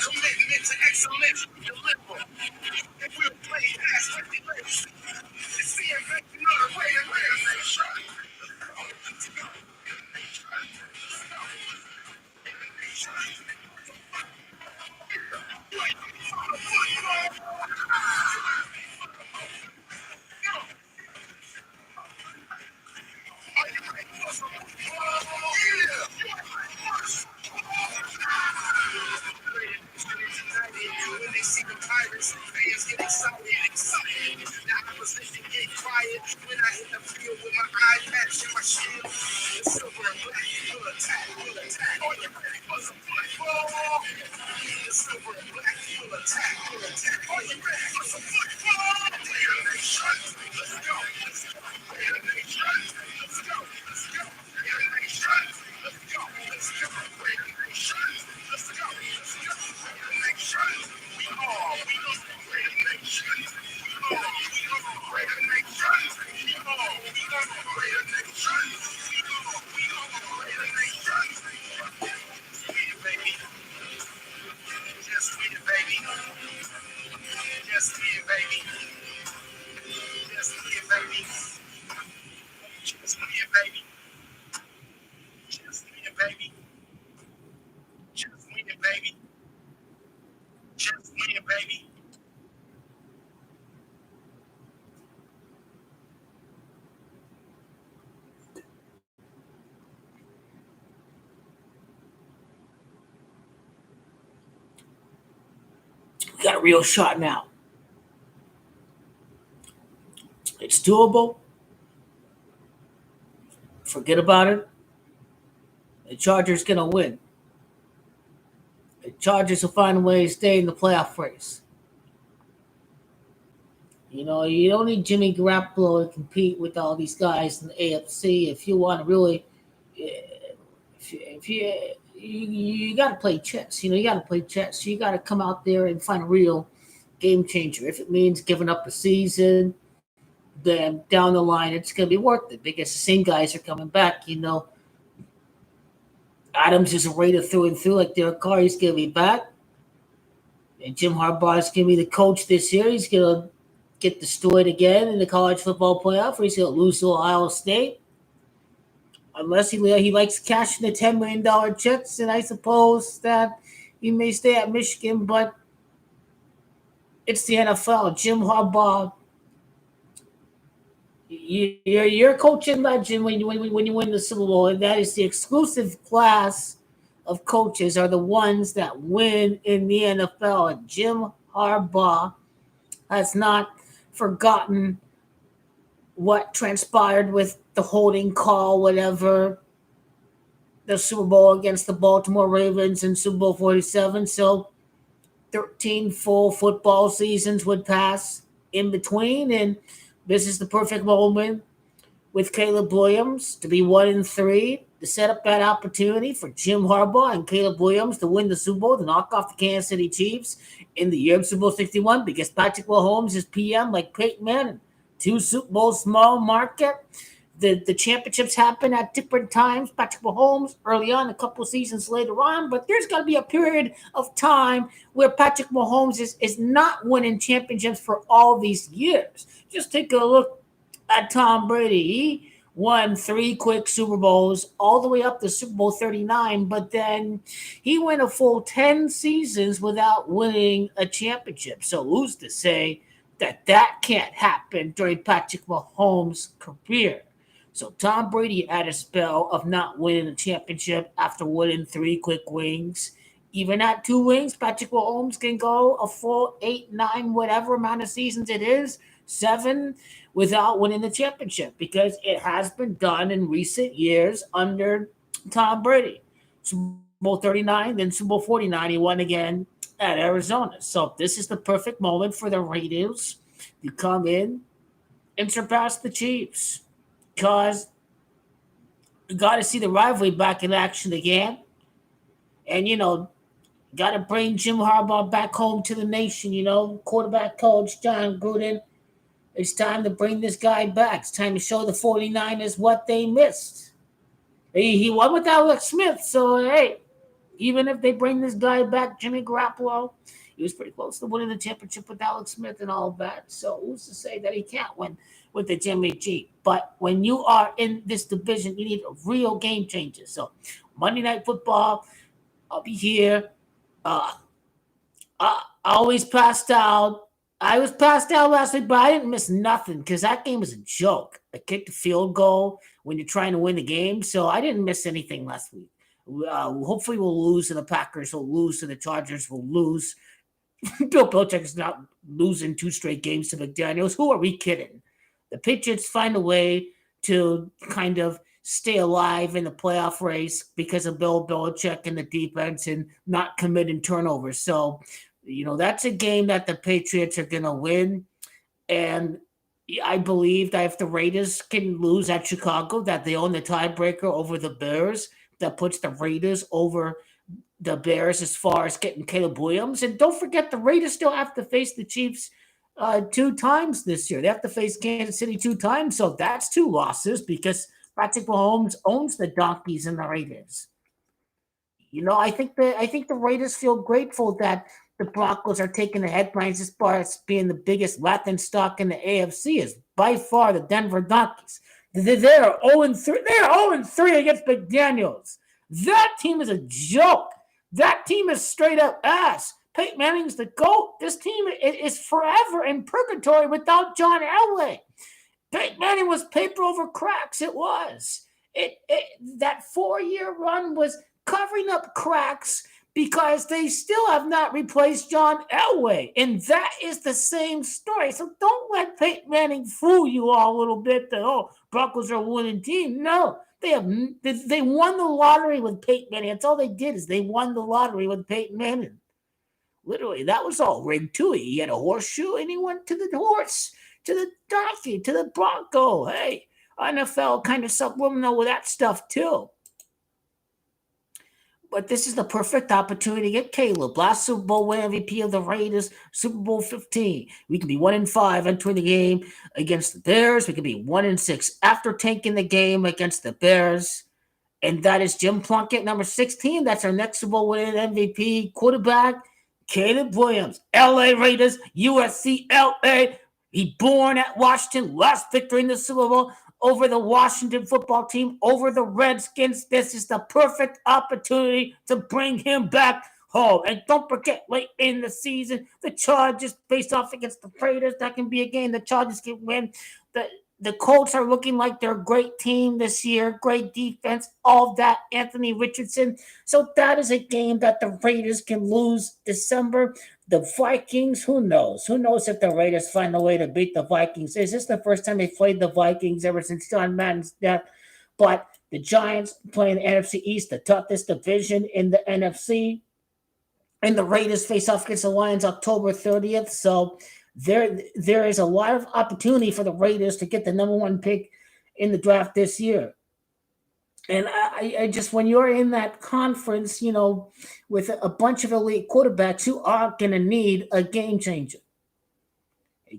Commitment to excellence, deliver. And we'll play past speculation. And see if they can know the way to live. When they see the Pirates, fans get excited. Now opposition get quiet when I hit the field with my eye patch and my shield. The silver and black will attack. Are you ready for some football? The silver and black will attack. Are you ready for some football? Raider Nation, let's go. Raider Nation, let's go. Raider Nation, let's go. Raider Nation, let's go. Raider Nation, we are Raider Nation. We are Raider Nation. We are Raider Nation. We are Raider Nation. Sweet it, baby. Just sweet it, baby. Just sweet it, baby. Just sweet it, baby. Just sweet it, baby. Just sweet it, baby. Just sweet it, baby. Just sweet it, baby. We got a real shot now. It's doable. Forget about it. The Chargers going to win. The Chargers will find a way to stay in the playoff race. You know, you don't need Jimmy Garoppolo to compete with all these guys in the AFC if you want to really. If you got to play chess. You know, you got to play chess. You got to come out there and find a real game changer. If it means giving up a season, then down the line it's going to be worth it because the same guys are coming back. You know, Adams is a Raider through and through, like Derek Carr. He's going to be back. And Jim Harbaugh is going to be the coach this year. He's going to get destroyed again in the college football playoff, or he's going to lose to Ohio State. Unless he likes cashing the $10 million checks, and I suppose that he may stay at Michigan, but it's the NFL. Jim Harbaugh, you're a coaching legend when you win the Super Bowl, and that is the exclusive class of coaches are the ones that win in the NFL. And Jim Harbaugh has not forgotten what transpired with the holding call, whatever, the Super Bowl against the Baltimore Ravens in Super Bowl 47. So 13 full football seasons would pass in between, and this is the perfect moment with Caleb Williams to be 1-3, to set up that opportunity for Jim Harbaugh and Caleb Williams to win the Super Bowl, to knock off the Kansas City Chiefs in the year of Super Bowl 61, because Patrick Mahomes is PM like Peyton Manning. 2 Super Bowls, small market. The championships happen at different times. Patrick Mahomes early on, a couple seasons later on, but there's got to be a period of time where Patrick Mahomes is not winning championships for all these years. Just take a look at Tom Brady. He won 3 quick Super Bowls all the way up to Super Bowl 39, but then he went a full 10 seasons without winning a championship. So who's to say that can't happen during Patrick Mahomes' career? So Tom Brady had a spell of not winning a championship after winning 3 quick wins. Even at 2 wins, Patrick Mahomes can go a full 8, 9, whatever amount of seasons it is, 7, without winning the championship, because it has been done in recent years under Tom Brady. So Bowl 39, then Super Bowl 49, he won again at Arizona. So this is the perfect moment for the Raiders to come in and surpass the Chiefs. Because you got to see the rivalry back in action again. And, got to bring Jim Harbaugh back home to the nation, quarterback coach John Gruden. It's time to bring this guy back. It's time to show the 49ers what they missed. He won with Alex Smith, so hey, even if they bring this guy back, Jimmy Garoppolo, he was pretty close to winning the championship with Alex Smith and all that. So who's to say that he can't win with the Jimmy G? But when you are in this division, you need a real game changer. So Monday Night Football, I'll be here. I always passed out. I was passed out last week, but I didn't miss nothing because that game was a joke. I kicked a field goal when you're trying to win the game, so I didn't miss anything last week. Hopefully we'll lose, and the Packers will lose, and the Chargers will lose. Bill Belichick is not losing 2 straight games to McDaniels. Who are we kidding? The Patriots find a way to kind of stay alive in the playoff race because of Bill Belichick and the defense and not committing turnovers. So, that's a game that the Patriots are going to win. And I believe that if the Raiders can lose at Chicago, that they own the tiebreaker over the Bears. That puts the Raiders over the Bears as far as getting Caleb Williams. And don't forget, the Raiders still have to face the Chiefs 2 times this year. They have to face Kansas City 2 times. So that's 2 losses because Patrick Mahomes owns the Donkeys and the Raiders. I think the Raiders feel grateful that the Broncos are taking the headlines as far as being the biggest Latin stock in the AFC is by far the Denver Donkeys. They're 0-3. They're 0-3 against McDaniels. That team is a joke. That team is straight up ass. Peyton Manning's the GOAT. This team is forever in purgatory without John Elway. Peyton Manning was paper over cracks. It was. That 4-year run was covering up cracks because they still have not replaced John Elway. And that is the same story. So don't let Peyton Manning fool you all a little bit that, Broncos are a winning team. No, they won the lottery with Peyton Manning. That's all they did is they won the lottery with Peyton Manning. Literally, that was all rigged too. He had a horseshoe and he went to the horse, to the donkey, to the Bronco. Hey, NFL kind of subliminal with that stuff too. But this is the perfect opportunity to get Caleb. Last Super Bowl win MVP of the Raiders, Super Bowl 15. We can be 1-5 entering the game against the Bears. We can be 1-6 after tanking the game against the Bears. And that is Jim Plunkett, number 16. That's our next Super Bowl winning MVP quarterback, Caleb Williams. LA Raiders, USC, LA. He born at Washington. Last victory in the Super Bowl over the Washington football team, over the Redskins. This is the perfect opportunity to bring him back home. And don't forget, late in the season, the Chargers face off against the Raiders. That can be a game the Chargers can win. The Colts are looking like they're a great team this year, great defense, all that, Anthony Richardson. So that is a game that the Raiders can lose December. The Vikings, who knows? Who knows if the Raiders find a way to beat the Vikings? Is this the first time they played the Vikings ever since John Madden's death? But the Giants play in the NFC East, the toughest division in the NFC. And the Raiders face off against the Lions October 30th. So there is a lot of opportunity for the Raiders to get the number 1 pick in the draft this year. And I just, when you're in that conference, with a bunch of elite quarterbacks, you are going to need a game changer.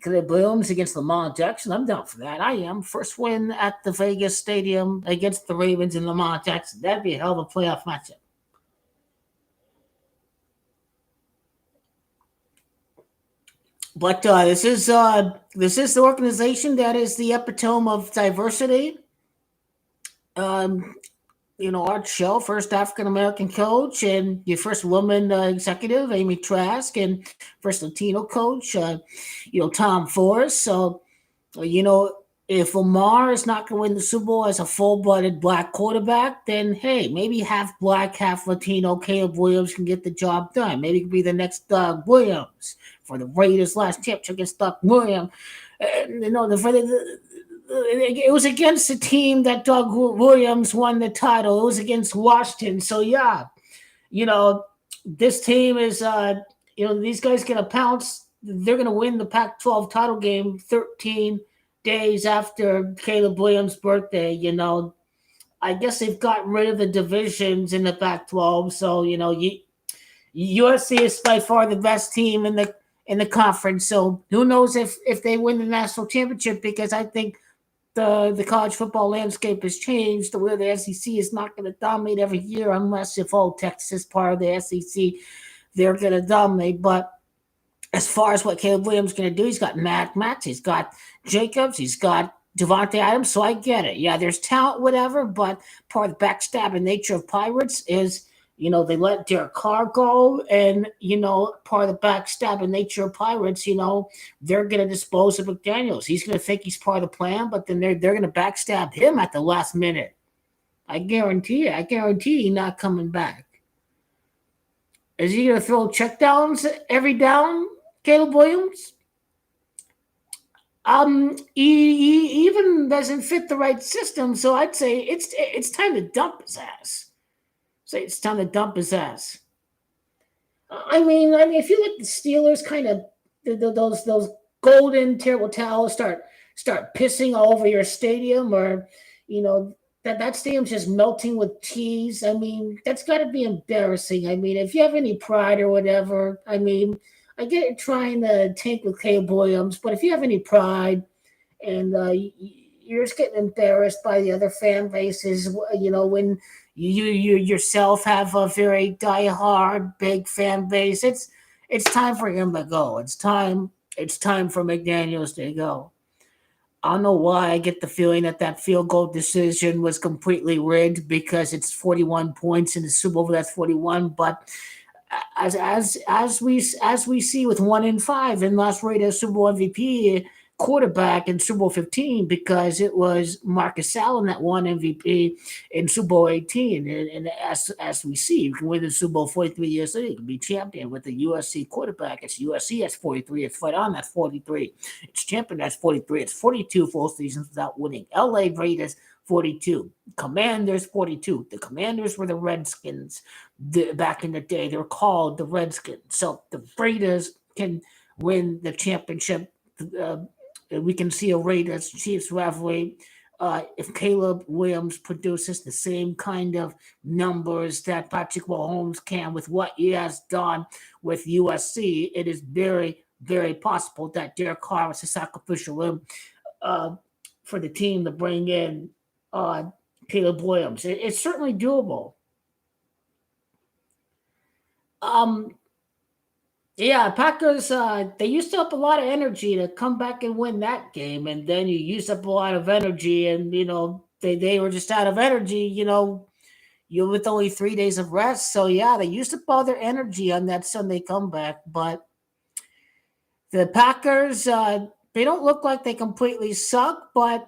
Caleb Williams against Lamar-Jackson, I'm down for that. I am. First win at the Vegas Stadium against the Ravens and Lamar-Jackson. That'd be a hell of a playoff matchup. But this is the organization that is the epitome of diversity. Art Shell, first African-American coach, and your first woman executive, Amy Trask, and first Latino coach, Tom Forrest. So, if Lamar is not going to win the Super Bowl as a full-blooded black quarterback, then, hey, maybe half black, half Latino Caleb Williams can get the job done. Maybe it could be the next Doug Williams for the Raiders' last championship against Doug Williams. It was against the team that Doug Williams won the title. It was against Washington. So, yeah, you know, this team is, these guys going to pounce. They're going to win the Pac-12 title game 13 days after Caleb Williams' birthday. I guess they've gotten rid of the divisions in the Pac-12, so USC is by far the best team in the conference. So who knows if they win the national championship? Because I think the college football landscape has changed to where the SEC is not going to dominate every year unless if Texas is part of the SEC, they're going to dominate. But as far as what Caleb Williams is going to do, he's got Max, he's got Jacobs, he's got Devontae Adams, so I get it. Yeah, there's talent, whatever, but part of the backstabbing nature of Pirates is, they let Derek Carr go, and, part of the backstabbing nature of Pirates, they're going to dispose of McDaniels. He's going to think he's part of the plan, but then they're going to backstab him at the last minute. I guarantee he's not coming back. Is he going to throw checkdowns every down, Caleb Williams? He even doesn't fit the right system, so I'd say it's time to dump his ass. It's time to dump his ass. I mean, if you let the Steelers kind of those golden terrible towels start pissing all over your stadium, or that stadium's just melting with cheese. I mean, that's got to be embarrassing. I mean, if you have any pride or whatever, I mean, I get it trying to tank with Caleb Williams, but if you have any pride and you're just getting embarrassed by the other fan bases, when you yourself have a very diehard big fan base, it's time for him to go. It's time for McDaniels to go. I don't know why I get the feeling that field goal decision was completely rigged, because it's 41 points in the Super Bowl. That's 41, but as we see with 1-5 in Las Vegas Super Bowl MVP quarterback in Super Bowl 15, because it was Marcus Allen that won MVP in Super Bowl 18, and as we see, you can win the Super Bowl 43 years later, you can be champion with the USC quarterback. It's USC, that's 43. It's fight on, that's 43. It's champion, that's 43. It's 42 full seasons without winning. LA Raiders 42. Commanders 42. The Commanders were the Redskins back in the day. They were called the Redskins. So the Raiders can win the championship. We can see a Raiders Chiefs rivalry if Caleb Williams produces the same kind of numbers that Patrick Mahomes can with what he has done with USC. It is very, very possible that Derek Carr is a sacrificial limb for the team to bring in Caleb Williams. It's certainly doable. Yeah, Packers, they used up a lot of energy to come back and win that game, and then you use up a lot of energy, and, they were just out of energy, you with only 3 days of rest. So, yeah, they used up all their energy on that Sunday comeback, but the Packers, they don't look like they completely suck, but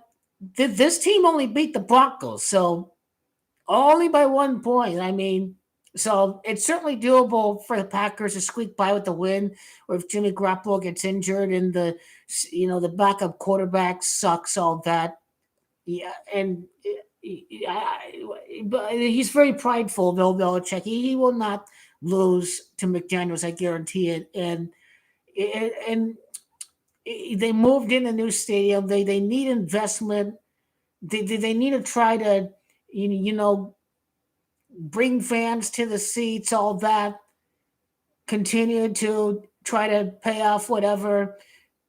this team only beat the Broncos, so only by 1 point. I mean, so it's certainly doable for the Packers to squeak by with the win, or if Jimmy Garoppolo gets injured and the backup quarterback sucks, all that. Yeah, and but he's very prideful, Bill Belichick. He will not lose to McDaniels, I guarantee it. And they moved in a new stadium. They need investment. They need to try to bring fans to the seats, all that. Continue to try to pay off whatever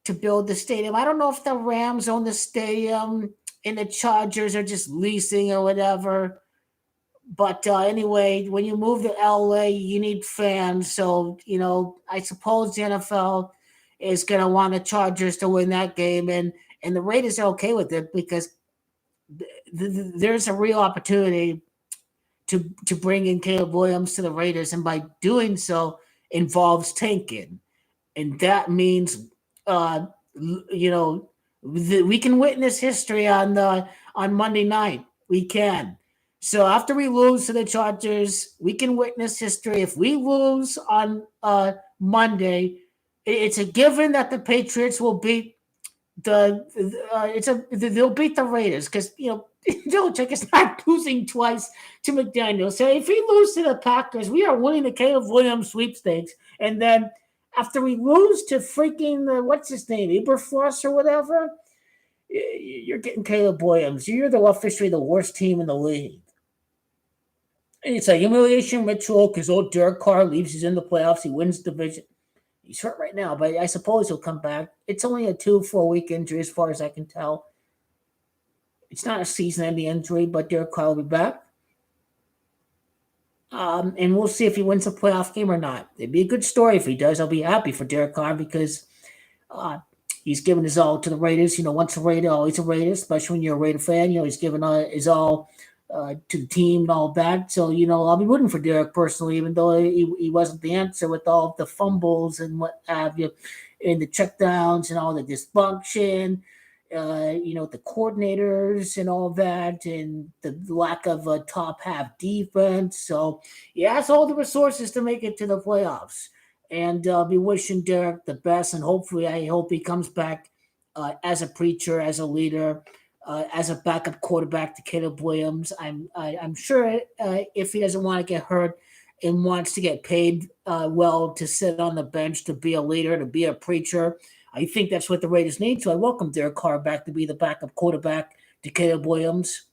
to build the stadium. I don't know if the Rams own the stadium and the Chargers are just leasing or whatever. But anyway, when you move to LA, you need fans. So, I suppose the NFL is going to want the Chargers to win that game. And the Raiders are okay with it, because there's a real opportunity to bring in Caleb Williams to the Raiders. And by doing so, involves tanking. And that means, we can witness history on Monday night. We can. So after we lose to the Chargers, we can witness history. If we lose on Monday, it's a given that the Patriots will beat they'll beat the Raiders because Belichick is not losing twice to McDaniel. So if we lose to the Packers, we are winning the Caleb Williams sweepstakes, and then after we lose to freaking what's his name, Eberfloss or whatever, you're getting Caleb Williams. You're officially the worst team in the league. And it's a humiliation ritual because old Derek Carr leaves. He's in the playoffs. He wins the division. He's hurt right now, but I suppose he'll come back. It's only a 2-4 week injury, as far as I can tell. It's not a season-ending injury, but Derek Carr will be back. And we'll see if he wins a playoff game or not. It'd be a good story if he does. I'll be happy for Derek Carr because he's given his all to the Raiders. Once a Raider, always a Raider, especially when you're a Raider fan. He's given his all to the team and all that. So, I'll be rooting for Derek personally, even though he wasn't the answer with all the fumbles and what have you, and the checkdowns and all the dysfunction, the coordinators and all that, and the lack of a top half defense. So he has all the resources to make it to the playoffs. And I'll be wishing Derek the best, and hopefully I hope he comes back as a preacher, as a leader, as a backup quarterback to Caleb Williams. I'm sure if he doesn't want to get hurt and wants to get paid well to sit on the bench, to be a leader, to be a preacher, I think that's what the Raiders need. So I welcome Derek Carr back to be the backup quarterback to Caleb Williams.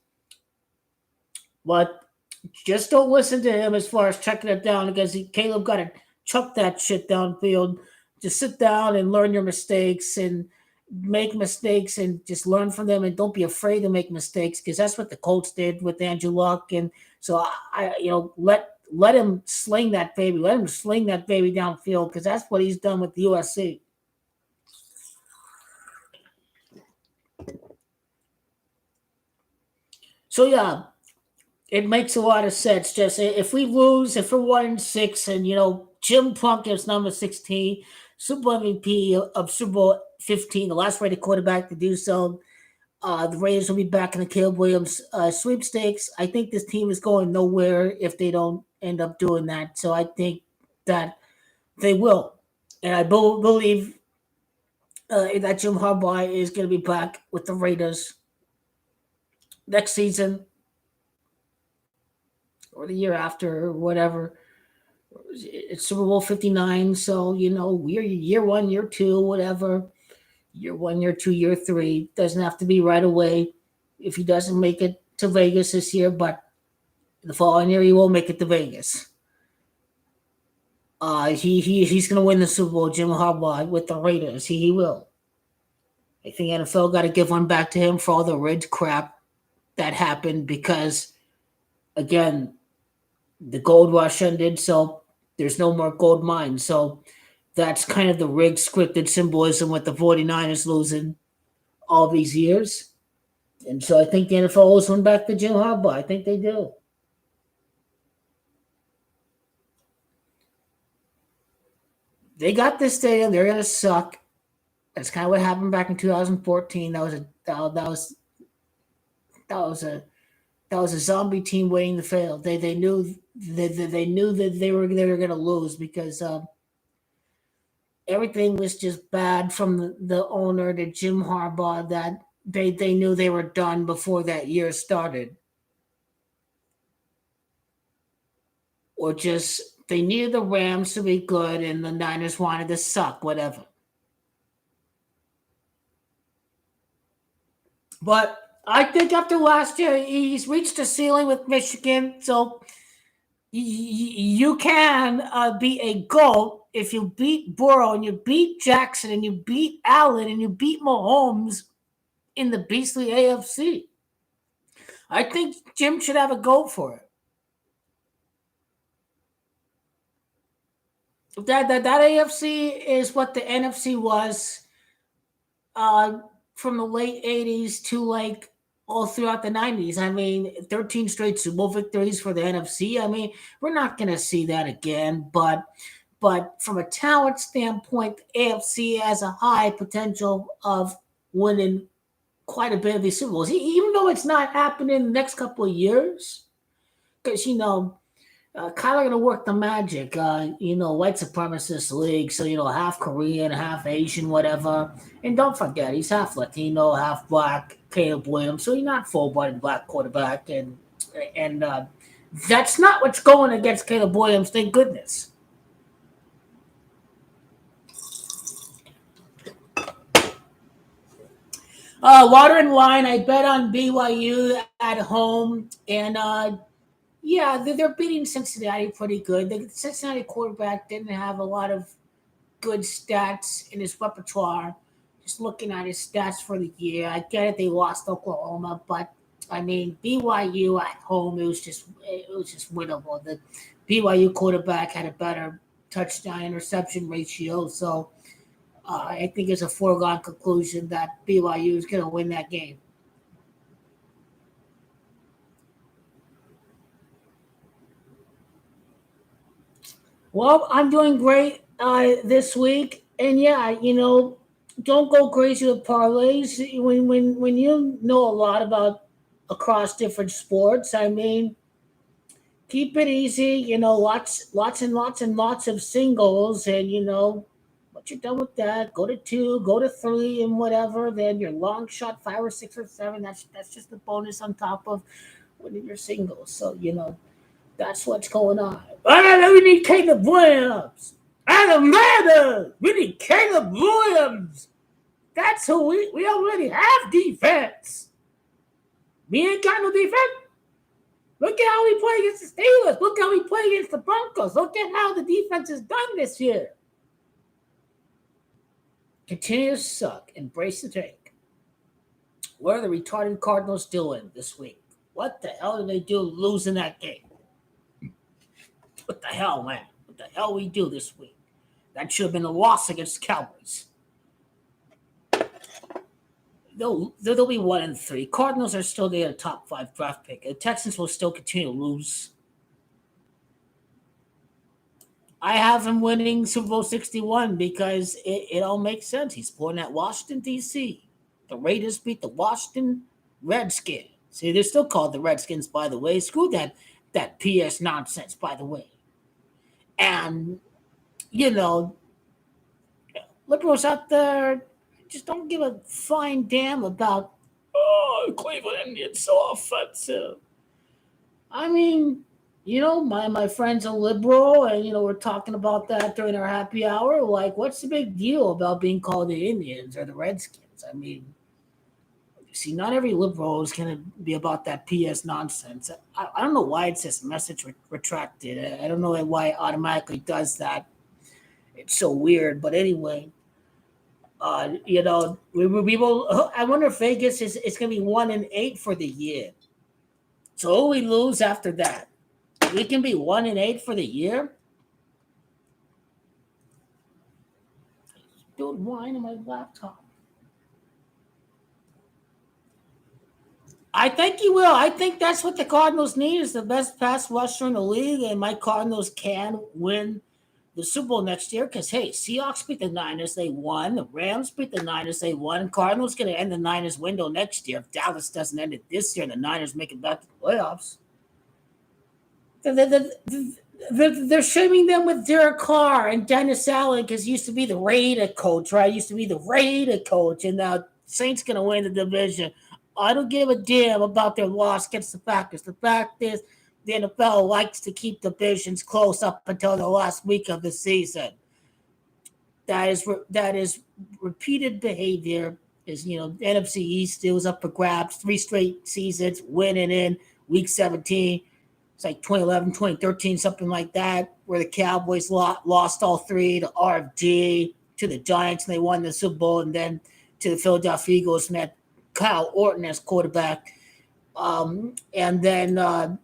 But just don't listen to him as far as checking it down, because Caleb got to chuck that shit downfield. Just sit down and learn your mistakes and make mistakes and just learn from them, and don't be afraid to make mistakes, because that's what the Colts did with Andrew Luck. And so let him sling that baby. Let him sling that baby downfield, because that's what he's done with the USC. So yeah, it makes a lot of sense. Just if we lose, if we're 1-6, and Jim Plunkett's number 16, Super Bowl MVP of Super Bowl 15, the last rated quarterback to do so. The Raiders will be back in the Caleb Williams sweepstakes. I think this team is going nowhere if they don't end up doing that. So I think that they will. And I believe that Jim Harbaugh is going to be back with the Raiders next season or the year after or whatever. It's Super Bowl 59. So, we're year 1, year 2, whatever. Year 1, year 2, year 3. Doesn't have to be right away if he doesn't make it to Vegas this year, but the following year he will make it to Vegas. He's going to win the Super Bowl, Jim Harbaugh, with the Raiders. He will. I think NFL got to give one back to him for all the rigged crap that happened, because, again, the gold rush ended, so there's no more gold mines. So that's kind of the rigged, scripted symbolism with the 49ers losing all these years. And so I think the NFL owes one back to Jim Harbaugh. I think they do. They got this stadium. They're going to suck. That's kind of what happened back in 2014. That was a zombie team waiting to fail. They knew that they were going to lose, because everything was just bad from the owner to Jim Harbaugh, that they knew they were done before that year started. Or just they needed the Rams to be good and the Niners wanted to suck, whatever. But I think after last year, he's reached a ceiling with Michigan. So you can be a GOAT if you beat Burrow and you beat Jackson and you beat Allen and you beat Mahomes in the beastly AFC. I think Jim should have a GOAT for it. That AFC is what the NFC was from the late 80s to all throughout the 90s. I mean, 13 straight Super Bowl victories for the NFC. I mean, we're not going to see that again, but from a talent standpoint, the AFC has a high potential of winning quite a bit of these Super Bowls, even though it's not happening in the next couple of years. Because, kind of going to work the magic. White supremacist league, so half Korean, half Asian, whatever. And don't forget, he's half Latino, half black. Caleb Williams, so he's not full-blooded black quarterback, and that's not what's going against Caleb Williams. Thank goodness. Water and wine. I bet on BYU at home, and yeah, they're beating Cincinnati pretty good. The Cincinnati quarterback didn't have a lot of good stats in his repertoire. Just looking at his stats for the year, I get it. They lost Oklahoma, but I mean BYU at home, it was just winnable. The BYU quarterback had a better touchdown interception ratio, so I think it's a foregone conclusion that BYU is going to win that game. Well, I'm doing great this week, and yeah, don't go crazy with parlays when you know a lot about across different sports. I mean, keep it easy. Lots and lots and lots of singles, and once you're done with that, go to two, go to three, and whatever. Then your long shot, five or six or seven. That's just a bonus on top of winning your singles. So that's what's going on. We need Caleb Williams. Atlanta, we need Caleb Williams. That's who we already have defense. We ain't got no defense. Look at how we play against the Steelers. Look how we play against the Broncos. Look at how the defense is done this year. Continue to suck. Embrace the tank. What are the retarded Cardinals doing this week? What the hell did they do losing that game? What the hell, man? What the hell we do this week? That should have been a loss against the Cowboys. They'll be 1-3. Cardinals are still their top 5 draft pick. The Texans will still continue to lose. I have him winning Super Bowl 61 because it all makes sense. He's born at Washington, D.C. The Raiders beat the Washington Redskins. See, they're still called the Redskins, by the way. Screw that PS nonsense, by the way. And, liberals out there just don't give a flying damn about, Cleveland Indians so offensive. I mean, my friend's a liberal, and, we're talking about that during our happy hour. Like, what's the big deal about being called the Indians or the Redskins? I mean, see, not every liberal is going to be about that PS nonsense. I don't know why it says message retracted. I don't know why it automatically does that. It's so weird. But anyway, we will. I wonder if Vegas it's going to be 1-8 for the year. So we lose after that. We can be 1-8 for the year. Spilled wine on my laptop. I think he will. I think that's what the Cardinals need is the best pass rusher in the league, and my Cardinals can win the Super Bowl next year because, hey, Seahawks beat the Niners, they won. The Rams beat the Niners, they won. Cardinals going to end the Niners window next year. If Dallas doesn't end it this year and the Niners make it back to the playoffs. They're shaming them with Derek Carr and Dennis Allen because he used to be the Raiders coach, right? Used to be the Raiders coach, and now Saints going to win the division. I don't give a damn about their loss against the Packers. The fact is, the NFL likes to keep divisions close up until the last week of the season. That is repeated behavior. Is NFC East, it was up for grabs 3 straight seasons, winning in week 17. It's like 2011, 2013, something like that, where the Cowboys lost all 3 to RFG, to the Giants, and they won the Super Bowl, and then to the Philadelphia Eagles, and had Kyle Orton as quarterback. And then,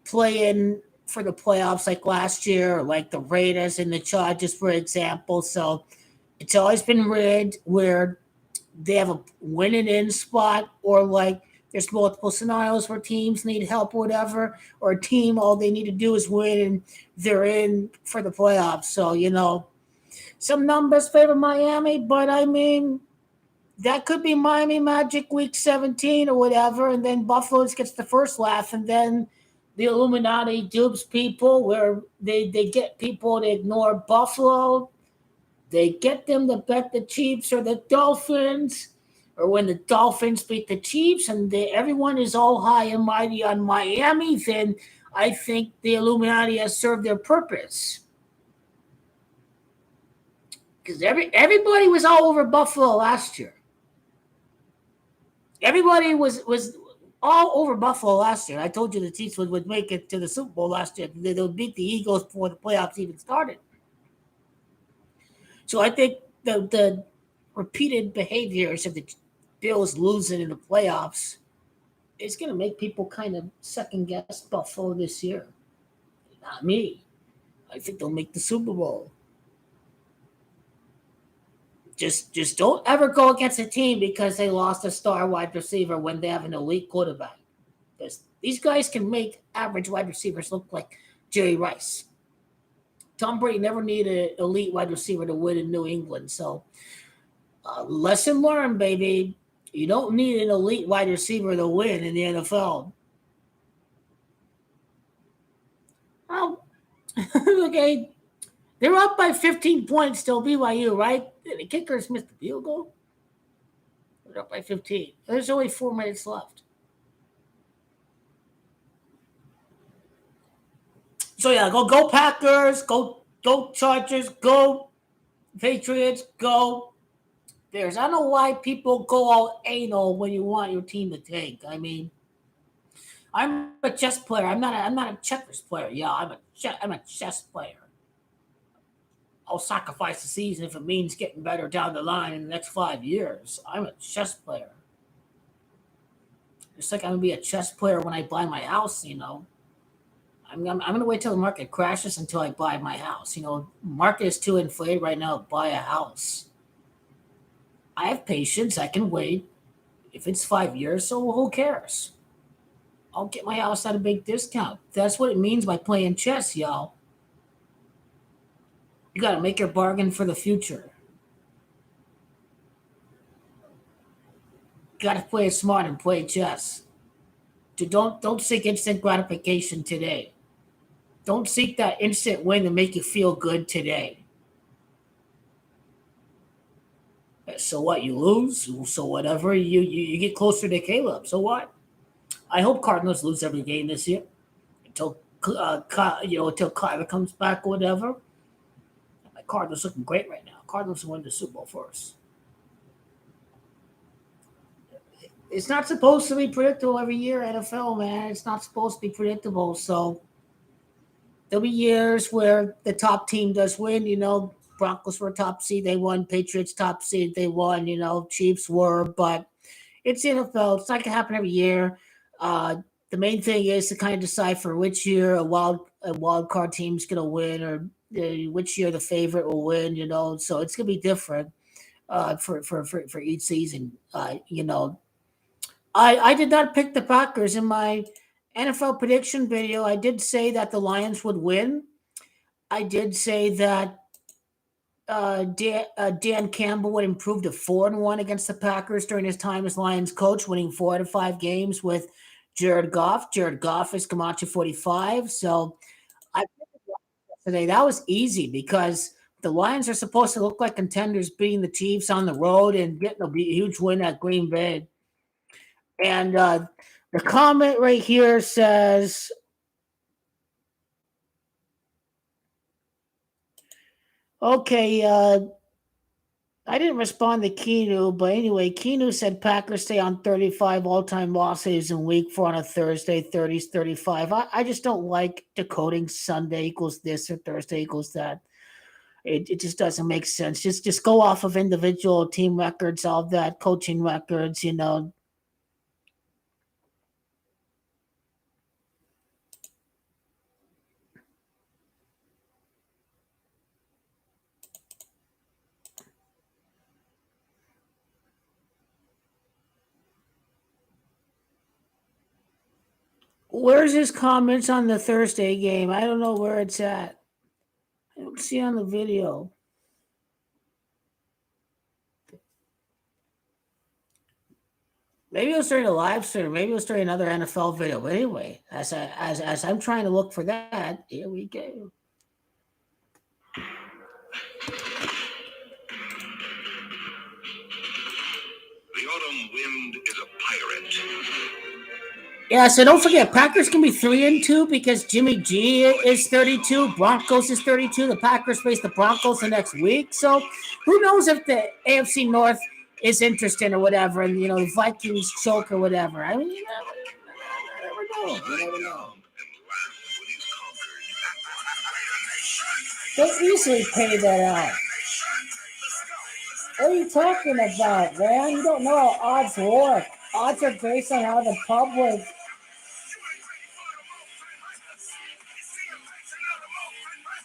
playing for the playoffs like last year, or like the Raiders and the Chargers, for example. So it's always been rigged where they have a winning in spot, or like there's multiple scenarios where teams need help or whatever, or a team, all they need to do is win and they're in for the playoffs. So, some numbers favor Miami, but I mean, that could be Miami Magic week 17 or whatever, and then Buffalo gets the first laugh, and then the Illuminati dupes people where they get people to ignore Buffalo. They get them to bet the Chiefs or the Dolphins, or when the Dolphins beat the Chiefs and everyone is all high and mighty on Miami, then I think the Illuminati has served their purpose. Because everybody was all over Buffalo last year. Everybody was all over Buffalo last year. I told you the Chiefs would make it to the Super Bowl last year. They would beat the Eagles before the playoffs even started. So I think the repeated behaviors of the Bills losing in the playoffs is going to make people kind of second guess Buffalo this year. Not me. I think they'll make the Super Bowl. Just don't ever go against a team because they lost a star wide receiver when they have an elite quarterback. Because these guys can make average wide receivers look like Jerry Rice. Tom Brady never needed an elite wide receiver to win in New England. So, lesson learned, baby. You don't need an elite wide receiver to win in the NFL. Well, okay. They're up by 15 points still, BYU, right? The kickers missed the field goal. They're up by 15. There's only 4 minutes left. So yeah, go Packers, go Chargers, go Patriots, go Bears. I don't know why people go all anal when you want your team to tank. I mean, I'm a chess player. I'm not a checkers player. Yeah, I'm a chess player. I'll sacrifice the season if it means getting better down the line in the next 5 years. I'm a chess player. Just like I'm gonna be a chess player when I buy my house. I'm gonna wait till the market crashes until I buy my house. Market is too inflated right now to buy a house. I have patience. I can wait. If it's 5 years, so who cares? I'll get my house at a big discount. That's what it means by playing chess, y'all. You got to make your bargain for the future. You got to play it smart and play chess. Don't seek instant gratification today. Don't seek that instant win to make you feel good today. So what? You lose. So whatever. You get closer to Caleb. So what? I hope Cardinals lose every game this year until until Kyler comes back or whatever. My Cardinals looking great right now. Cardinals will win the Super Bowl first. It's not supposed to be predictable every year, NFL, man. It's not supposed to be predictable. So there'll be years where the top team does win. Broncos were top seed, they won. Patriots top seed, they won. Chiefs were, but it's NFL. It's not gonna happen every year. The main thing is to kind of decipher which year a wild card team's gonna win, or which year the favorite will win. So it's gonna be different for each season. I did not pick the Packers in my NFL prediction video. I did say that the Lions would win. I did say that Dan Campbell would improve to 4-1 against the Packers during his time as Lions coach, winning 4 out of 5 games with Jared Goff. Jared Goff is Camacho 45. So I today that was easy because the Lions are supposed to look like contenders, beating the Chiefs on the road and getting a huge win at Green Bay. And the comment right here says, okay, I didn't respond to Keanu, but anyway, Keanu said Packers stay on 35 all-time losses in week 4 on a Thursday, 30s, 35. I just don't like decoding Sunday equals this or Thursday equals that. It just doesn't make sense. Just go off of individual team records, all that, coaching records, Where's his comments on the Thursday game? I don't know where it's at. I don't see on the video. Maybe it was during a live stream. Maybe it was during another NFL video. But anyway, as I'm trying to look for that, here we go. The autumn wind is a pirate. Yeah, so don't forget, Packers can be 3-2 because Jimmy G is 32, Broncos is 32. The Packers face the Broncos the next week. So who knows if the AFC North is interesting or whatever, and the Vikings choke or whatever. I mean, you never know. You never know. They easily pay that out. What are you talking about, man? You don't know how odds work. Odds are based on how the public.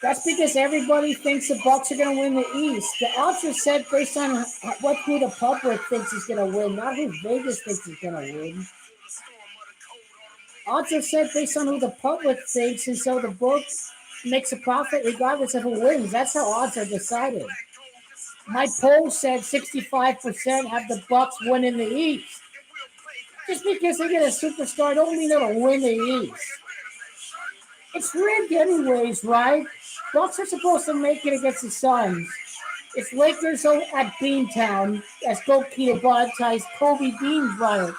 That's because everybody thinks the Bucs are going to win the East. The odds are set based on who the public thinks is going to win, not who Vegas thinks is going to win. Odds are set based on who the public thinks, and so the book makes a profit regardless of who wins. That's how odds are decided. My poll said 65% have the Bucs winning the East. Just because they get a superstar don't mean they'll win the East. It's rigged anyways, right? Bucs are supposed to make it against the Suns. It's Lakers at Beantown as goalkeeper baptized Kobe Bean brother.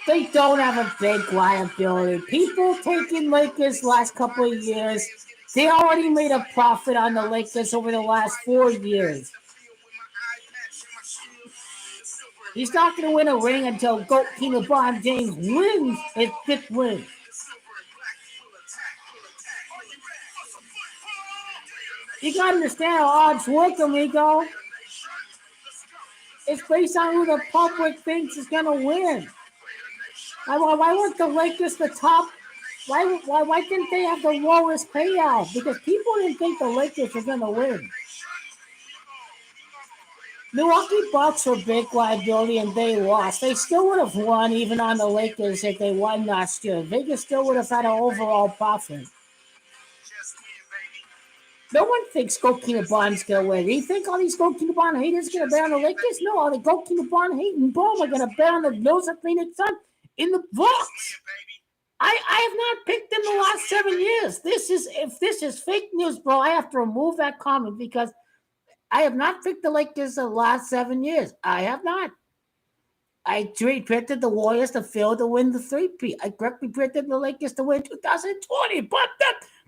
They don't have a big liability. People taking Lakers last couple of years, they already made a profit on the Lakers over the last 4 years. He's not going to win a ring until goalkeeper LeBron James wins his 5th win. You got to understand how odds work, amigo. It's based on who the public thinks is going to win. Why weren't the Lakers the top? Why didn't they have the lowest payout? Because people didn't think the Lakers were going to win. Milwaukee Bucks were big liability and they lost. They still would have won even on the Lakers if they won last year. Vegas still would have had an overall profit. No one thinks goalkeeper Bond's going to win. Do you think all these goalkeeper Bond haters are going to bet on the Lakers? No, all the goalkeeper Bond hating Bond are going to bet on the Nose of Phoenix Sun in the Bucks. I have not picked them the last 7 years. If this is fake news, bro, I have to remove that comment because I have not picked the Lakers the last 7 years. I have not. I predicted the Warriors to fail to win the 3-peat. I correctly predicted the Lakers to win 2020, but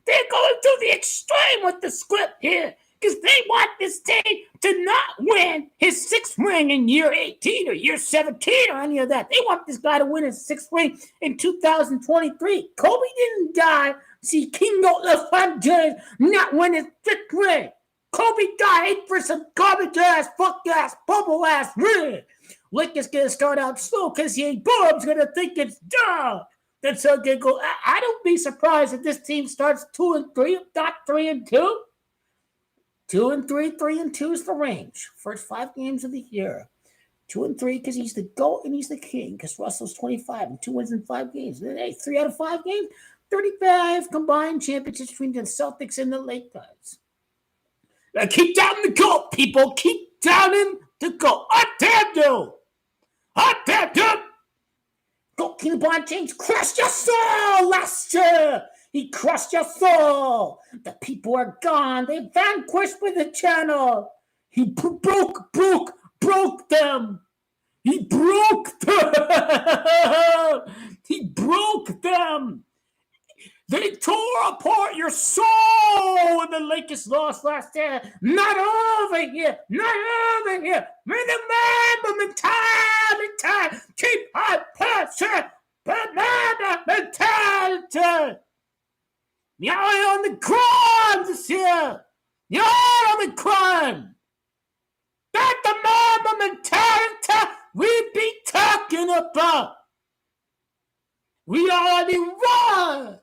they're going to the extreme with the script here because they want this team to not win his 6th ring in year 18 or year 17 or any of that. They want this guy to win his 6th ring in 2023. Kobe didn't die. See, Kingo LeBron not win his 5th ring. Kobe died for some garbage ass, fuck ass, bubble ass ring. Lakers gonna start out slow because he ain't Bob's gonna think it's dumb. That's how they go. I don't be surprised if this team starts 2-3, not 3-2. 2-3, 3-2 is the range. First 5 games of the year. 2-3 because he's the GOAT and he's the king. Because Russell's 25 and 2 wins in 5 games. Hey, 3 out of 5 games, 35 combined championships between the Celtics and the Lakers. Now keep down the GOAT, people. Keep downing the GOAT. I damn you. I damn you. Goalkeeper LeBron James crushed your soul last year. He crushed your soul. The people are gone. They vanquished with the channel. He broke them. He broke them. He broke them. They tore apart your soul when the Lakers lost last year. Not over here. Not over here. Remember mentality. Keep high pressure. Remember mentality. You're on the grind this year. You're on the grind. That's the Mamba mentality we be talking about. We already won.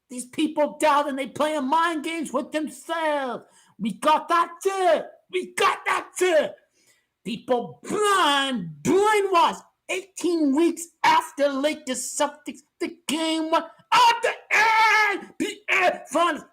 These people down and they playing mind games with themselves. We got that too. We got that too. People brainwashed. 18 weeks after Lakers Celtics, the game went out the NBA Finals.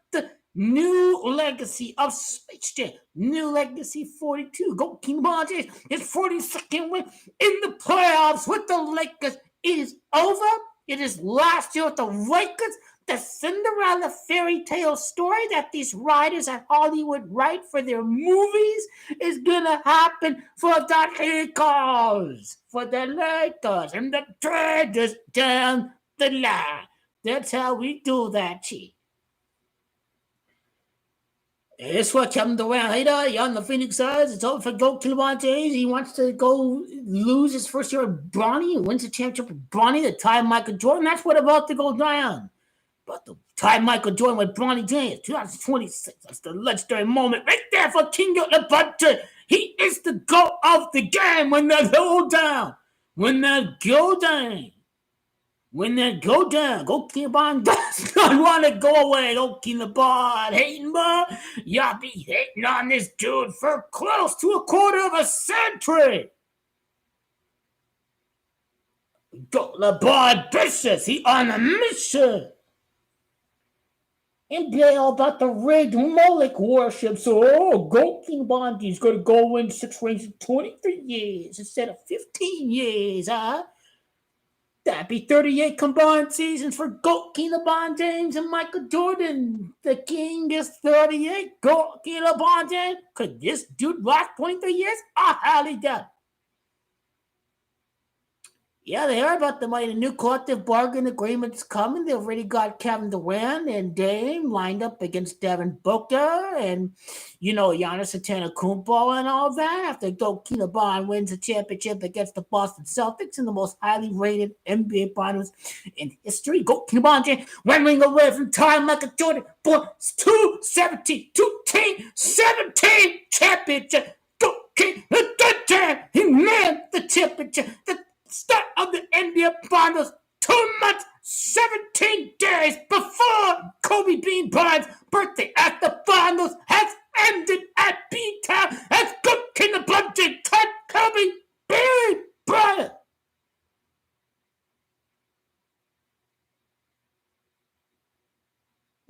New legacy of Space Jam. New legacy 42. Go King Bonds. His 42nd win in the playoffs with the Lakers. It is over. It is last year with the Lakers. The Cinderella fairy tale story that these writers at Hollywood write for their movies is gonna happen for the Lakers. For the Lakers. And the trade is down the line. That's how we do that, Chief. It's what Kevin Durant hater on the Phoenix Suns. It's over for Go LeBron James. He wants to go lose his first year with Bronny and wins the championship with Bronny to tie Michael Jordan. That's what about to go down. But to tie Michael Jordan with Bronny James, 2026. That's the legendary moment right there for King LeBron James. He is the GOAT of the game when they go down. When they go down. When they go down, go LeBron does not want to go away. Go LeBron hating, but y'all be hating on this dude for close to a quarter of a century. Go LeBron vicious. He on a mission. NBA all about the rigged Moloch worship. So, go LeBron. He's going to go win 6 rings in 23 years instead of 15 years, huh? That'd be 38 combined seasons for GOAT LeBron James and Michael Jordan. The king is 38. GOAT LeBron James. Could this dude last 23 years? I highly doubt. Yeah, they heard about the new collective bargain agreements coming. They already got Kevin Durant and Dame lined up against Devin Booker and, Giannis Antetokounmpo and all that. After GOAT LeBron wins a championship against the Boston Celtics in the most highly rated NBA finals in history. GOAT LeBron James, 1 ring away from tying Michael Jordan for 217 championship. GOAT LeBron James, he nailed the championship. The start of the NBA Finals 2 months, 17 days before Kobe Bean Bryant's birthday at the Finals has ended at B-Town as good King of Budget cut Kobe Bean Bryant.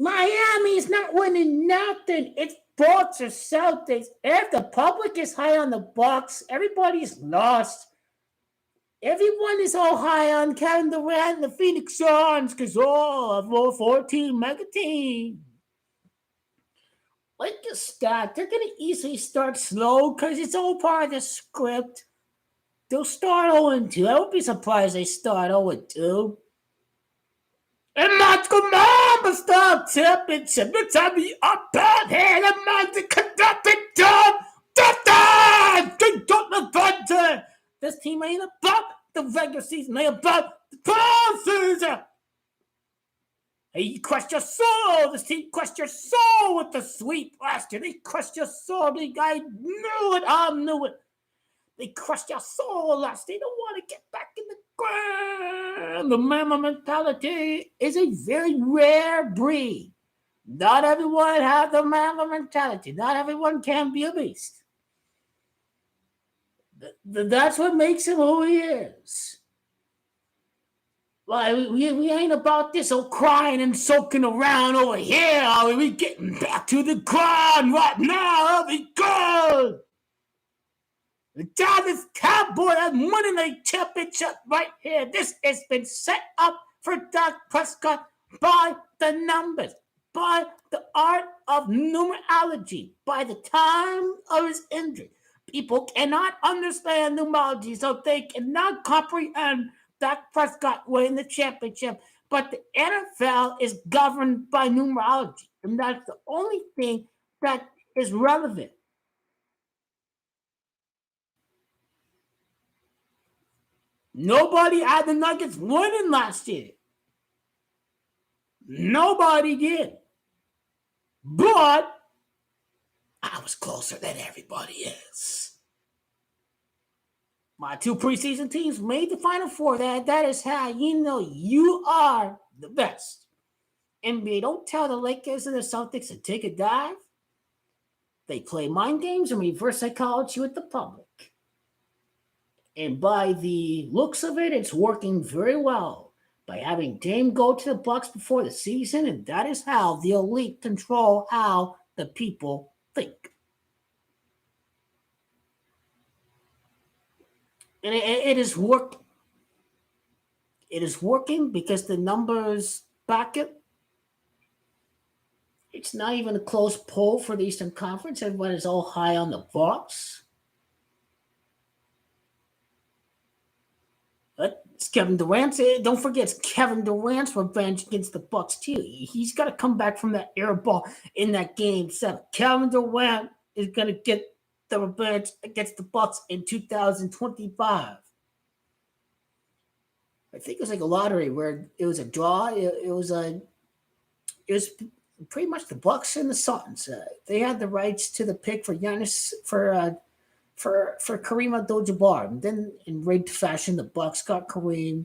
Miami's not winning nothing. It's Bucks or Celtics. If the public is high on the Bucks, everybody's lost. Everyone is all high on Kevin Durant and the Phoenix Suns because, 14 mega team. Like a stat, they're going to easily start slow because it's all part of the script. They'll start 0-2. I won't be surprised they start 0-2. And March Mamba start championship. Let's have me up bad here. And March the conducting job. This team ain't about the regular season. They about the postseason. Hey, you crushed your soul. This team crushed your soul with the sweep last year. They crushed your soul. I knew it. I knew it. They crushed your soul last year. They don't want to get back in the ground. The Mamba mentality is a very rare breed. Not everyone has the Mamba mentality. Not everyone can be a beast. That's what makes him who he is. Like, we ain't about this old crying and soaking around over here. We getting back to the grind right now. It'll be good. The Dallas Cowboys are winning a championship right here. This has been set up for Dak Prescott by the numbers, by the art of numerology, by the time of his injury. People cannot understand numerology, so they cannot comprehend Dak Prescott winning the championship. But the NFL is governed by numerology, and that's the only thing that is relevant. Nobody had the Nuggets winning last year. Nobody did. But I was closer than everybody is. My 2 preseason teams made the Final Four. That is how you know you are the best. NBA don't tell the Lakers and the Celtics to take a dive. They play mind games and reverse psychology with the public. And by the looks of it, it's working very well. by having Dame go to the Bucks before the season, and that is how the elite control how the people think. And it is working. It is working because the numbers back it. It's not even a close poll for the Eastern Conference. Everyone is all high on the Bucks. But it's Kevin Durant. Don't forget, it's Kevin Durant's revenge against the Bucks too. He's got to come back from that air ball in that game 7. Kevin Durant is going to get the revenge against the Bucks in 2025. I think it was like a lottery where it was a draw. It was pretty much the Bucks and the Suns. They had the rights to the pick for Giannis for Kareem Abdul-Jabbar. And then in rigged fashion, the Bucks got Kareem.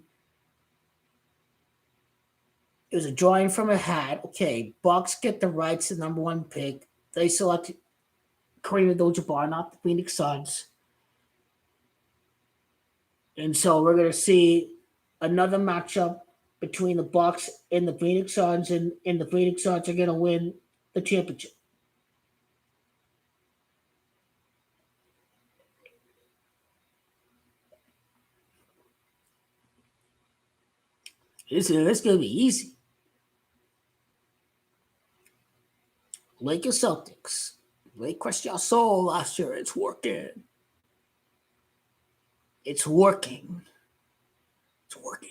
It was a drawing from a hat. Okay, Bucks get the rights to the number 1 pick. They select Kareem Abdul-Jabbar, not the Phoenix Suns. And so we're going to see another matchup between the Bucks and the Phoenix Suns, and the Phoenix Suns are going to win the championship. This is going to be easy. Lakers Celtics. They crushed your soul last year. It's working. It's working. It's working.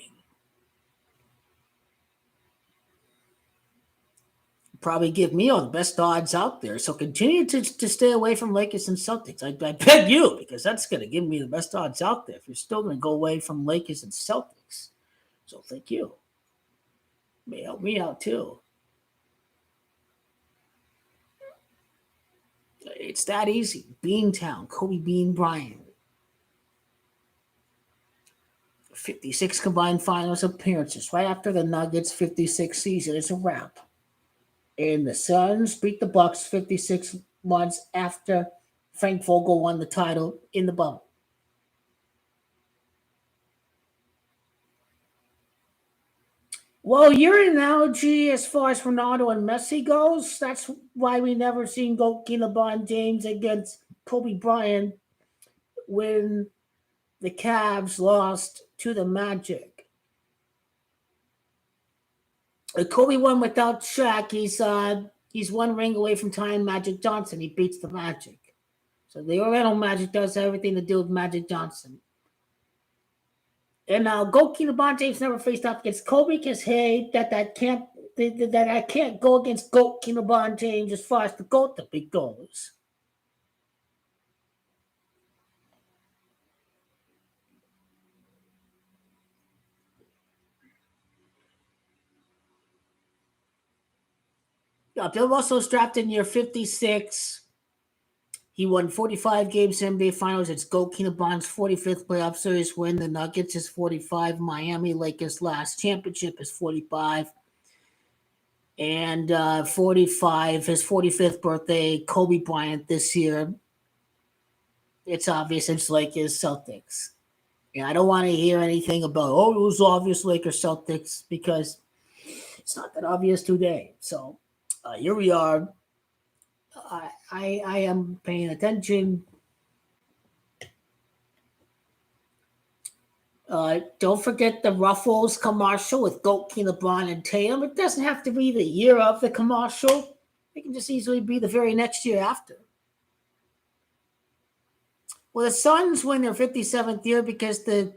Probably give me all the best odds out there. So continue to stay away from Lakers and Celtics. I beg you, because that's going to give me the best odds out there if you're still going to go away from Lakers and Celtics. So thank you. May help me out too. It's that easy. Beantown, Kobe Bean Bryant. 56 combined finals appearances. Right after the Nuggets' 56 season, it's a wrap. And the Suns beat the Bucks 56 months after Frank Vogel won the title in the bubble. Well, your analogy as far as Ronaldo and Messi goes, that's why we never seen LeBron James against Kobe Bryant when the Cavs lost to the Magic. Kobe won without Shaq. He's 1 ring away from tying Magic Johnson. He beats the Magic. So the Orlando Magic does everything to do with Magic Johnson. And now LeBron James never faced off against Kobe because that I can't go against LeBron James as far as the GOAT debate goes. Bill Russell's drafted in year 56. He won 45 games in NBA Finals. It's LeBron's 45th playoff series win. The Nuggets is 45. Miami Lakers' last championship is 45. And 45, his 45th birthday, Kobe Bryant this year. It's obvious it's Lakers Celtics. And I don't want to hear anything about, it was obvious Lakers Celtics, because it's not that obvious today. So here we are. I am paying attention. Don't forget the Ruffles commercial with LeBron and Tatum. It doesn't have to be the year of the commercial. It can just easily be the very next year after. Well, the Suns win their 57th year because the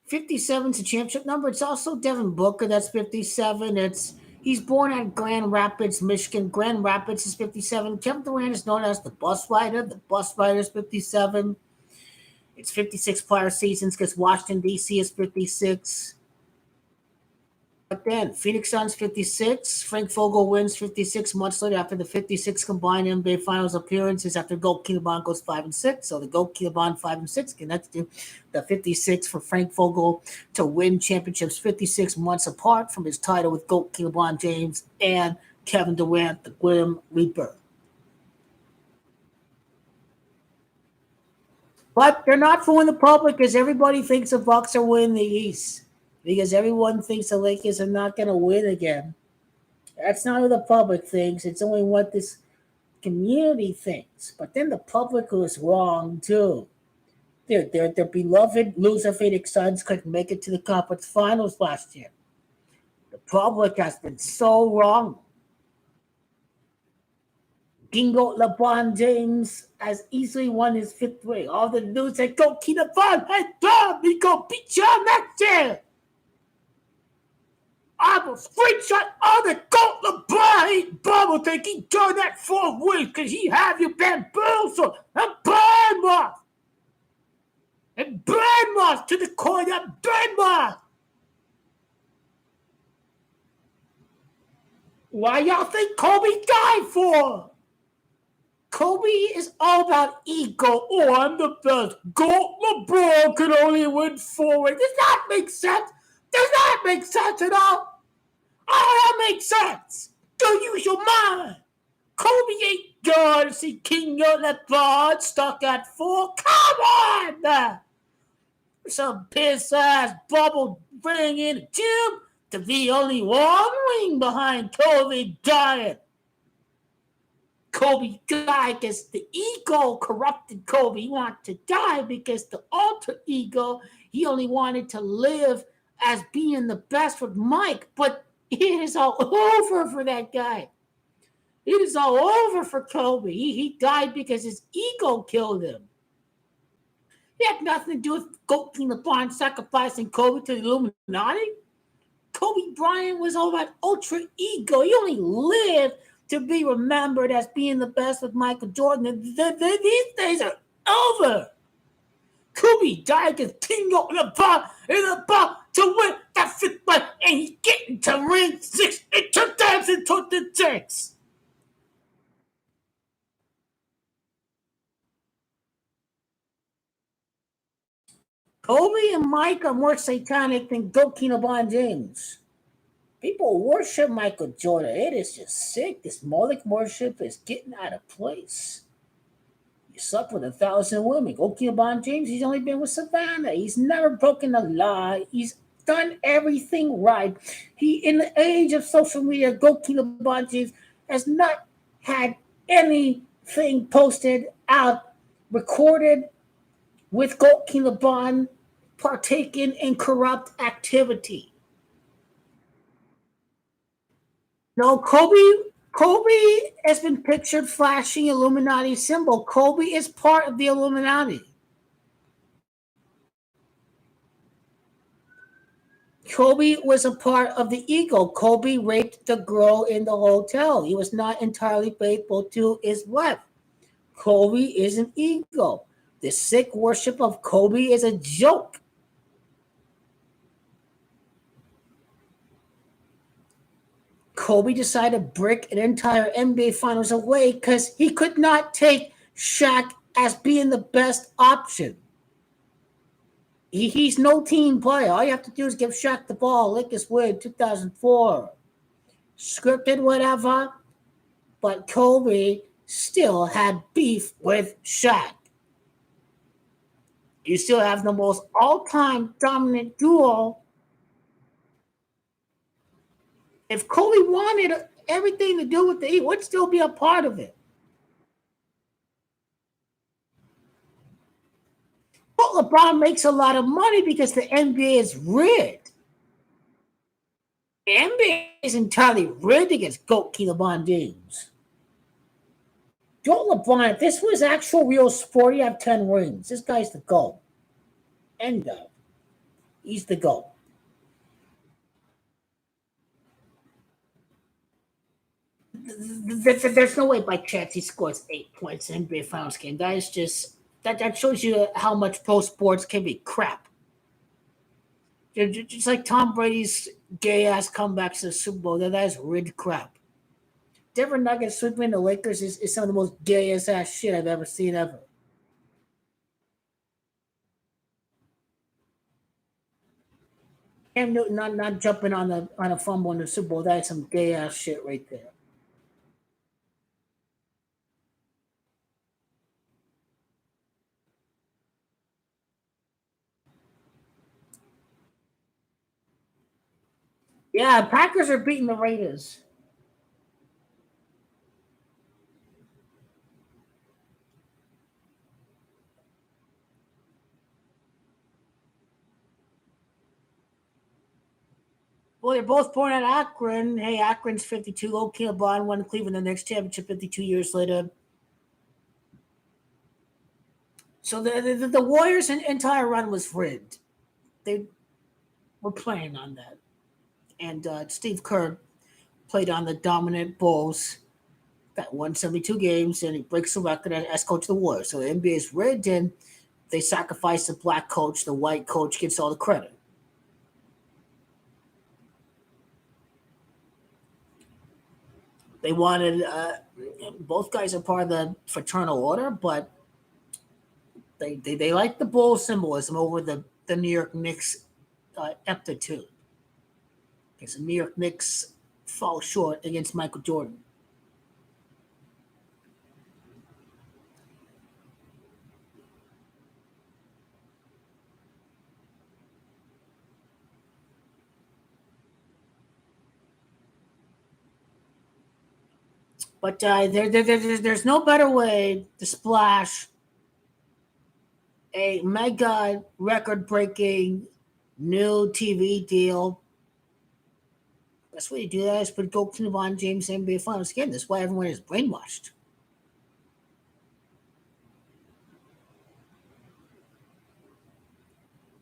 57 is a championship number. It's also Devin Booker, that's 57. He's born at Grand Rapids, Michigan. Grand Rapids is 57. Kevin Durant is known as the Bus Rider. The Bus Rider is 57. It's 56 prior seasons because Washington, D.C. is 56. But then, Phoenix Suns 56. Frank Vogel wins 56 months later after the 56 combined NBA Finals appearances after LeBron goes 5-6. So the LeBron 5-6 connects to the 56 for Frank Vogel to win championships 56 months apart from his title with LeBron James and Kevin Durant, the Grim Reaper. But they're not fooling the public because everybody thinks the Bucks are winning the East. because everyone thinks the Lakers are not going to win again. That's not what the public thinks. It's only what this community thinks. But then the public was wrong too. Their beloved loser Phoenix Suns couldn't make it to the conference finals last year. The public has been so wrong. Dingo LeBron James has easily won his fifth ring. All the news said, go keep LeBron. Hey, Bob, we go beat you next year. I will screenshot all the goat LeBron. He bubble think he done that 4 weeks because he have you bamboozled and burn moth. And burn moth to the corner, burn moth. Why y'all think Kobe died for? Kobe is all about ego. Oh, I'm the best. GOAT LeBron could only win 4 rings. Does that make sense? Does that make sense at all? Oh, that makes sense. Don't use your mind. Kobe ain't gonna see King LeBron stuck at 4. Come on, man. Some piss ass bubble ring in the gym to be only 1 ring behind Kobe dying. Kobe died because the ego corrupted Kobe. He wanted to die because the alter ego, he only wanted to live as being the best with Mike. But it is all over for that guy. It is all over for Kobe. He died because his ego killed him. It had nothing to do with Goat King LeBron sacrificing Kobe to the Illuminati. Kobe Bryant was all about ultra ego. He only lived to be remembered as being the best with Michael Jordan. These days are over. Kobe died because King LeBron is about to win that 5th ring, and he's getting to ring 6 in 2026. Kobe and Mike are more satanic than Goat King LeBron James. People worship Michael Jordan. It is just sick. This Moloch worship is getting out of place. You slept with 1,000 women. Go King LeBron James, he's only been with Savannah. He's never broken a law. He's done everything right. He, in the age of social media, Go King LeBron James has not had anything posted out, recorded with Go King LeBron partaking in corrupt activity. No, Kobe has been pictured flashing Illuminati symbol. Kobe is part of the Illuminati. Kobe was a part of the ego. Kobe raped the girl in the hotel. He was not entirely faithful to his wife. Kobe is an ego. The sick worship of Kobe is a joke. Kobe decided to brick an entire NBA Finals away because he could not take Shaq as being the best option. He's no team player. All you have to do is give Shaq the ball, lick his win, 2004. Scripted, whatever. But Kobe still had beef with Shaq. You still have the most all-time dominant duo. If Kobe wanted everything to do with the Heat, would still be a part of it. But LeBron makes a lot of money because the NBA is rigged. The NBA is entirely rigged against GOAT King LeBron James. Joe LeBron, if this was actual real sport, he'd have 10 rings. This guy's the GOAT. End of. He's the GOAT. There's no way by chance he scores 8 points in NBA Finals game. That is just that shows you how much pro sports can be crap. Just like Tom Brady's gay ass comebacks to the Super Bowl, that is rigged crap. Denver Nuggets sweeping the Lakers is some of the most gayest ass shit I've ever seen ever. Cam Newton not jumping on a fumble in the Super Bowl, that is some gay ass shit right there. Yeah, Packers are beating the Raiders. Well, they're both born at Akron. Hey, Akron's 52. Okay, LeBron won Cleveland the next championship 52 years later. So the Warriors' entire run was rigged. They were playing on that. And Steve Kerr played on the dominant Bulls that won 72 games, and he breaks the record as coach of the Warriors. So the NBA is rigged, and they sacrifice the black coach. The white coach gets all the credit. They wanted both guys are part of the fraternal order, but they like the bull symbolism over the New York Knicks aptitude. Because the New York Knicks fall short against Michael Jordan. But there's no better way to splash a mega record breaking new TV deal. Best way to do that is put Gold to LeBron James NBA Finals again. That's why everyone is brainwashed.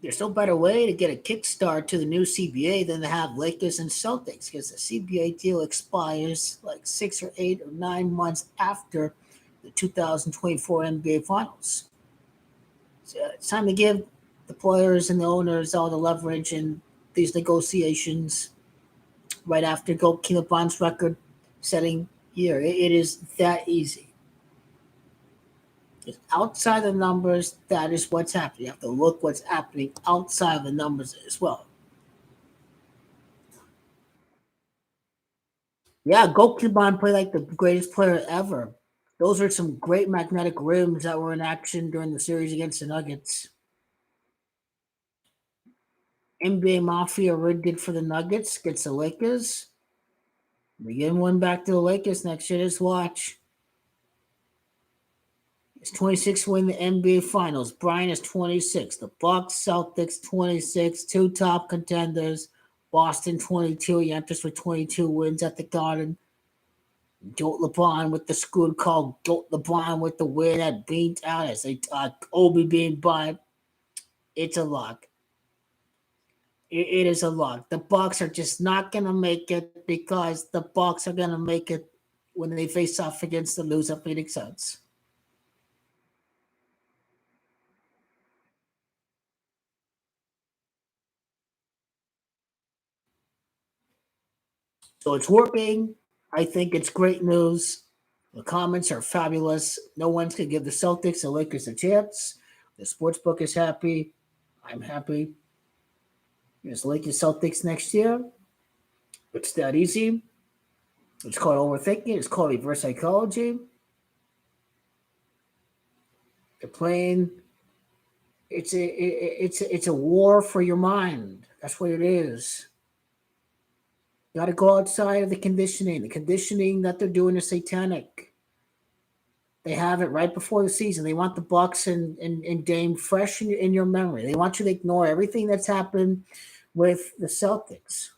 There's no better way to get a kickstart to the new CBA than to have Lakers and Celtics because the CBA deal expires like 6 or 8 or 9 months after the 2024 NBA Finals. So it's time to give the players and the owners all the leverage in these negotiations right after Caleb Bond's record setting year. It is that easy. It's outside the numbers, that is what's happening. You have to look what's happening outside the numbers as well. Yeah, Gokubon played like the greatest player ever. Those are some great magnetic rims that were in action during the series against the Nuggets. NBA Mafia rigged it for the Nuggets against the Lakers. We give one back to the Lakers next year. Just watch. It's 26 win the NBA Finals. Brian is 26. The Bucks, Celtics 26. Two top contenders. Boston 22. He enters with 22 wins at the Garden. Jolt LeBron with the school called Jolt LeBron with the win that beat out as they Obi being by. It's a lock. It is a lock. The Bucks are just not gonna make it because the Bucks are gonna make it when they face off against the loser Phoenix Suns. So it's working. I think it's great news. The comments are fabulous. No one's gonna give the Celtics, the Lakers a chance. The sports book is happy. I'm happy. There's Lakers Celtics next year. It's that easy. It's called overthinking. It's called reverse psychology. They're playing. It's a war for your mind. That's what it is. You got to go outside of the conditioning. The conditioning that they're doing is satanic. They have it right before the season. They want the Bucks and Dame fresh in your memory. They want you to ignore everything that's happened with the Celtics.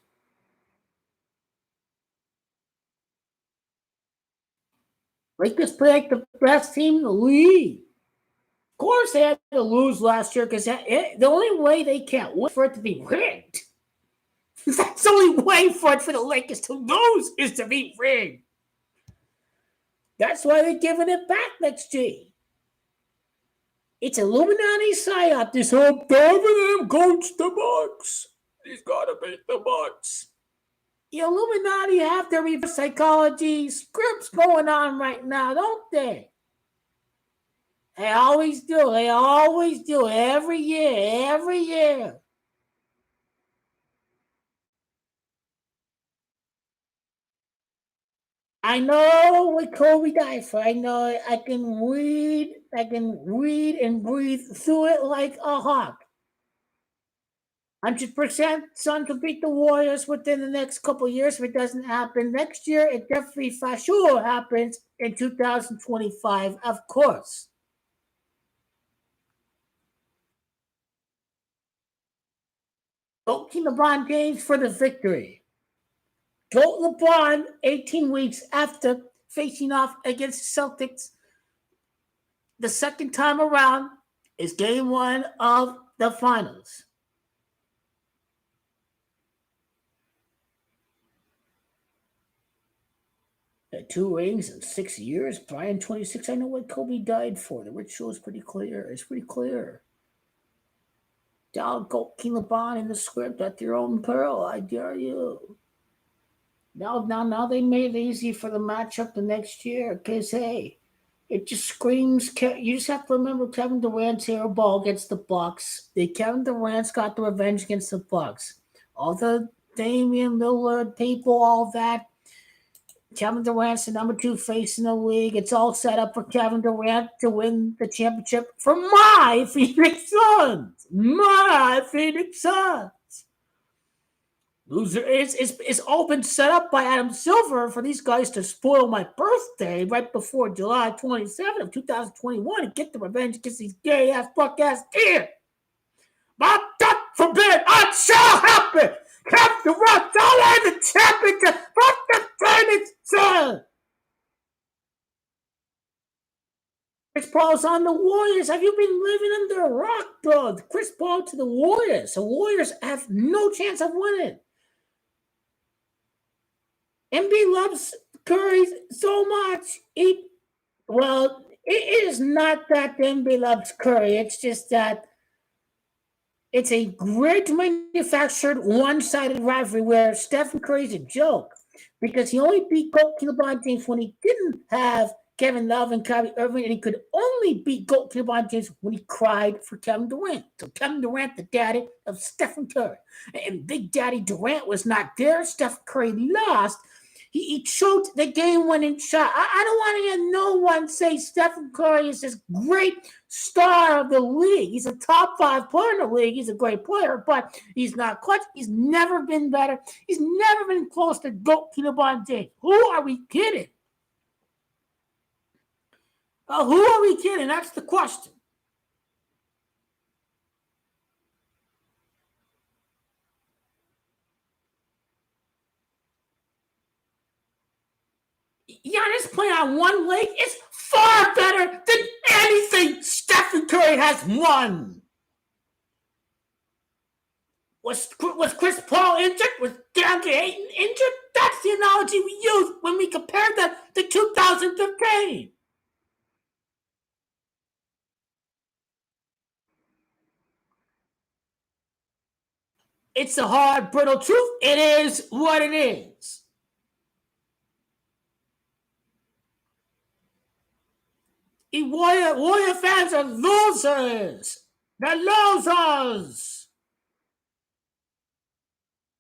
Lakers play like the best team in the league. Of course, they had to lose last year because the only way they can't win for it to be rigged. That's the only way for the Lakers to lose is to be rigged. That's why they're giving it back next year. It's Illuminati psyop. This whole them coach the Bucks. He's got to beat the Bucks. The Illuminati have their reverse psychology scripts going on right now, don't they? They always do. They always do. Every year. Every year. I know what Kobe died for. I know it. I can read. I can read and breathe through it like a hawk. 100% Suns will beat the Warriors within the next couple of years. If it doesn't happen next year, it definitely for sure happens in 2025, of course. Go Team LeBron James for the victory. Go LeBron 18 weeks after facing off against the Celtics the second time around is game one of the finals. At 2 rings in 6 years. Brian 26. I know what Kobe died for. The ritual is pretty clear. It's pretty clear. Down go King LeBron in the script at your own peril. I dare you. Now they made it easy for the matchup the next year. Because, hey, it just screams. You just have to remember Kevin Durant's hero ball against the Bucks. Kevin Durant's got the revenge against the Bucks. All the Damian Lillard people, all that. Kevin Durant's the number 2 face in the league. It's all set up for Kevin Durant to win the championship for my Phoenix Suns. My Phoenix Suns. Loser, it's all been set up by Adam Silver for these guys to spoil my birthday right before July 27th of 2021 and get the revenge against these gay-ass, fuck-ass kids. But God forbid, it shall happen. Kevin Durant's all in the championship for the Phoenix Suns. Chris Paul's on the Warriors. Have you been living under a rock, bro? Chris Paul to the Warriors. The Warriors have no chance of winning. MB loves Curry so much. It is not that MB loves Curry. It's just that it's a great manufactured one-sided rivalry where Stephen Curry's a joke because he only beat LeBron James when he didn't have Kevin Love and Kyrie Irving, and he could only beat LeBron James when he cried for Kevin Durant. So Kevin Durant, the daddy of Stephen Curry. And Big Daddy Durant was not there. Stephen Curry lost. He choked the game-winning shot. I don't want to hear no one say Stephen Curry is this great star of the league. He's a top 5 player in the league. He's a great player, but he's not clutch. He's never been better. He's never been close to GOAT LeBron James. Who are we kidding? Who are we kidding? That's the question. Giannis playing on one leg is far better than anything Stephen Curry has won. Was Chris Paul injured? Was DeAndre Ayton injured? That's the analogy we use when we compare that to 2015. It's the hard, brittle truth. It is what it is. Warrior fans are losers. They're losers.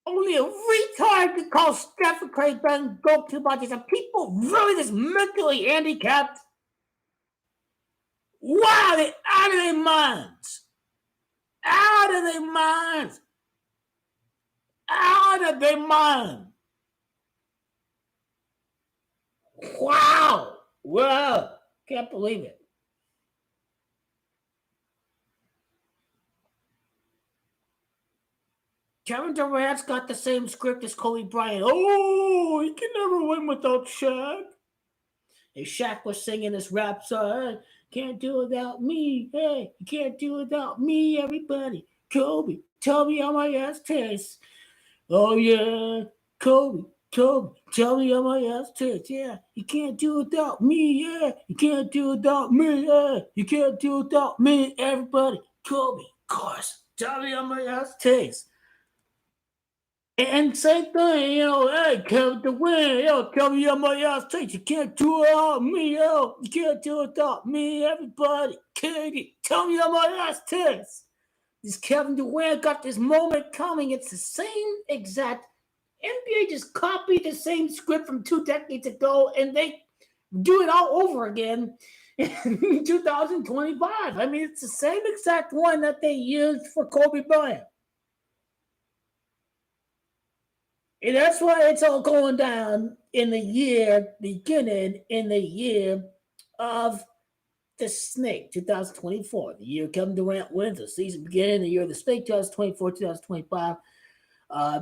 Only a retard could call Stephen Curry better go too much. Are people really this mentally handicapped? Wow, they're out of their minds. Out of their minds. Out of their mind. Wow. Wow. Can't believe it. Kevin Durant's got the same script as Kobe Bryant. Oh, he can never win without Shaq. And Shaq was singing this rap song. Can't do without me. Hey, you can't do without me, everybody. Kobe, tell me how my ass tastes. Oh, yeah. Kobe, tell me how my ass tastes. Yeah, you can't do without me. Yeah, you can't do without me. Yeah, you can't do without me, everybody. Kobe, of course. Tell me how my ass tastes. And same thing, hey, Kevin Durant, tell me how my ass tastes. You can't do it without me, you can't do it without me, everybody. Katie, tell me how my ass tastes. This Kevin Durant got this moment coming. It's the same exact. NBA just copied the same script from 2 decades ago, and they do it all over again in 2025. I mean, it's the same exact one that they used for Kobe Bryant. And that's why it's all going down in the year, beginning in the year of the snake, 2024. The year Kevin Durant wins, the season beginning, the year of the snake, 2024, 2025. Uh,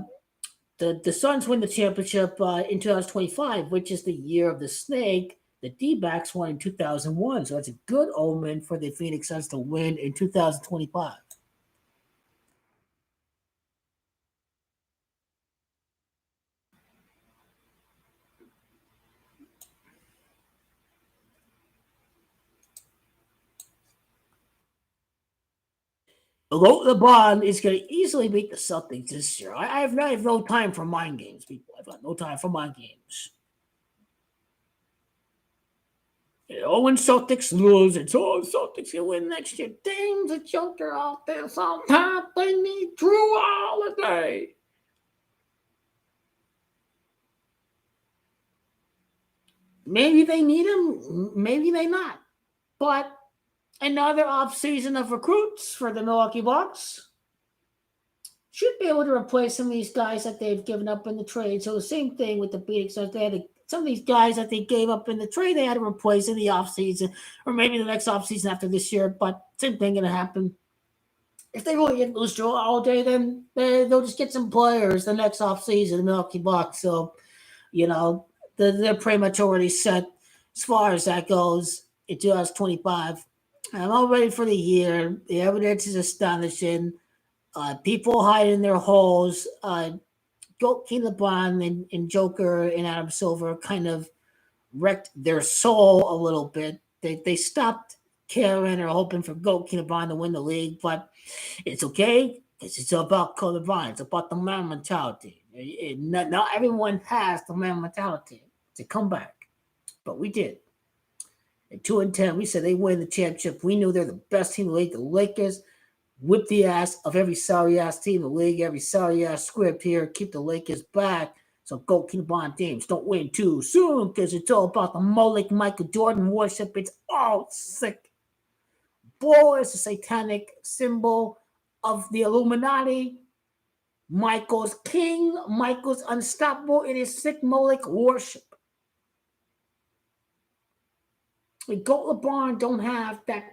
the Suns win the championship in 2025, which is the year of the snake. The D-backs won in 2001, so it's a good omen for the Phoenix Suns to win in 2025. LeBron is going to easily beat the Celtics this year. I have no time for mind games, people. I've got no time for mind games. When Celtics lose, it's Celtics can win next year. Dame's a joker out there. Sometimes they need Drew Holiday. Maybe they need him, maybe they not. But another offseason of recruits for the Milwaukee Bucks should be able to replace some of these guys that they've given up in the trade. So the same thing with the Phoenix Suns. They had to, some of these guys that they gave up in the trade, they had to replace in the offseason, or maybe the next offseason after this year. But same thing going to happen. If they really get lose Drew Holiday, then they'll just get some players the next offseason, the Milwaukee Bucks. So, they're pretty much already set as far as that goes in 2025. I'm all ready for the year. The evidence is astonishing. People hide in their holes. King LeBron and Joker and Adam Silver kind of wrecked their soul a little bit. They stopped caring or hoping for King LeBron to win the league, but it's okay because it's about LeBron. It's about the man mentality. Not everyone has the man mentality to come back, but we did. At 2-10, we said they win the championship. We knew they're the best team in the league. The Lakers whip the ass of every sorry ass team in the league, every sorry ass script here. Keep the Lakers back. So go keep LeBron James. Don't win too soon because it's all about the Moloch Michael Jordan worship. It's all sick. Bull is a satanic symbol of the Illuminati. Michael's king. Michael's unstoppable. It is sick Moloch worship. Goat LeBron don't have that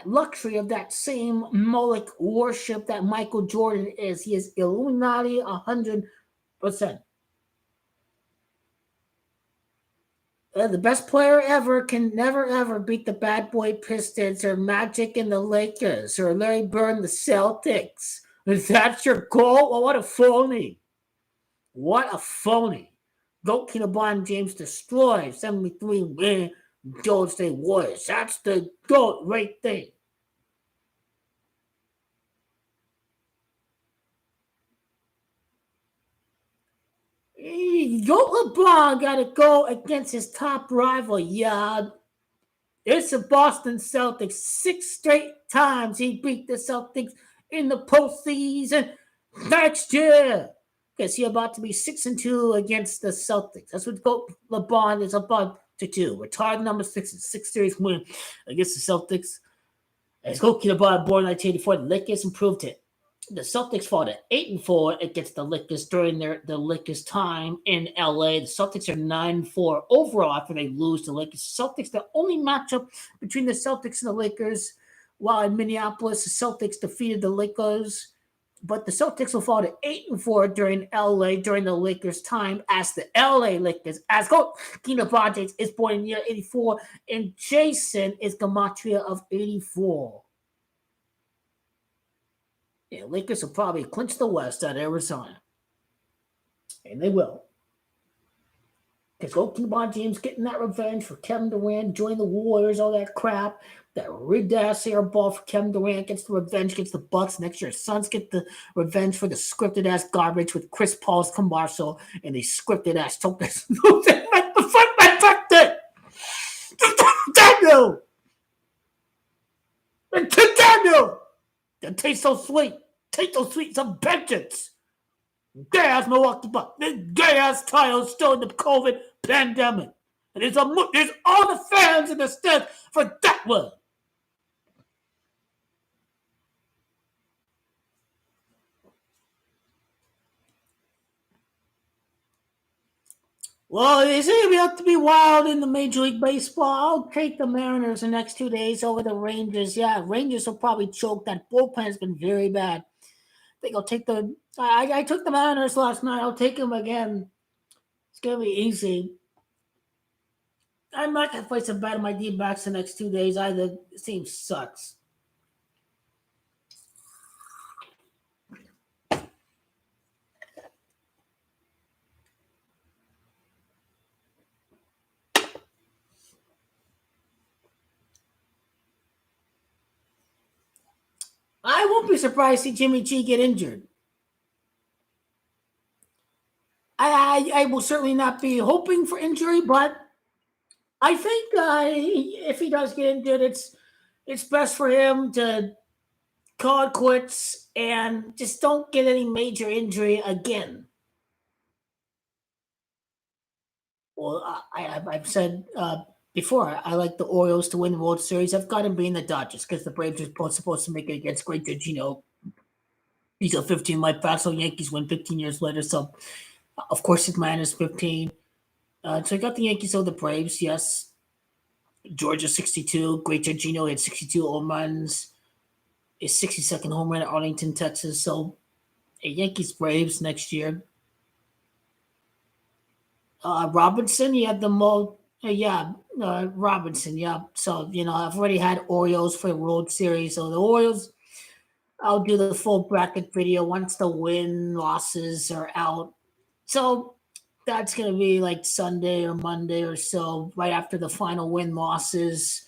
luxury of that same Moloch worship that Michael Jordan is. He is Illuminati 100%. The best player ever can never ever beat the bad boy Pistons or Magic and the Lakers or Larry Bird and the Celtics. If that's your goal, well, what a phony. What a phony. Goat LeBron James destroys 73 win Golden State Warriors. That's the GOAT right there. Goat LeBron got to go against his top rival. Yeah, it's the Boston Celtics. 6 straight times he beat the Celtics in the postseason next year. Because he's about to be 6-2 against the Celtics. That's what Goat LeBron is about to do. Retired number 6 series win against the Celtics. As Goat LeBron born in 1984, the Lakers improved it. The Celtics fought at 8-4 against the Lakers during the Lakers' time in LA. The Celtics are 9-4 overall after they lose to the Lakers. Celtics, the only matchup between the Celtics and the Lakers, while in Minneapolis, the Celtics defeated the Lakers. But the Celtics will fall to 8-4 during LA during the Lakers' time as the LA Lakers. As King LeBron James is born in year 84, and Jason is Gematria of 84. Yeah, Lakers will probably clinch the West at Arizona. And they will. Because King LeBron James getting that revenge for Kevin Durant, joining the Warriors, all that crap. That RAIDDAS air ball for Kevin Durant gets the revenge against the Bucks. Next year, Suns get the revenge for the scripted ass garbage with Chris Paul's commercial and the scripted ass tokens. The fuck my fuck that? Daniel! Daniel! That tastes so sweet. Tastes so sweet. Some vengeance. Gay ass Milwaukee Bucks. This gay ass title still in the COVID pandemic. And there's all the fans in the stands for that one. Well, it's going to have to be wild in the Major League Baseball. I'll take the Mariners the next 2 days over the Rangers. Yeah, Rangers will probably choke. That bullpen's been very bad. I think I'll take the. I took the Mariners last night. I'll take them again. It's going to be easy. I'm not going to place a bet on my D-backs the next 2 days either. This team sucks. I won't be surprised to see Jimmy G get injured. I will certainly not be hoping for injury, but I think if he does get injured, it's best for him to call it quits and just don't get any major injury again. Well, I've said before, I like the Orioles to win the World Series. I've got them being the Dodgers because the Braves are supposed to make it against Great Gino. He's a 15 life fastball. Yankees win 15 years later, so of course it's minus 15. So I got the Yankees over the Braves. Yes, Georgia 62. Great Gino had 62 home runs. His 62nd home run at Arlington, Texas. So Yankees Braves next year. Robinson, you had the most. Robinson, yeah. So, I've already had Orioles for the World Series. So the Orioles, I'll do the full bracket video once the win losses are out. So that's going to be like Sunday or Monday or so, right after the final win losses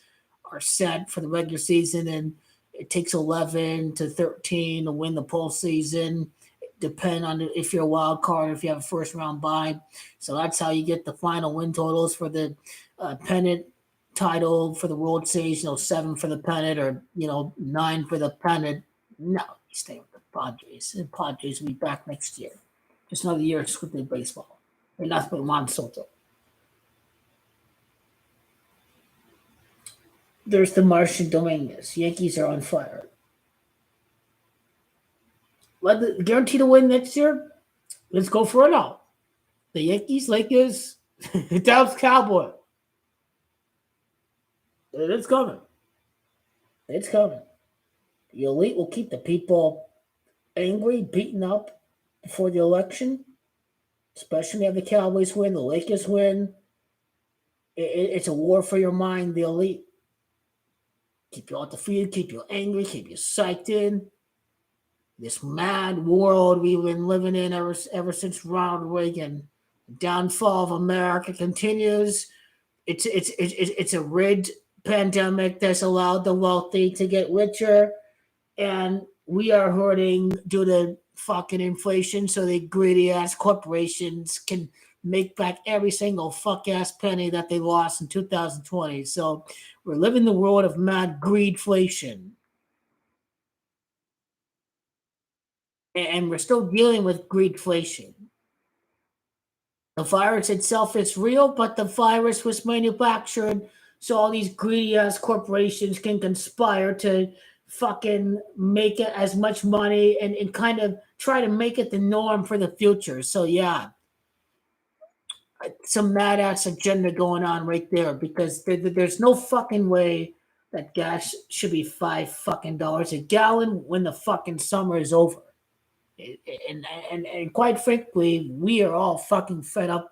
are set for the regular season. And it takes 11 to 13 to win the postseason. Depend on if you're a wild card or if you have a first round bye. So that's how you get the final win totals for the pennant title for the World Series. 7 for the pennant or 9 for the pennant. No, you stay with the Padres. The Padres will be back next year. Just another year of scripted baseball. And that's by Juan Soto. There's the Martian Dominguez. Yankees are on fire. Guarantee to win next year? Let's go for it all. The Yankees, Lakers, Dallas Cowboy. It's coming. It's coming. The elite will keep the people angry, beaten up before the election, especially if the Cowboys win, the Lakers win. It's a war for your mind, the elite. Keep you undefeated, keep you angry, keep you psyched in. This mad world we've been living in ever since Ronald Reagan. The downfall of America continues. It's a rigged pandemic that's allowed the wealthy to get richer, and we are hurting due to fucking inflation. So the greedy ass corporations can make back every single fuck ass penny that they lost in 2020. So we're living the world of mad greedflation. And we're still dealing with greedflation. The virus itself is real, but the virus was manufactured so all these greedy ass corporations can conspire to fucking make it as much money and kind of try to make it the norm for the future. So yeah, some mad ass agenda going on right there because there's no fucking way that gas should be $5 a gallon when the fucking summer is over. And quite frankly, we are all fucking fed up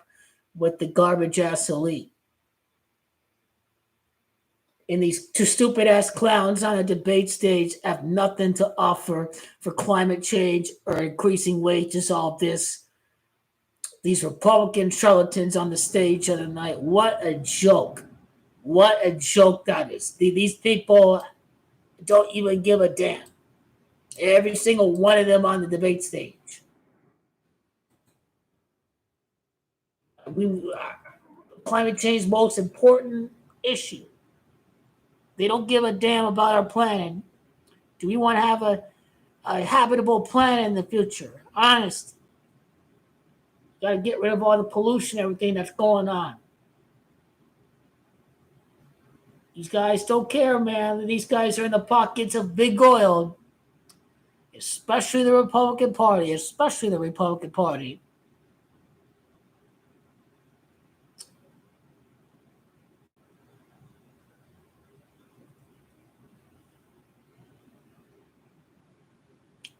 with the garbage ass elite. And these two stupid ass clowns on a debate stage have nothing to offer for climate change or increasing wages, all this. These Republican charlatans on the stage of the night. What a joke. What a joke that is. These people don't even give a damn. Every single one of them on the debate stage. Climate change is the most important issue. They don't give a damn about our planet. Do we want to have a habitable planet in the future? Honest. Got to get rid of all the pollution, everything that's going on. These guys don't care, man. These guys are in the pockets of big oil, especially the Republican Party, especially the Republican Party.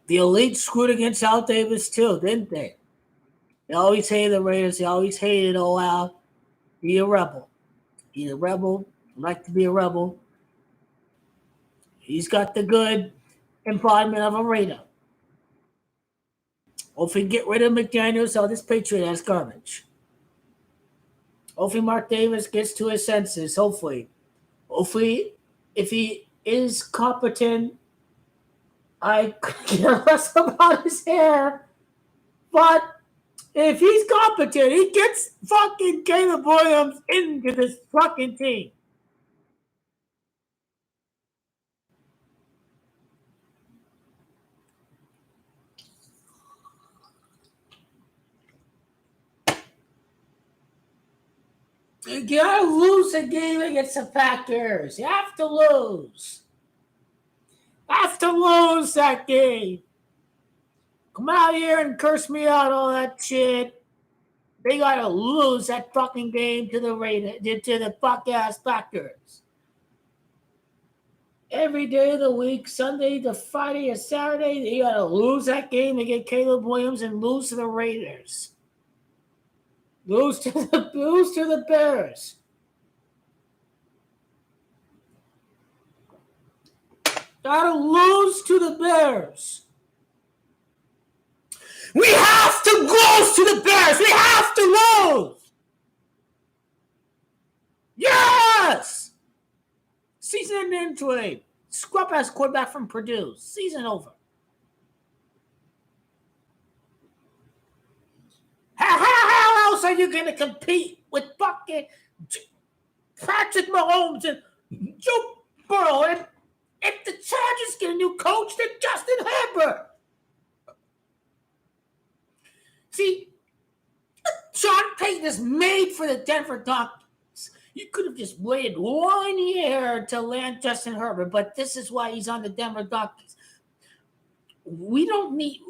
The elite screwed against Al Davis too, didn't they? They always hated the Raiders. They always hated, oh, Al, be a rebel. He's a rebel. Like to be a rebel. He's got the good embodiment of a Raider. Hopefully, get rid of McDaniels. All this Patriot ass garbage. Hopefully, Mark Davis gets to his senses. Hopefully, if he is competent, I care less about his hair. But if he's competent, he gets fucking Caleb Williams into this fucking team. You gotta lose a game against the Packers. You have to lose. Have to lose that game. Come out here and curse me out, all that shit. They gotta lose that fucking game to the Raiders, to the fuck ass Packers. Every day of the week, Sunday to Friday or Saturday, they gotta lose that game to get Caleb Williams and lose to the Raiders. Lose to the Bears. Gotta lose to the Bears. We have to lose to the Bears. We have to lose. Yes. Season into a scrub ass quarterback from Purdue. Season over. How else are you going to compete with fucking Patrick Mahomes and Joe Burrow? And if the Chargers get a new coach, then Justin Herbert. See, Sean Payton is made for the Denver Broncos. You could have just waited 1 year to land Justin Herbert, but this is why he's on the Denver Broncos. We don't need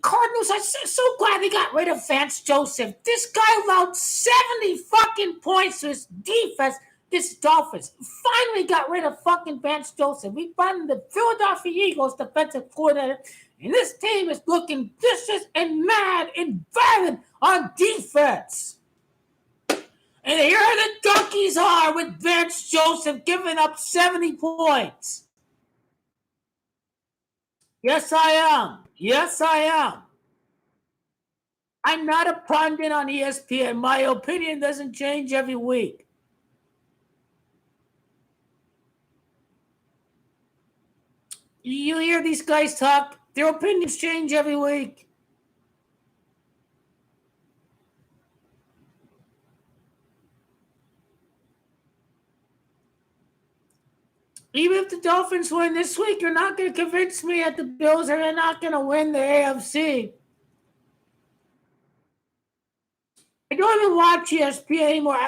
Cardinals. I'm so glad they got rid of Vance Joseph. This guy allowed 70 fucking points to his defense. This Dolphins finally got rid of fucking Vance Joseph. We found the Philadelphia Eagles defensive coordinator, and this team is looking vicious and mad and violent on defense. And here the donkeys are with Vance Joseph giving up 70 points. Yes, I am. Yes, I am. I'm not a pundit on ESPN. My opinion doesn't change every week. You hear these guys talk, their opinions change every week. Even if the Dolphins win this week, you're not going to convince me that the Bills are not going to win the AFC. I don't even watch ESPN anymore.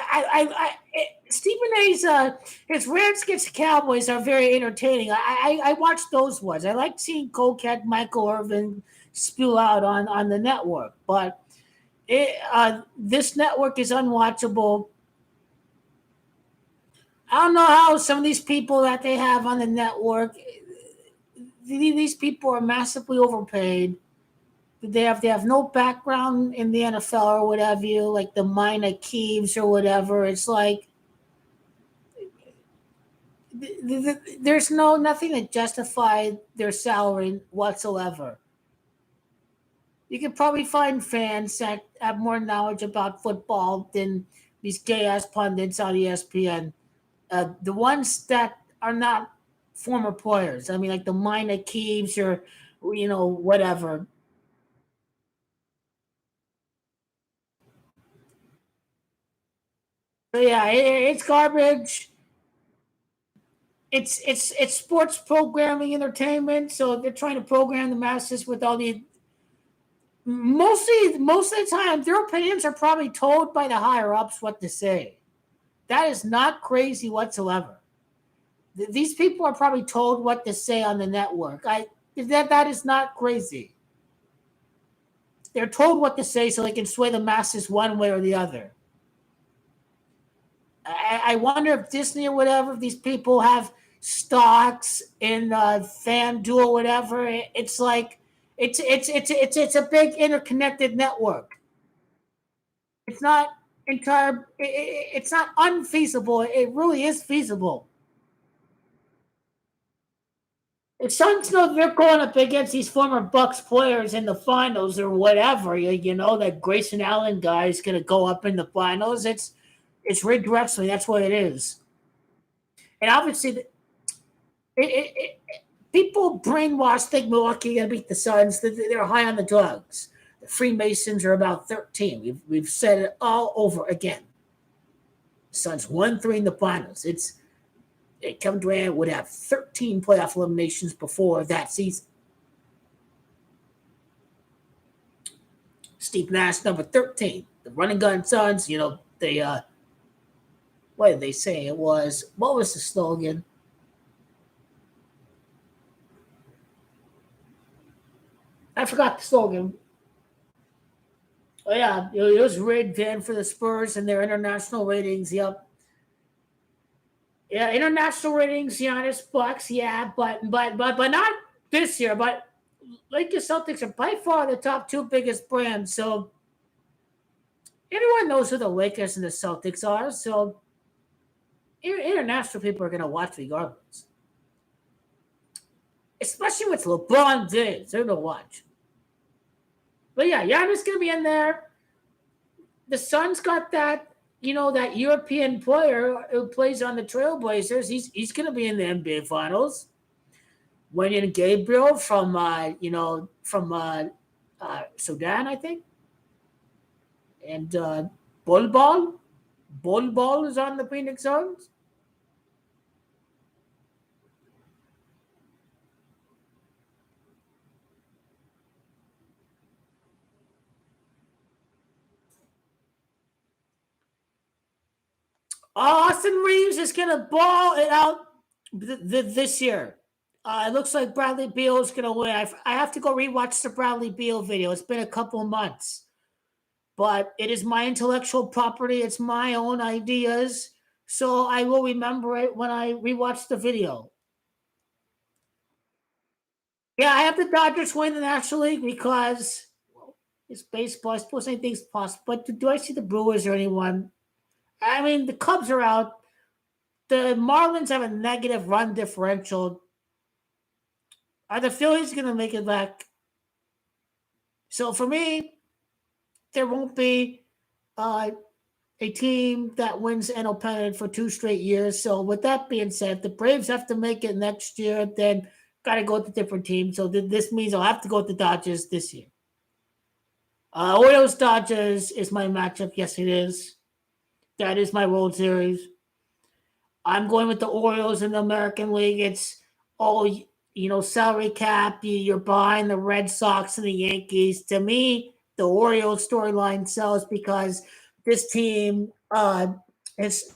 Stephen A's his Rams against Cowboys are very entertaining. I watch those ones. I like seeing Colcat, Michael Irvin spew out on the network, but this network is unwatchable. I don't know how some of these people that they have on the network, these people are massively overpaid. They have no background in the NFL or whatever, like the minor Keeves or whatever. It's like there's nothing to justify their salary whatsoever. You could probably find fans that have more knowledge about football than these gay ass pundits on ESPN. The ones that are not former players. I mean, like the minor Keeves or whatever. So yeah, it's garbage. It's sports programming entertainment. So they're trying to program the masses with all the most of the time their opinions are probably told by the higher ups what to say. That is not crazy whatsoever. These people are probably told what to say on the network. That is not crazy. They're told what to say so they can sway the masses one way or the other. I wonder if Disney or whatever, if these people have stocks in FanDuel or whatever. It's like It's a big interconnected network. It's not it's not unfeasible. It really is feasible. If Suns know they're going up against these former Bucks players in the finals or whatever, you know that Grayson Allen guy is going to go up in the finals. It's rigged wrestling. That's what it is. And obviously, people brainwashed think Milwaukee going to beat the Suns. They're high on the drugs. The Freemasons are about 13. We've said it all over again. Suns 1-3 in the finals. Kevin Durant would have 13 playoff eliminations before that season. Steve Nash, number 13. The running gun Suns, they what did they say? What was the slogan? I forgot the slogan. Oh yeah, it was rigged then for the Spurs and their international ratings. Yep. Yeah, international ratings, Giannis Bucks, yeah, but not this year. But Lakers Celtics are by far the top two biggest brands. So everyone knows who the Lakers and the Celtics are. So international people are going to watch regardless. Especially with LeBron James, they're going to watch. But yeah, Giannis going to be in there. The Suns got that. That European player who plays on the Trailblazers, he's going to be in the NBA Finals. Wenyan Gabriel from Sudan, I think. And Bol is on the Phoenix Suns. Austin Reeves is going to ball it out this year. It looks like Bradley Beal is going to win. I have to go rewatch the Bradley Beal video. It's been a couple months. But it is my intellectual property. It's my own ideas. So I will remember it when I rewatch the video. Yeah, I have the Dodgers win the National League because it's baseball. I suppose anything's possible. But do I see the Brewers or anyone? I mean, the Cubs are out. The Marlins have a negative run differential. Are the Phillies going to make it back? So for me, there won't be a team that wins NL pennant for 2 straight years. So with that being said, the Braves have to make it next year. Then got to go with a different team. So this means I'll have to go with the Dodgers this year. Orioles Dodgers is my matchup. Yes, it is. That is my World Series. I'm going with the Orioles in the American League. It's all salary cap. You're behind the Red Sox and the Yankees. To me, the Orioles storyline sells because this team is,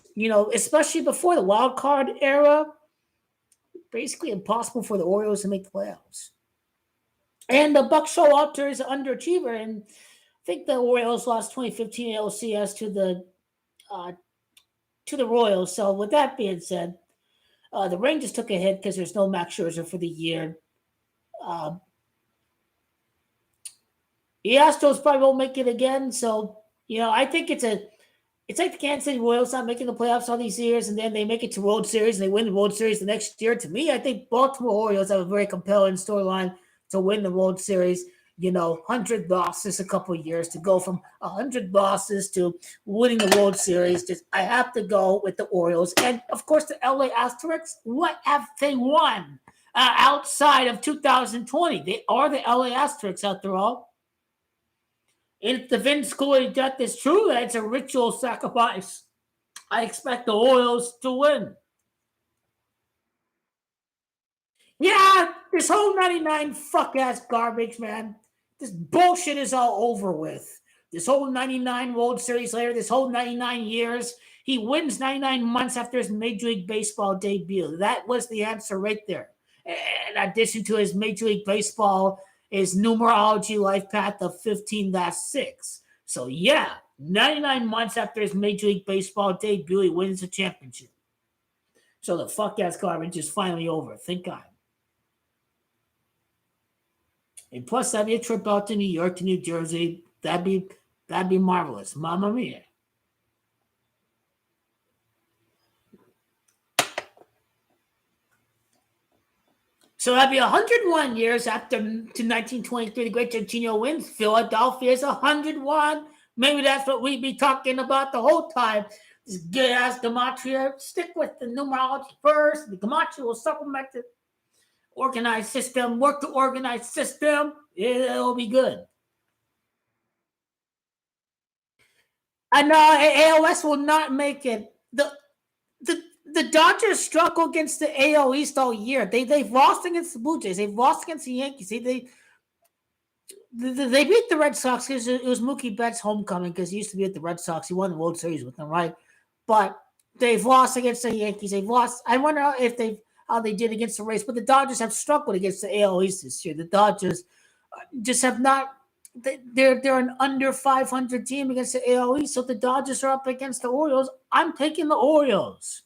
especially before the wild card era, basically impossible for the Orioles to make the playoffs. And the Bucs Showalter is an underachiever, and I think the Orioles lost 2015 LCS to the Royals. So with that being said, the Rangers took a hit because there's no Max Scherzer for the year. The Astros probably won't make it again. So, I think it's like the Kansas City Royals not making the playoffs all these years, and then they make it to World Series and they win the World Series the next year. To me, I think Baltimore Orioles have a very compelling storyline to win the World Series. 100 losses a couple of years to go from 100 losses to winning the World Series. I have to go with the Orioles. And, of course, the LA Asterix, what have they won outside of 2020? They are the LA Asterix, after all. If the Vince Scully death is true, that's a ritual sacrifice. I expect the Orioles to win. Yeah, this whole 99 fuck-ass garbage, man. This bullshit is all over with. This whole 99 World Series later, this whole 99 years, he wins 99 months after his Major League Baseball debut. That was the answer right there. In addition to his Major League Baseball, his numerology life path of 15-6. So yeah, 99 months after his Major League Baseball debut, he wins the championship. So the fuck-ass garbage is finally over. Thank God. And plus, that'd be a trip out to New York, to New Jersey. That'd be marvelous. Mamma mia. So that'd be 101 years after to 1923, the great Jorginho wins. Philadelphia's 101. Maybe that's what we'd be talking about the whole time. This good ass Gematria. Stick with the numerology first. The Gematria will supplement the organized system. Work the organized system. It'll be good. I know AOS will not make it. The Dodgers struggle against the AL East all year. They've lost against the Blue Jays. They've lost against the Yankees. They beat the Red Sox because it was Mookie Betts' homecoming because he used to be at the Red Sox. He won the World Series with them, right? But they've lost against the Yankees. They've lost. I wonder how they did against the Rays. But the Dodgers have struggled against the AL East this year. The Dodgers just have not. They're an under 500 team against the AL East. So the Dodgers are up against the Orioles. I'm taking the Orioles.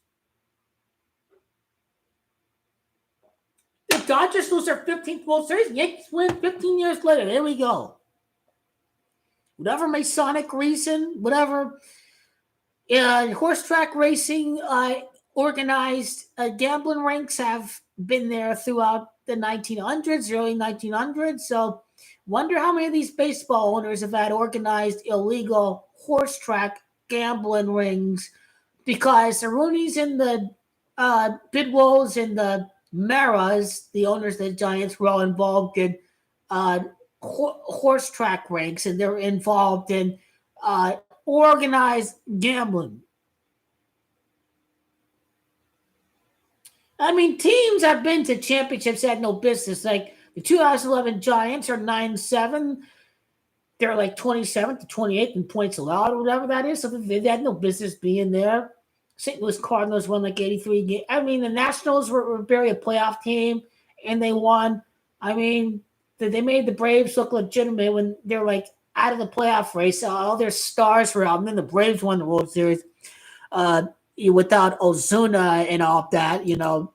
The Dodgers lose their 15th World Series. Yankees win 15 years later. There we go. Whatever Masonic reason, whatever horse track racing organized gambling ranks have been there throughout the 1900s, early 1900s. So wonder how many of these baseball owners have had organized illegal horse track gambling rings, because the Roonies and the Bidwells and the Maras, the owners of the Giants, were all involved in horse track ranks, and they're involved in organized gambling. I mean, teams have been to championships had no business. Like the 2011 Giants are 9-7. They're like 27th to 28th in points allowed, or whatever that is. So they had no business being there. St. Louis Cardinals won like 83 games. I mean, the Nationals were barely a playoff team, and they won. I mean, they made the Braves look legitimate when they're like out of the playoff race. All their stars were out, and then the Braves won the World Series without Ozuna and all of that, you know.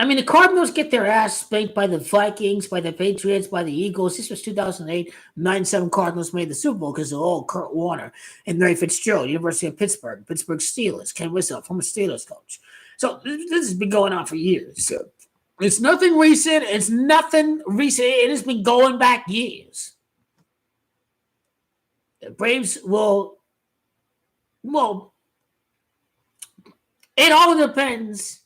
I mean, the Cardinals get their ass spanked by the Vikings, by the Patriots, by the Eagles. This was 2008. 9-7 Cardinals made the Super Bowl because of Kurt Warner and Larry Fitzgerald, University of Pittsburgh Steelers, Ken Whistle, former Steelers coach. So this has been going on for years. So it's nothing recent. It's nothing recent. It has been going back years. The Braves will, it all depends.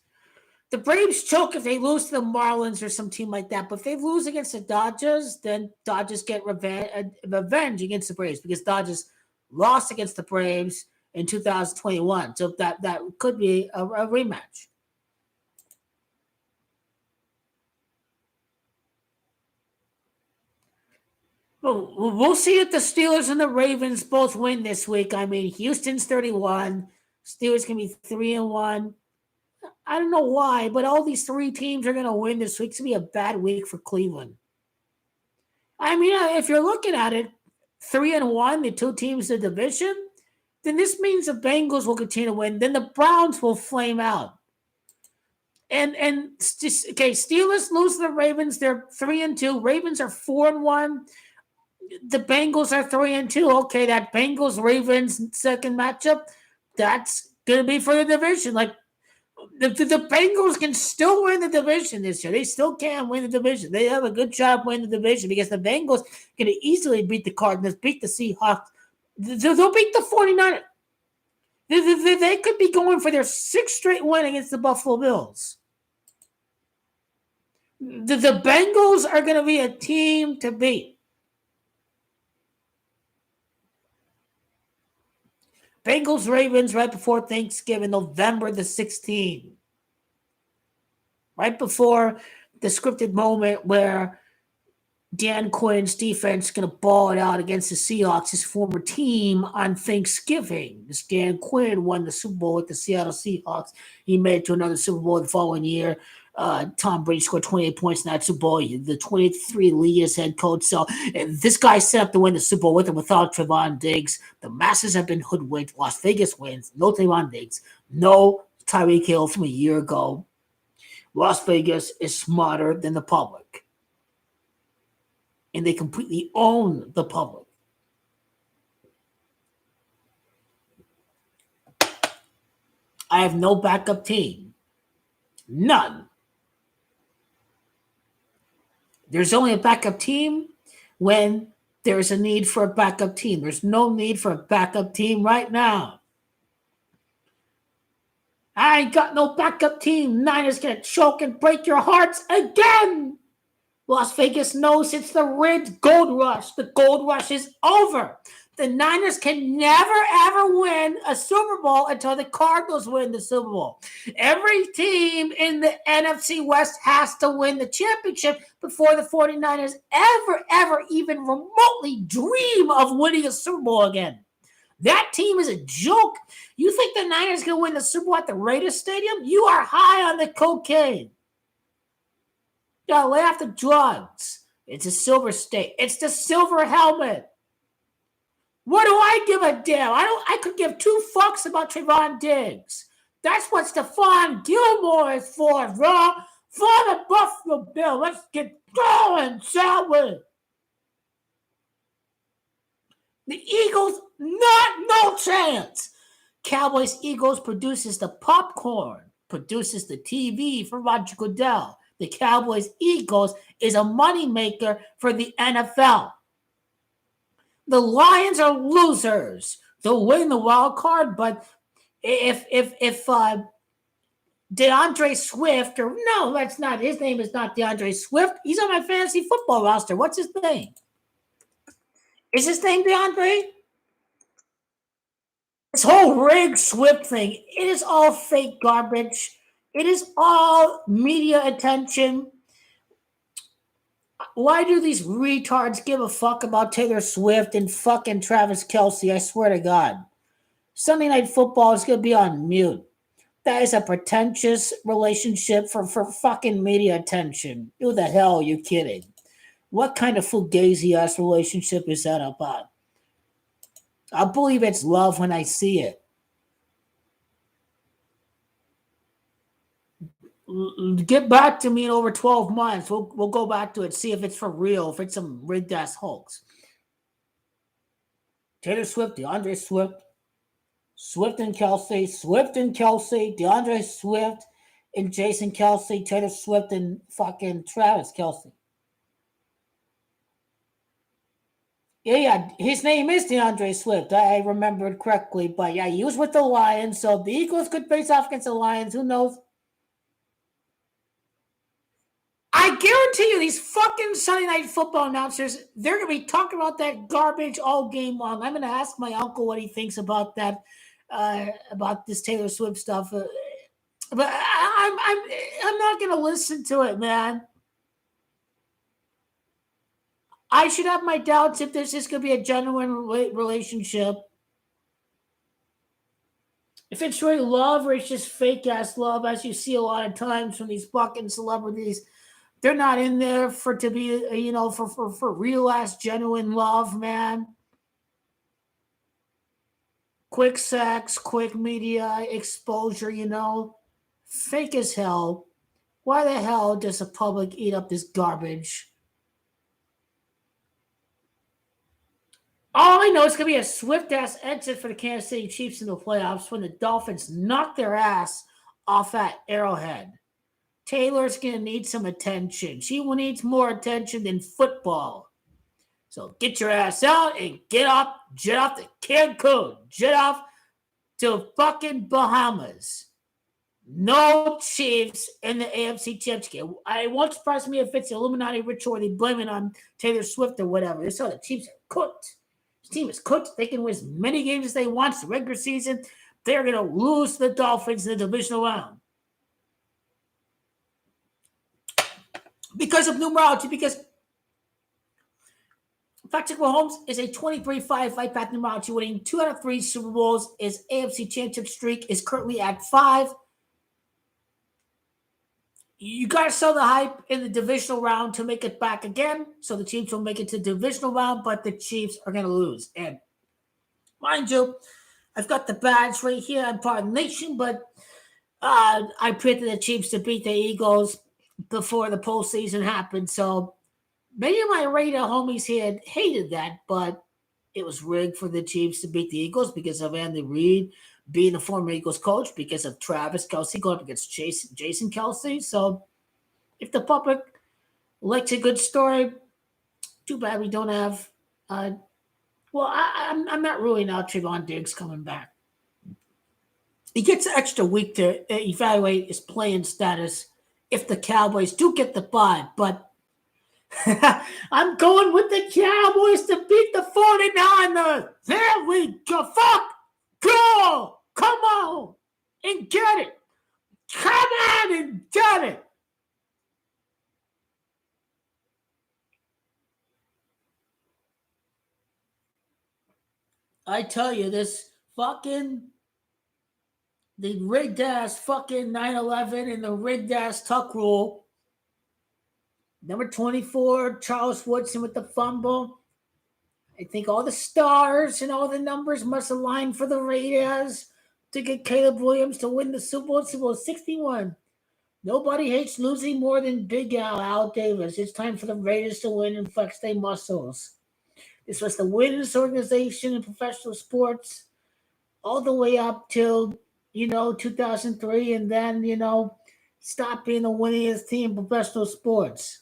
The Braves choke if they lose to the Marlins or some team like that. But if they lose against the Dodgers, then Dodgers get revenge against the Braves, because Dodgers lost against the Braves in 2021. So that could be a rematch. Well, we'll see if the Steelers and the Ravens both win this week. I mean, Houston's 31. Steelers can be 3-1. I don't know why, but all these three teams are going to win this week. It's going to be a bad week for Cleveland. I mean, if you're looking at it, 3-1, the two teams in the division, then this means the Bengals will continue to win. Then the Browns will flame out. And Steelers lose to the Ravens. They're 3-2. Ravens are 4-1. The Bengals are 3-2. Okay, that Bengals-Ravens second matchup, that's going to be for the division. Like, the Bengals can still win the division this year. They still can win the division. They have a good shot winning the division, because the Bengals can easily beat the Cardinals, beat the Seahawks. They'll beat the 49ers. They could be going for their sixth straight win against the Buffalo Bills. The Bengals are going to be a team to beat. Bengals Ravens right before Thanksgiving, November the 16th. Right before the scripted moment where Dan Quinn's defense is going to ball it out against the Seahawks, his former team, on Thanksgiving. This Dan Quinn won the Super Bowl with the Seattle Seahawks. He made it to another Super Bowl the following year. Tom Brady scored 28 points in that Super Bowl. The 23 league as head coach. So this guy set up to win the Super Bowl with and without Trevon Diggs. The masses have been hoodwinked. Las Vegas wins. No Trevon Diggs. No Tyreek Hill from a year ago. Las Vegas is smarter than the public. And they completely own the public. I have no backup team. None. There's only a backup team when there's a need for a backup team. There's no need for a backup team right now. I ain't got no backup team. Niners gonna choke and break your hearts again. Las Vegas knows it's the rigged gold rush. The gold rush is over. The Niners can never, ever win a Super Bowl until the Cardinals win the Super Bowl. Every team in the NFC West has to win the championship before the 49ers ever even remotely dream of winning a Super Bowl again. That team is a joke. You think the Niners can win the Super Bowl at the Raiders Stadium? You are high on the cocaine. You gotta lay off the drugs. It's a silver state. It's the silver helmet. What do I give a damn? I could give two fucks about Trevon Diggs. That's what Stephon Gilmore is for, bro. For the Buffalo Bill. Let's get going, shall we? The Eagles, no chance. Cowboys Eagles produces the popcorn, produces the TV for Roger Goodell. The Cowboys Eagles is a moneymaker for the NFL. The Lions are losers. They'll win the wild card, but if DeAndre Swift, or no, that's not, his name is not DeAndre Swift. He's on my fantasy football roster. What's his name? Is his name DeAndre? This whole rigged Swift thing, it is all fake garbage. It is all media attention. Why do these retards give a fuck about Taylor Swift and fucking Travis Kelce? I swear to God. Sunday Night Football is going to be on mute. That is a pretentious relationship for fucking media attention. Who the hell are you kidding? What kind of fugazi-ass relationship is that about? I'll believe it's love when I see it. Get back to me in over 12 months. We'll go back to it, see if it's for real, if it's some rigged-ass hoax. Taylor Swift, DeAndre Swift, Swift and Kelce, DeAndre Swift and Jason Kelce, Taylor Swift and fucking Travis Kelce. Yeah, his name is DeAndre Swift. I remembered correctly, but yeah, he was with the Lions, so the Eagles could face off against the Lions. Who knows? I guarantee you, these fucking Sunday Night Football announcers, they're going to be talking about that garbage all game long. I'm going to ask my uncle what he thinks about that, about this Taylor Swift stuff. But I'm not going to listen to it, man. I should have my doubts if this is going to be a genuine relationship. If it's really love or it's just fake-ass love, as you see a lot of times from these fucking celebrities, they're not in there for to be, for real-ass genuine love, man. Quick sex, quick media exposure, Fake as hell. Why the hell does the public eat up this garbage? All I know is going to be a swift-ass exit for the Kansas City Chiefs in the playoffs when the Dolphins knock their ass off at Arrowhead. Taylor's going to need some attention. She needs more attention than football. So get your ass out and jet off to Cancun. Jet off to fucking Bahamas. No Chiefs in the AFC Championship game. It won't surprise me if it's an Illuminati ritual or they blame it on Taylor Swift or whatever. So the Chiefs are cooked. This team is cooked. They can win as many games as they want. It's the regular season. They're going to lose to the Dolphins in the divisional round. Because of numerology, because Patrick Mahomes is a 23-5 fight path numerology, winning 2 out of 3 Super Bowls. His AFC Championship streak is currently at 5. You got to sell the hype in the divisional round to make it back again. So the Chiefs will make it to the divisional round, but the Chiefs are going to lose. And mind you, I've got the badge right here. I'm part of the nation, but I predicted the Chiefs to beat the Eagles before the postseason happened. So many of my Raider homies here hated that, but it was rigged for the Chiefs to beat the Eagles because of Andy Reid being a former Eagles coach, because of Travis Kelce going up against Jason Kelce. So if the public likes a good story, too bad we don't have. I'm not ruling out Trevon Diggs coming back. He gets an extra week to evaluate his playing status if the Cowboys do get the bye, but I'm going with the Cowboys to beat the 49ers. There we go. Fuck. Go. Come on and get it. Come on and get it. I tell you, this fucking the RAIDDAS fucking 9/11 and the RAIDDAS tuck rule. Number 24, Charles Woodson with the fumble. I think all the stars and all the numbers must align for the Raiders to get Caleb Williams to win the Super Bowl 61. Nobody hates losing more than Big Al Davis. It's time for the Raiders to win and flex their muscles. This was the winningest organization in professional sports all the way up till, 2003, and then, stop being the winningest team in professional sports.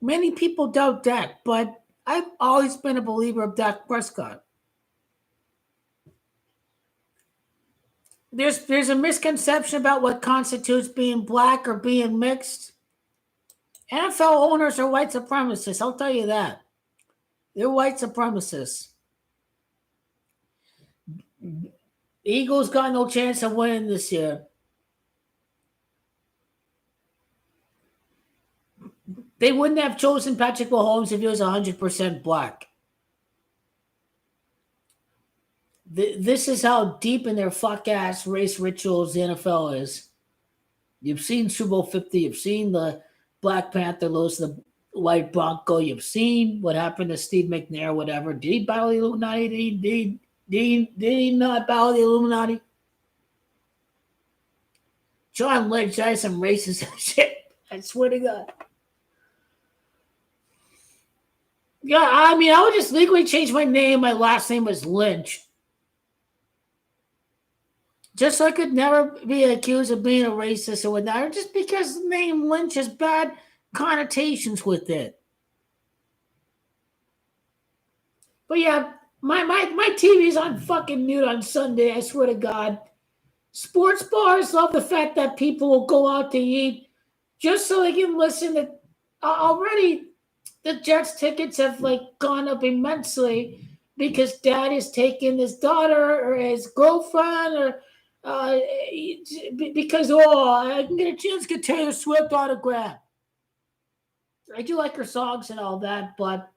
Many people doubt Dak, but I've always been a believer of Dak Prescott. There's a misconception about what constitutes being black or being mixed. NFL owners are white supremacists. I'll tell you that. They're white supremacists. Eagles got no chance of winning this year. They wouldn't have chosen Patrick Mahomes if he was 100% black. This is how deep in their fuck-ass race rituals the NFL is. You've seen Super Bowl 50. You've seen the Black Panther lose to the White Bronco. You've seen what happened to Steve McNair, whatever. Did he battle the Illuminati? Did he not battle the Illuminati? John Lynch, that is some racist shit. I swear to God. Yeah, I mean, I would just legally change my name. My last name was Lynch. Just so I could never be accused of being a racist or whatnot, or just because the name Lynch has bad connotations with it. But yeah, my TV's on fucking mute on Sunday, I swear to God. Sports bars love the fact that people will go out to eat just so they can listen to. Already, the Jets tickets have gone up immensely because dad is taking his daughter or his girlfriend or because I can get a chance to get Taylor Swift autograph. I do like her songs and all that, but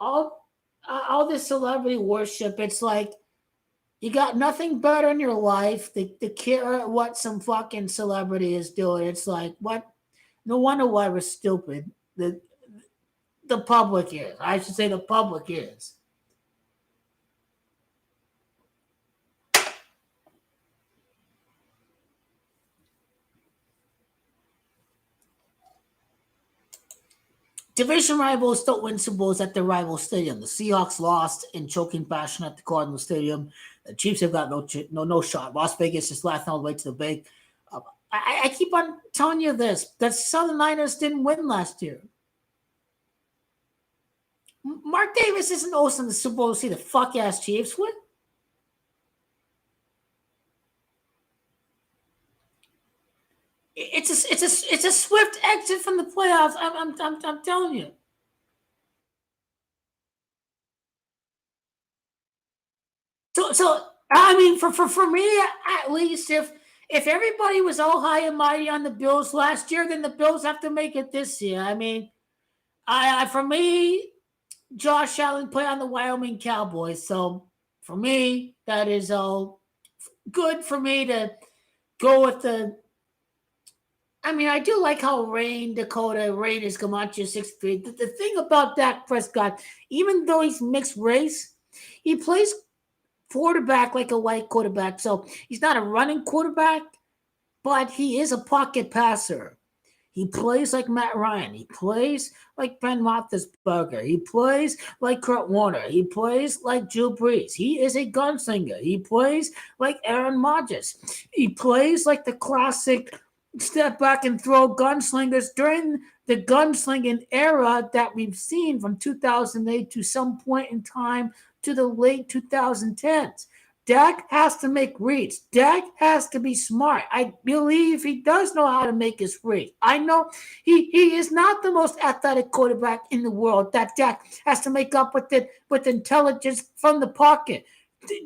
all this celebrity worship, it's like you got nothing better in your life to care what some fucking celebrity is doing. It's like, what? No wonder why we're stupid. The public is. I should say the public is. Division rivals don't win Super Bowls at their rival stadium. The Seahawks lost in choking fashion at the Cardinal Stadium. The Chiefs have got no shot. Las Vegas is laughing all the way to the bank. I keep on telling you this. The Southern Niners didn't win last year. Mark Davis isn't hosting the Super Bowl to see the fuck-ass Chiefs win. It's a swift exit from the playoffs. I'm telling you. So I mean, for me at least, if everybody was all high and mighty on the Bills last year, then the Bills have to make it this year. I mean, for me, Josh Allen play on the Wyoming Cowboys, so for me that is all good for me to go with the I mean, I do like how Rain is Camacho 6'3". The thing about Dak Prescott, even though he's mixed race, he plays quarterback like a white quarterback. So he's not a running quarterback, but he is a pocket passer. He plays like Matt Ryan. He plays like Ben Roethlisberger. He plays like Kurt Warner. He plays like Drew Brees. He is a gunslinger. He plays like Aaron Rodgers. He plays like the classic step back and throw gunslingers during the gunslinging era that we've seen from 2008 to some point in time to the late 2010s. Dak has to make reads. Dak has to be smart. I believe he does know how to make his reads. I know he is not the most athletic quarterback in the world that Dak has to make up with it with intelligence from the pocket.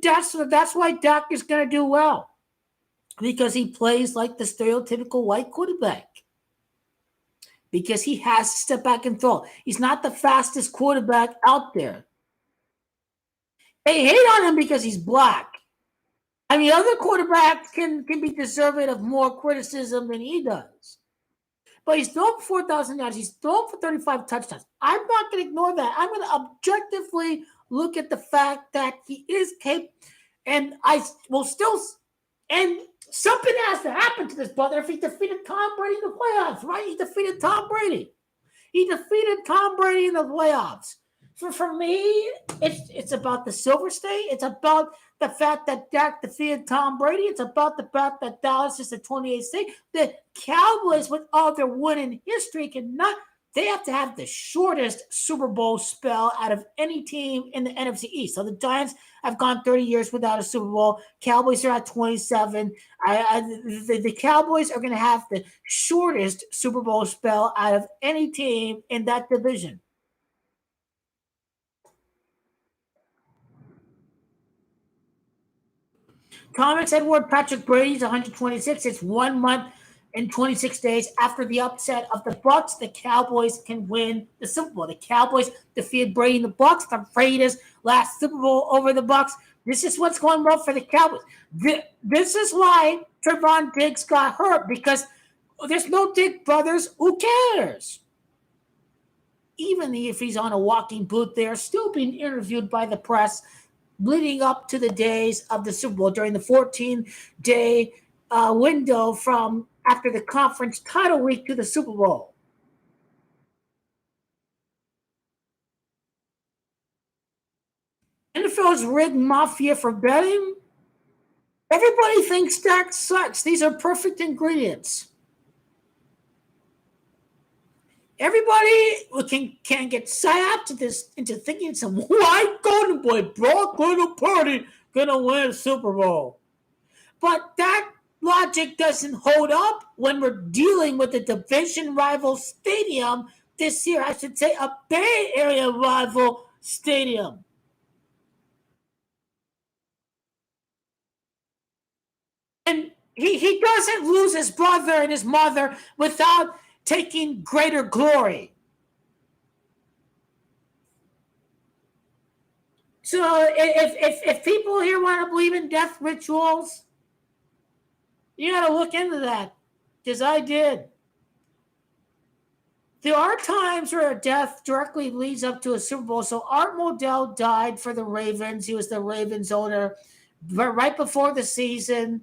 That's why Dak is going to do well, because he plays like the stereotypical white quarterback. Because he has to step back and throw. He's not the fastest quarterback out there. They hate on him because he's black. I mean, other quarterbacks can be deserving of more criticism than he does. But he's thrown for 4,000 yards. He's thrown for 35 touchdowns. I'm not going to ignore that. I'm going to objectively look at the fact that he is capable. And I will still. And something has to happen to this brother if he defeated Tom Brady in the playoffs, right? He defeated Tom Brady. He defeated Tom Brady in the playoffs. For me, it's about the Silver State. It's about the fact that Dak defeated Tom Brady. It's about the fact that Dallas is the 28th state. The Cowboys, with all their winning history, cannot. They have to have the shortest Super Bowl spell out of any team in the NFC East. So the Giants have gone 30 years without a Super Bowl. Cowboys are at 27. The Cowboys are going to have the shortest Super Bowl spell out of any team in that division. Thomas Edward Patrick Brady's 126. It's 1 month and 26 days after the upset of the Bucks. The Cowboys can win the Super Bowl. The Cowboys defeated Brady and the Bucks. The Raiders last Super Bowl over the Bucks. This is what's going well for the Cowboys. This is why Trevon Diggs got hurt, because there's no Diggs brothers. Who cares? Even if he's on a walking boot, they're still being interviewed by the press leading up to the days of the Super Bowl during the 14-day window from after the conference title week to the Super Bowl. NFL's rigged mafia for betting. Everybody thinks Dak sucks. These are perfect ingredients. Everybody can get psyoped into thinking some white golden boy, Brock Little Purdy, gonna win a Super Bowl. But that logic doesn't hold up when we're dealing with a division rival stadium this year. I should say a Bay Area rival stadium. And he doesn't lose his brother and his mother without taking greater glory. So if people here want to believe in death rituals, you got to look into that, because I did. There are times where a death directly leads up to a Super Bowl. So Art Modell died for the Ravens. He was the Ravens owner right before the season,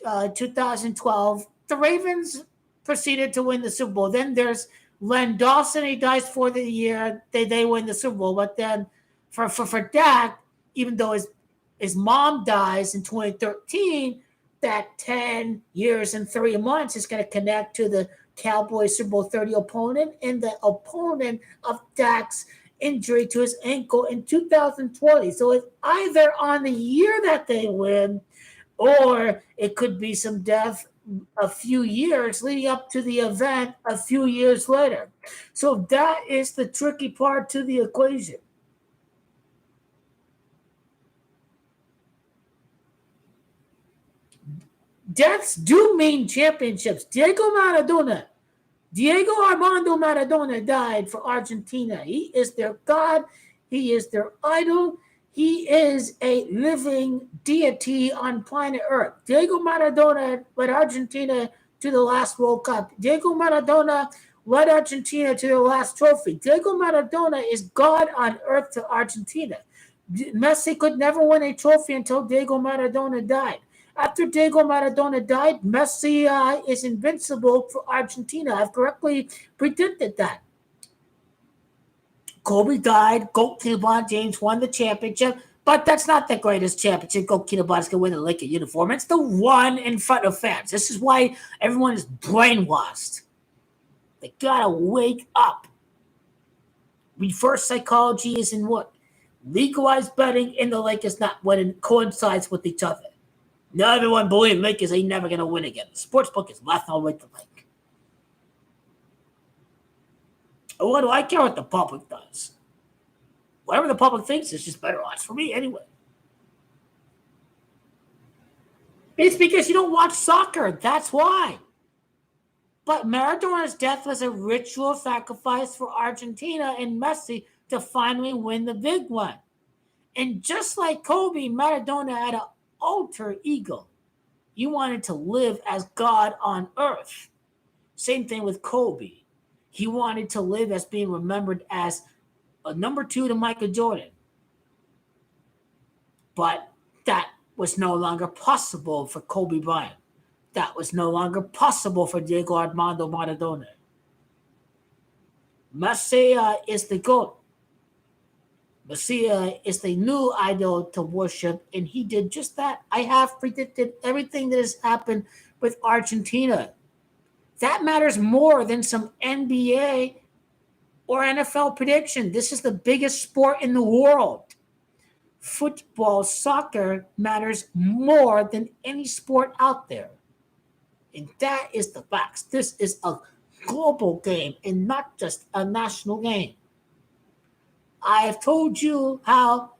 2012. The Ravens proceeded to win the Super Bowl. Then there's Len Dawson. He dies for the year. They win the Super Bowl. But then for Dak, even though his mom dies in 2013, that 10 years and 3 months is going to connect to the Cowboys Super Bowl 30 opponent and the opponent of Dak's injury to his ankle in 2020. So it's either on the year that they win, or it could be some death a few years leading up to the event a few years later. So that is the tricky part to the equation. Deaths do mean championships. Diego Armando Maradona died for Argentina. He is their god. He is their idol. He is a living deity on planet Earth. Diego Maradona led Argentina to the last World Cup. Diego Maradona led Argentina to their last trophy. Diego Maradona is God on earth to Argentina. Messi could never win a trophy until Diego Maradona died. After Diego Maradona died, Messi is invincible for Argentina. I've correctly predicted that. Kobe died. GOAT LeBron James won the championship. But that's not the greatest championship GOAT LeBron's going to win the Laker uniform. It's the one in front of fans. This is why everyone is brainwashed. They got to wake up. Reverse psychology is in what? Legalized betting in the Lakers not winning coincides with each other. Now everyone believes Lakers ain't never going to win again. The sportsbook is left all right to like. What do I care what the public does? Whatever the public thinks is just better odds for me anyway. It's because you don't watch soccer. That's why. But Maradona's death was a ritual sacrifice for Argentina and Messi to finally win the big one. And just like Kobe, Maradona had an alter ego. He wanted to live as God on earth. Same thing with Kobe. He wanted to live as being remembered as a number 2 to Michael Jordan. But that was no longer possible for Kobe Bryant. That was no longer possible for Diego Armando Maradona. Messi is the GOAT. Messi is the new idol to worship, and he did just that. I have predicted everything that has happened with Argentina. That matters more than some NBA or NFL prediction. This is the biggest sport in the world. Football, soccer matters more than any sport out there. And that is the facts. This is a global game and not just a national game. I have told you how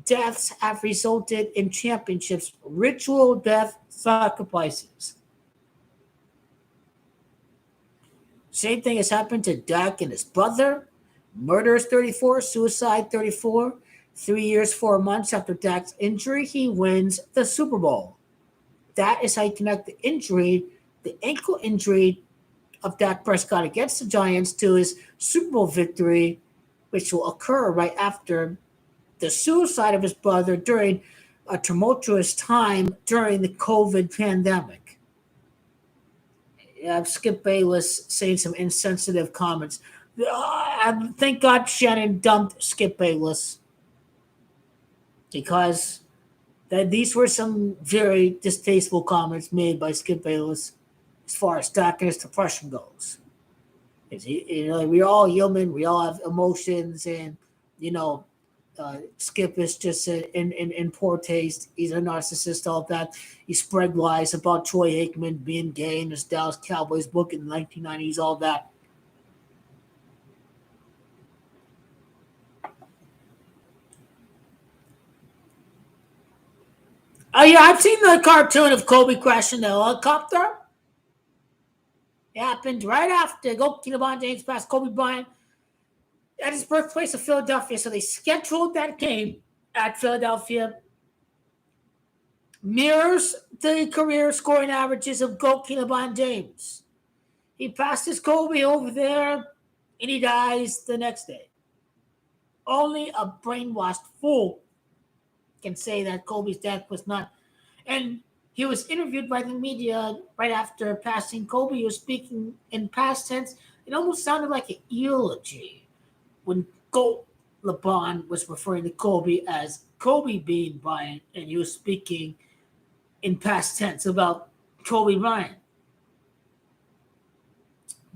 deaths have resulted in championships, ritual death sacrifices. Same thing has happened to Dak and his brother. Murders 34, suicide 34. 3 years, 4 months after Dak's injury, he wins the Super Bowl. That is how you connect the injury, the ankle injury of Dak Prescott against the Giants to his Super Bowl victory, which will occur right after the suicide of his brother during a tumultuous time during the COVID pandemic. Skip Bayless saying some insensitive comments. Thank God Shannon dumped Skip Bayless because these were some very distasteful comments made by Skip Bayless as far as Dak's depression goes. We're all human. We all have emotions, and Skip is just in poor taste. He's a narcissist, all that. He spread lies about Troy Aikman being gay in his Dallas Cowboys book in the 1990s, all that. Oh, yeah, I've seen the cartoon of Kobe crashing the helicopter. It happened right after LeBron James passed Kobe Bryant at his birthplace of Philadelphia. So they scheduled that game at Philadelphia. Mirrors the career scoring averages of GOAT LeBron James. He passes Kobe over there, and he dies the next day. Only a brainwashed fool can say that Kobe's death was not. And he was interviewed by the media right after passing Kobe. He was speaking in past tense. It almost sounded like an eulogy when GOAT LeBron was referring to Kobe as Kobe being Bryant, and he was speaking in past tense about Kobe Bryant.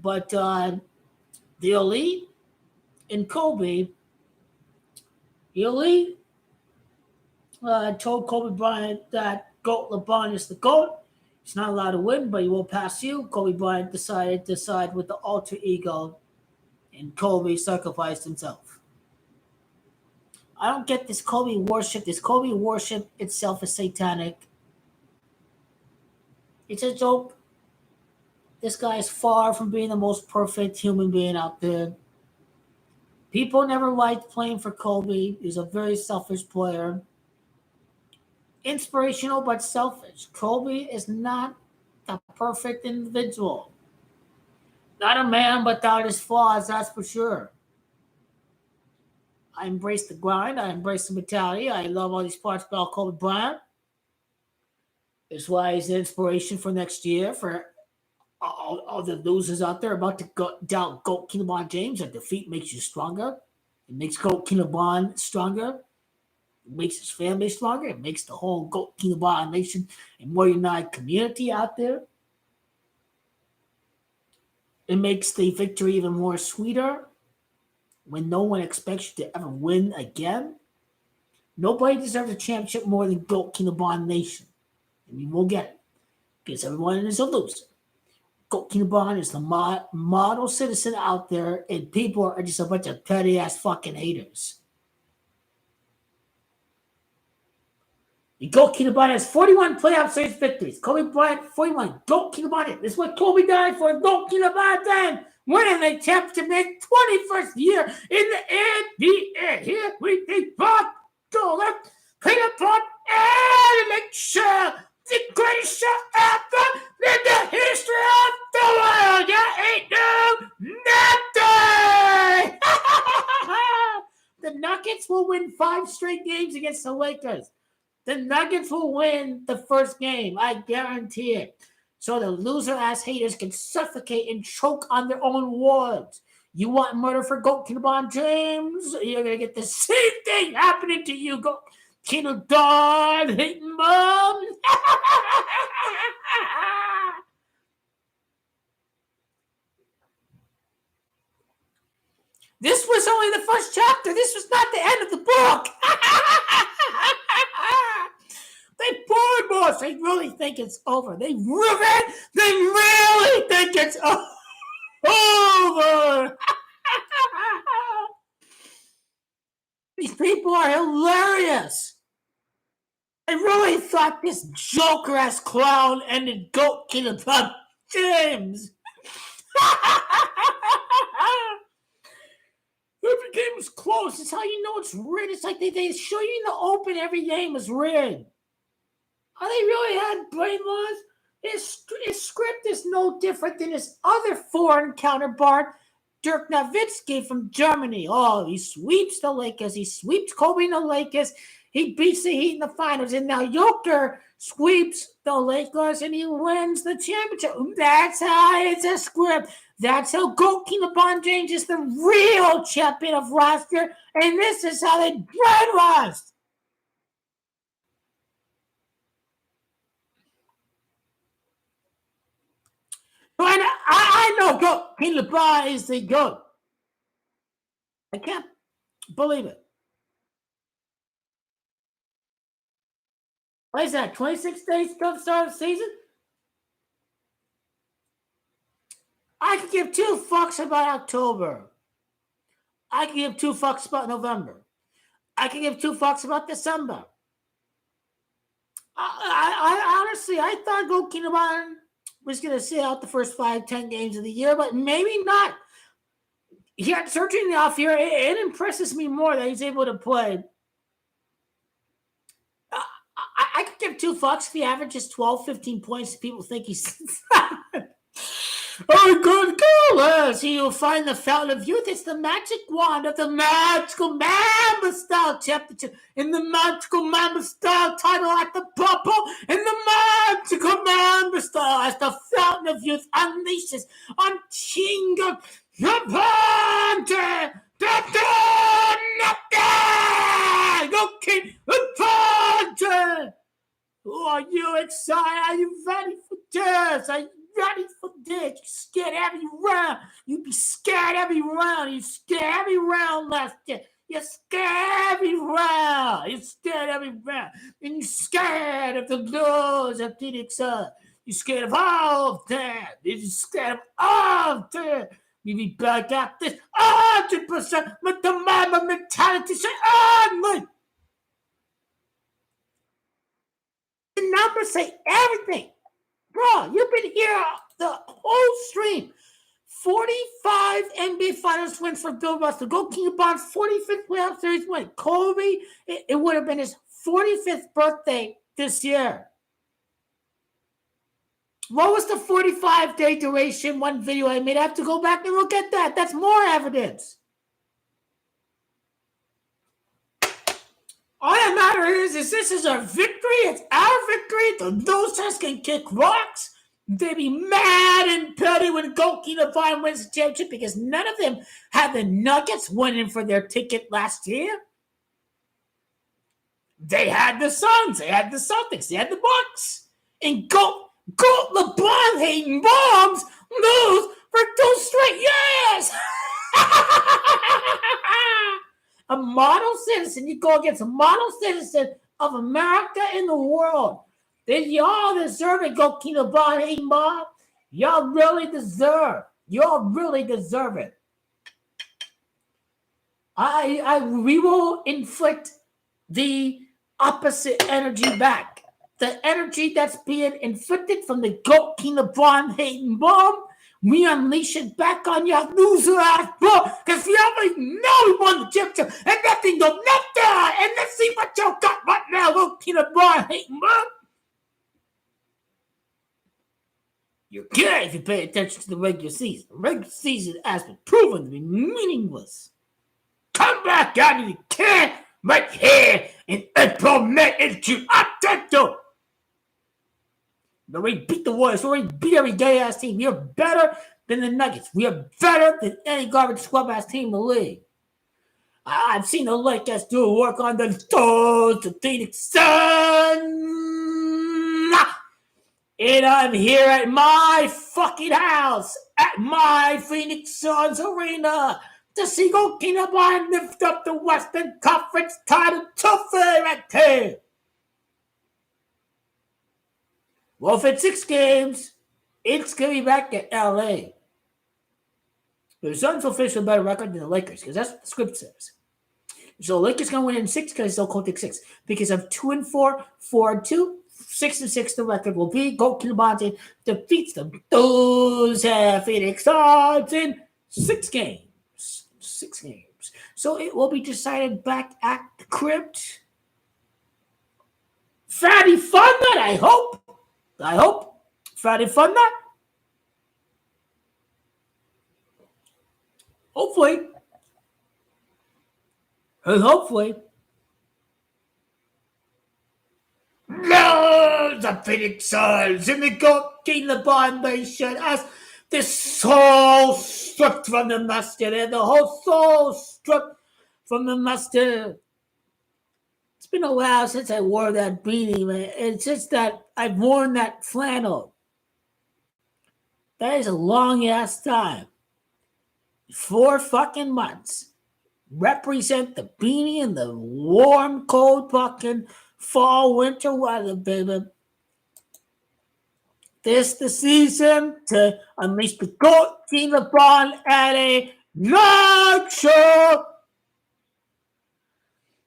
But the elite and Kobe, the elite told Kobe Bryant that GOAT LeBron is the GOAT. He's not allowed to win, but he will pass you. Kobe Bryant decided to side with the alter ego, and Kobe sacrificed himself. I don't get this Kobe worship. This Kobe worship itself is satanic. It's a joke. This guy is far from being the most perfect human being out there. People never liked playing for Kobe. He's a very selfish player. Inspirational but selfish. Kobe is not the perfect individual. Not a man without his flaws, that's for sure. I embrace the grind. I embrace the mentality. I love all these parts about Kobe Bryant. That's why he's an inspiration for next year for all the losers out there about to doubt GOAT LeBron James. That defeat makes you stronger. It makes GOAT LeBron stronger. It makes his family stronger. It makes the whole GOAT LeBron nation a more united community out there. It makes the victory even more sweeter when no one expects you to ever win again. Nobody deserves a championship more than GOAT LeBron nation. And you will get it because everyone is a loser. GOAT LeBron is the model citizen out there, and people are just a bunch of petty ass fucking haters. GOAT LeBron has 41 playoff series victories. Kobe Bryant, 41. GOAT LeBron. This is what Kobe died for. GOAT LeBron then winning the championship in his 21st year in the NBA. Here we take Bob Dolan, Peter Pan, and make sure the greatest show ever in the history of the world. You ain't no nothing. The Nuggets will win 5 straight games against the Lakers. The Nuggets will win the first game. I guarantee it. So the loser-ass haters can suffocate and choke on their own words. You want murder for GOAT LeBron James? You're going to get the same thing happening to you. GOAT Don hating mom. This was only the first chapter. This was not the end of the book. They bored boss. They really think it's over. They really think it's over. These people are hilarious. I really thought this Joker-ass clown ended GOAT LeBron James. Every game was close. It's how you know it's rigged. It's like they show you in the open every game is rigged. They really had brain loss. His script is no different than his other foreign counterpart, Dirk Nowitzki from Germany. Oh, he sweeps the Lakers. He sweeps Kobe in the Lakers. He beats the Heat in the finals. And now Joker sweeps the Lakers and he wins the championship. That's how it's a script. That's how GOAT LeBron James is the real champion of roster. And this is how they brainwashed. I know GOAT LeBron is the GOAT. I can't believe it. What is that, 26 days till the start of the season? I could give 2 fucks about October. I could give 2 fucks about November. I could give 2 fucks about December. I honestly, I thought GOAT LeBron was going to sit out the first 5-10 games of the year, but maybe not. He had surgery in the off year. It impresses me more that he's able to play. I could give 2 fucks if he averages 12, 15 points. People think he's oh, good girl. He will find the fountain of youth. It's the magic wand of the magical Mamba style championship in the magical Mamba style title at the bubble in the magical Mamba style as the fountain of youth unleashes on King of the Okay, are you excited? Are you ready for this? Are you ready for this? You scared every round. You be scared every round. You scared every round last year. You're scared every round. You're scared every round. And you're scared of the blows of Phoenix Sun. You're scared of all of that. You're scared of all of that. You be back at this 100% with the Mamba mentality. Say, oh, the numbers say everything. Bro, you've been here the whole stream. 45 NBA Finals wins for Bill Russell. GOAT LeBron's 45th playoff series win. Kobe, it would have been his 45th birthday this year. What was the 45-day duration? One video I made. I have to go back and look at that. That's more evidence. All that matters is this is our victory. It's our victory. The losers can kick rocks. They be mad and petty when Goalkeeper Vine wins the championship because none of them had the Nuggets winning for their ticket last year. They had the Suns, they had the Celtics, they had the Bucks. And Goat LeBron hating bombs lose for 2 straight years. A model citizen, you go against a model citizen of America and the world. Then y'all deserve it, Goalkeeper LeBron hating bomb. Y'all really deserve it. We will inflict the opposite energy back. The energy that's being inflicted from the Goalkeeper LeBron hating bomb, we unleash it back on your loser ass bro. Because we already know we won the championship and nothing go nothing. And let's see what y'all got right now, Goalkeeper LeBron hating bomb. You're good if you pay attention to the regular season. The regular season has been proven to be meaningless. Come back out if you can, right here, and implement it to Octento. We already beat the Warriors. We already beat every gay-ass team. We are better than the Nuggets. We are better than any garbage scrub-ass team in the league. I've seen the Lakers do work on the toes, the Phoenix Suns. And I'm here at my fucking house, at my Phoenix Suns arena, to see Goalkeeper LeBron lift up the Western Conference title trophy right there. Well, if it's 6 games, it's going to be back at LA. The Suns will finish with a better record than the Lakers, because that's what the script says. So the Lakers going to win in 6 because they'll go take 6. Because of 2-4, 4-2, 6-6, the record will be. Goalkeeper LeBron defeats the those Phoenix Suns in 6 games. 6 games. So it will be decided back at the crypt. Fatty fun that, I hope. Fatty fun that. Hopefully. And hopefully. No, the Phoenix Suns and the Goalkeeper LeBron Nation as the soul stripped from the mustard and the whole soul stripped from the mustard. It's been a while since I wore that beanie, man. It's just that I've worn that flannel. That is a long-ass time. 4 fucking months. Represent the beanie in the warm, cold fucking fall, winter weather, baby. This the season to unleash the Goalkeeper LeBron at a live show.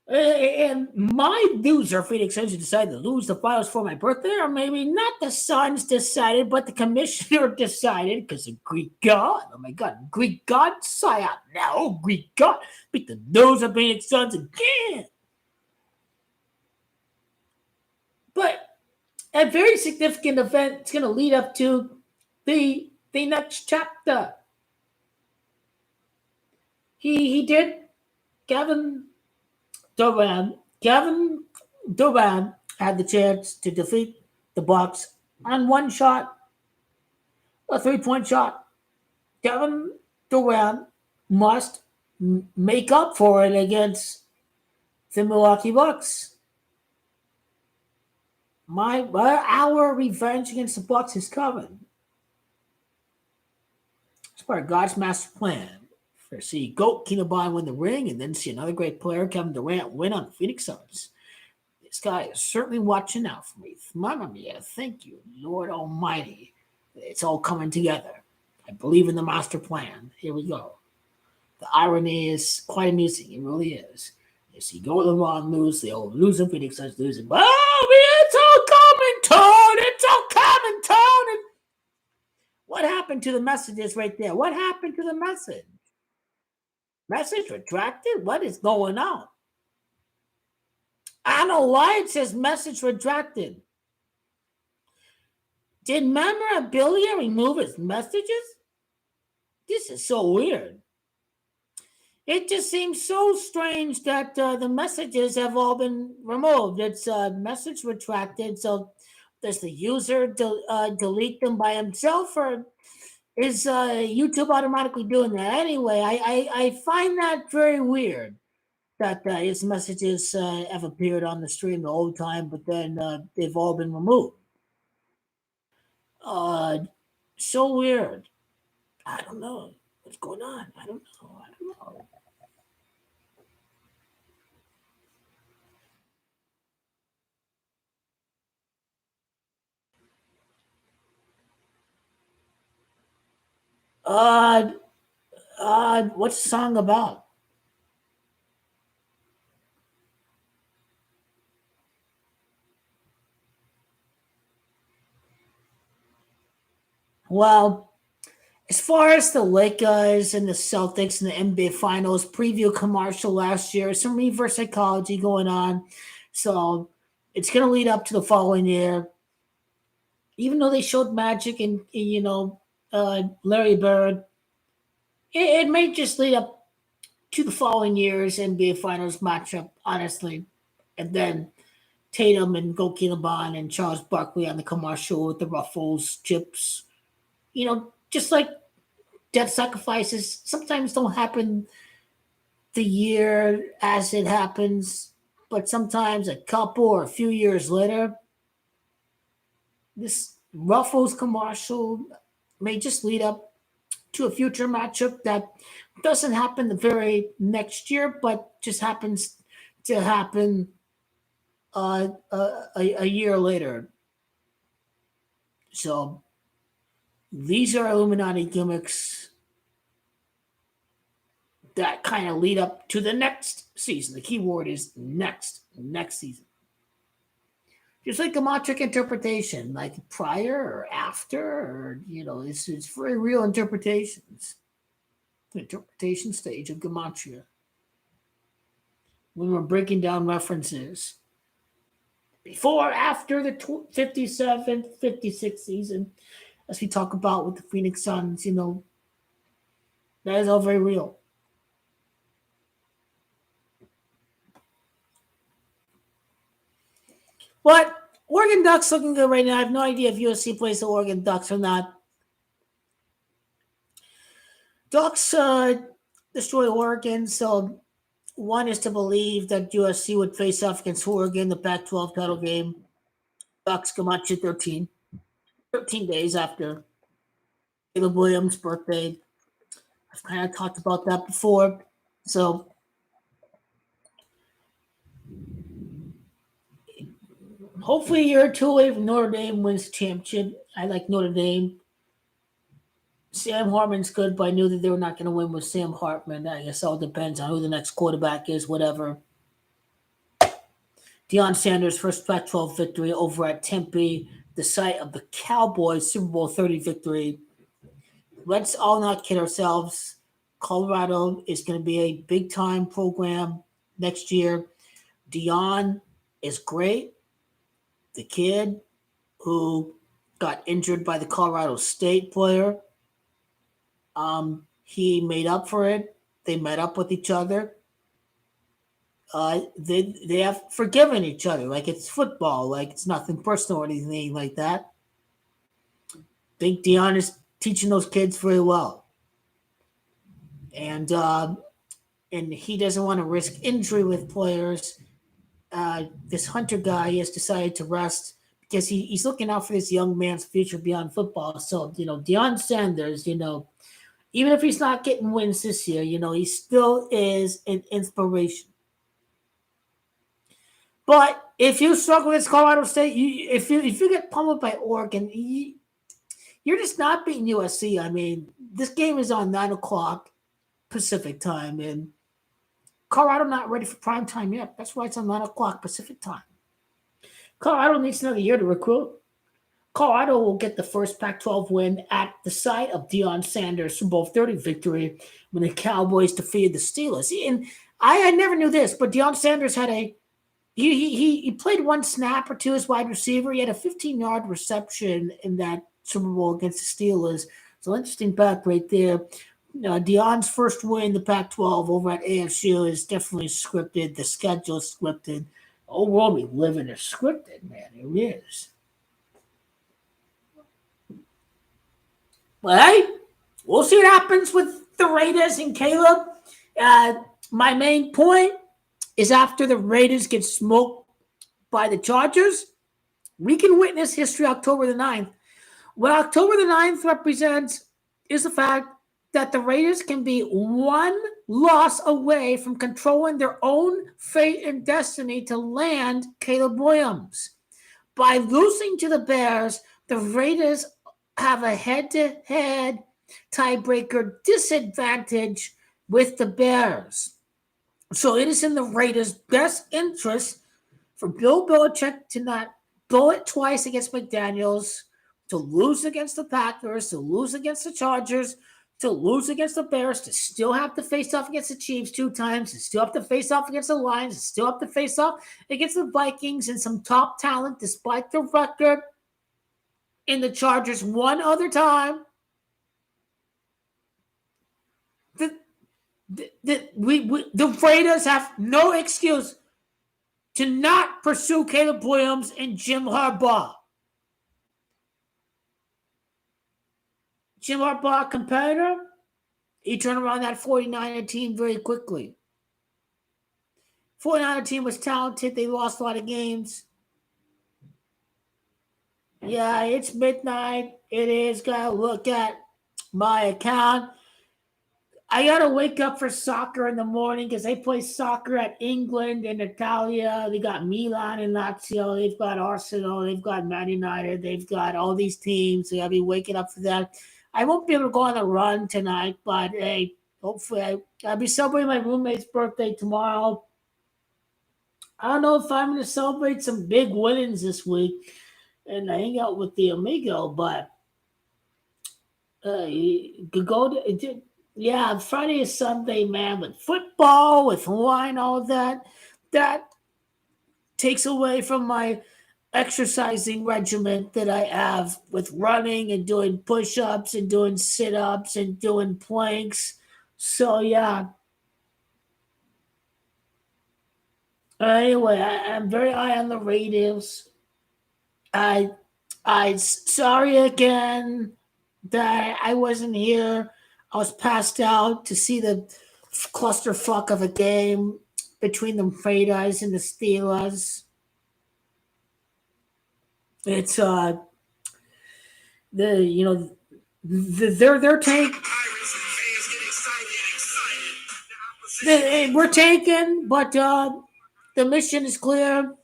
And my loser, Phoenix Suns, decided to lose the finals for my birthday, or maybe not the Suns decided, but the commissioner decided, because of Greek God. Oh my God, Greek God, sigh out now. Oh, Greek God, beat the nose of Phoenix Suns again. But a very significant event is going to lead up to the next chapter. He did. Kevin Durant had the chance to defeat the Bucks on one shot, a 3-point shot. Kevin Durant must make up for it against the Milwaukee Bucks. Our revenge against the Bucks is coming. It's part of God's master plan. For see Goalkeeper LeBron win the ring, and then see another great player, Kevin Durant, win on the Phoenix Suns. This guy is certainly watching out for me. Mamma mia, thank you, Lord Almighty. It's all coming together. I believe in the master plan. Here we go. The irony is quite amusing. It really is. You see LeBron lose, they'll lose in Phoenix Suns losing. But it's all coming, Tone. It's all coming, Tone. What happened to the messages right there? What happened to the message? Message retracted? What is going on? I don't know why it says message retracted. Did memorabilia remove its messages? This is so weird. It just seems so strange that the messages have all been removed. It's message retracted. So does the user delete them by himself, or is YouTube automatically doing that? Anyway, I find that very weird that his messages have appeared on the stream the whole time, but then they've all been removed. Uh, so weird. I don't know what's going on. I don't know. I don't know. Uh, what's the song about? Well, as far as the Lakers and the Celtics and the NBA Finals preview commercial last year, some reverse psychology going on. So it's going to lead up to the following year. Even though they showed Magic and Larry Bird, it may just lead up to the following year's NBA Finals matchup, honestly. And then Tatum and Goki Laban and Charles Barkley on the commercial with the ruffles, chips. Just like death sacrifices sometimes don't happen the year as it happens, but sometimes a couple or a few years later, this Ruffles commercial may just lead up to a future matchup that doesn't happen the very next year, but just happens to happen a year later. So these are Illuminati gimmicks that kind of lead up to the next season. The key word is next season. Just like a metric interpretation, like prior or after, or it's very real interpretations. The interpretation stage of gematria. When we're breaking down references. Before, after the 57th, 56th season, as we talk about with the Phoenix Suns, that is all very real. But Oregon Ducks looking good right now. I have no idea if USC plays the Oregon Ducks or not. Ducks destroy Oregon, so one is to believe that USC would face off against Oregon, the Pac-12 title game. Ducks come out to 13 days after Caleb Williams' birthday. I've kind of talked about that before. So hopefully a year or two away from Notre Dame wins the championship. I like Notre Dame. Sam Hartman's good, but I knew that they were not going to win with Sam Hartman. I guess all depends on who the next quarterback is, whatever. Deion Sanders' first Pac-12 victory over at Tempe, the site of the Cowboys Super Bowl 30 victory. Let's all not kid ourselves. Colorado is going to be a big-time program next year. Deion is great. The kid who got injured by the Colorado State player, he made up for it. They met up with each other. They have forgiven each other, like it's football, like it's nothing personal or anything like that. I think Deion is teaching those kids very well, and he doesn't want to risk injury with players. This Hunter guy has decided to rest because he's looking out for this young man's future beyond football. So Deion Sanders, even if he's not getting wins this year, he still is an inspiration. But if you struggle with Colorado State, if you get pummeled by Oregon, you're just not beating USC. I mean, this game is on 9:00 Pacific time, and Colorado not ready for prime time yet. That's why it's on 9:00 Pacific time. Colorado needs another year to recruit. Colorado will get the first Pac-12 win at the site of Deion Sanders' Super Bowl 30 victory when the Cowboys defeated the Steelers. And I never knew this, but Deion Sanders had a He played one snap or two as wide receiver. He had a 15-yard reception in that Super Bowl against the Steelers. So interesting back right there. Deion's first win in the Pac-12 over at ASU is definitely scripted. The schedule is scripted. Oh, world we live in is scripted, man. It is. But hey, we'll see what happens with the Raiders and Caleb. My main point is after the Raiders get smoked by the Chargers, we can witness history October the 9th. What October the 9th represents is the fact that the Raiders can be one loss away from controlling their own fate and destiny to land Caleb Williams. By losing to the Bears, the Raiders have a head-to-head tiebreaker disadvantage with the Bears. So it is in the Raiders' best interest for Bill Belichick to not blow it twice against McDaniels, to lose against the Packers, to lose against the Chargers, to lose against the Bears, to still have to face off against the Chiefs 2 times, to still have to face off against the Lions, to still have to face off against the Vikings and some top talent despite the record in the Chargers one other time. The Raiders have no excuse to not pursue Caleb Williams and Jim Harbaugh. Jim Harbaugh, competitor, he turned around that 49er team very quickly. 49er team was talented. They lost a lot of games. Yeah, it's midnight. It is. Gotta look at my account. I gotta wake up for soccer in the morning because they play soccer at England and Italia. They got Milan and Lazio. They've got Arsenal. They've got Man United. They've got all these teams. So I'll be waking up for that. I won't be able to go on a run tonight, but hey, hopefully I'll be celebrating my roommate's birthday tomorrow. I don't know if I'm going to celebrate some big winnings this week and hang out with the Amigo, but you could go to. Yeah, Friday is Sunday, man, with football, with wine, all that takes away from my exercising regimen that I have with running and doing push-ups and doing sit-ups and doing planks. So, yeah. Anyway, I'm very high on the Raiders. I sorry again that I wasn't here. I was passed out to see the clusterfuck of a game between the Raiders and the Steelers. It's they're tank. We're tanking, but the mission is clear.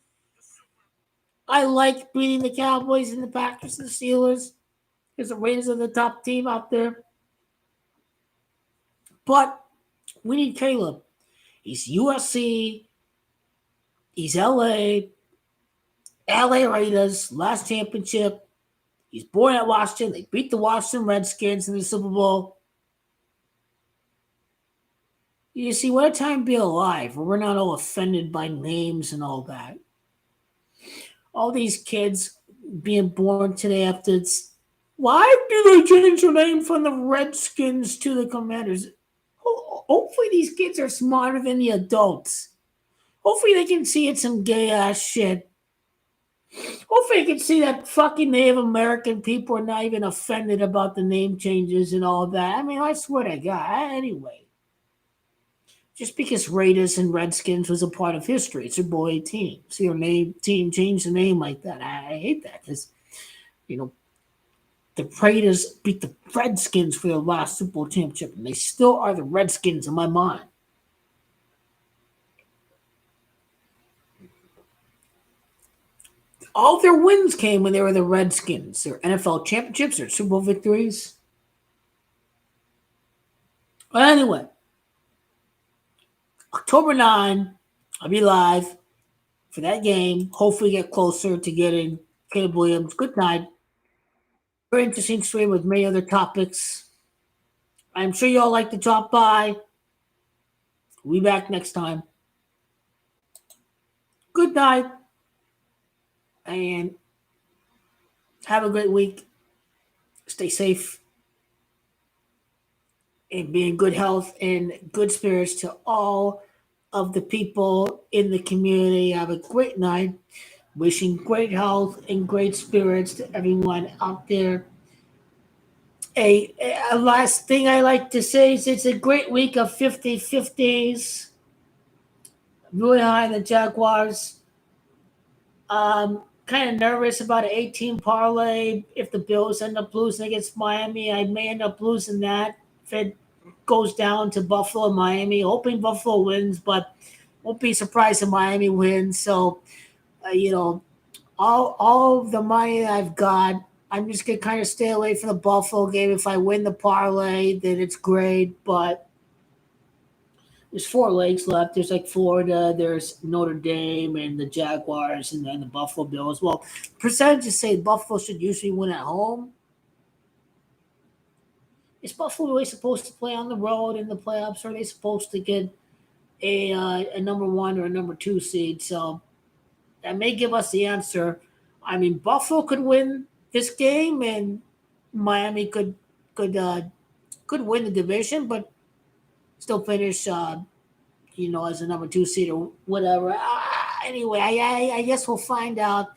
I like beating the Cowboys and the Packers and the Steelers because the Raiders are the top team out there. But we need Caleb. He's USC. He's LA Raiders, last championship. He's born at Washington. They beat the Washington Redskins in the Super Bowl. You see, what a time to be alive where we're not all offended by names and all that. All these kids being born today after it's. Why do they change their name from the Redskins to the Commanders? Hopefully these kids are smarter than the adults. Hopefully they can see it's some gay-ass shit. Hopefully they can see that fucking Native American people are not even offended about the name changes and all that. I mean, I swear to God. Anyway. Just because Raiders and Redskins was a part of history. It's a boy team. See your team change the name like that. I hate that because, the Raiders beat the Redskins for their last Super Bowl championship, and they still are the Redskins in my mind. All their wins came when they were the Redskins. Their NFL championships, their Super Bowl victories. But anyway, October 9, I'll be live for that game. Hopefully get closer to getting Caleb Williams. Good night. Very interesting stream with many other topics. I'm sure you all like to drop by. We'll be back next time. Good night. night and have a great week. Stay safe and be in good health and good spirits to all of the people in the community. Have a great night. Wishing great health and great spirits to everyone out there. A last thing I like to say is it's a great week of 50-50s. Really high in the Jaguars. Kind of nervous about an 18 parlay. If the Bills end up losing against Miami, I may end up losing that. If it goes down to Buffalo, Miami, hoping Buffalo wins, but won't be surprised if Miami wins. So, all of the money that I've got, I'm just gonna kind of stay away from the Buffalo game. If I win the parlay, then it's great. But there's 4 legs left. There's like Florida, there's Notre Dame, and the Jaguars, and then the Buffalo Bills. Well, percentages say Buffalo should usually win at home. Is Buffalo really supposed to play on the road in the playoffs? Or are they supposed to get a number 1 or a number 2 seed? So that may give us the answer. I mean, Buffalo could win this game, and Miami could win the division, but still finish, as a number 2 seed or whatever. Anyway, I guess we'll find out.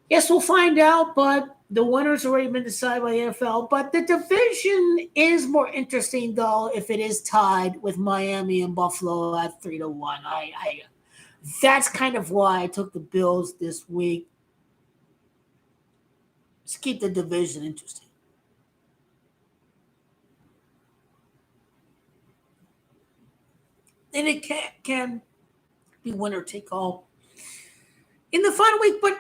Yes, we'll find out, but the winner's already been decided by the NFL. But the division is more interesting, though, if it is tied with Miami and Buffalo at 3-1. That's kind of why I took the Bills this week. Let's keep the division interesting. And it can be winner take all in the final week. But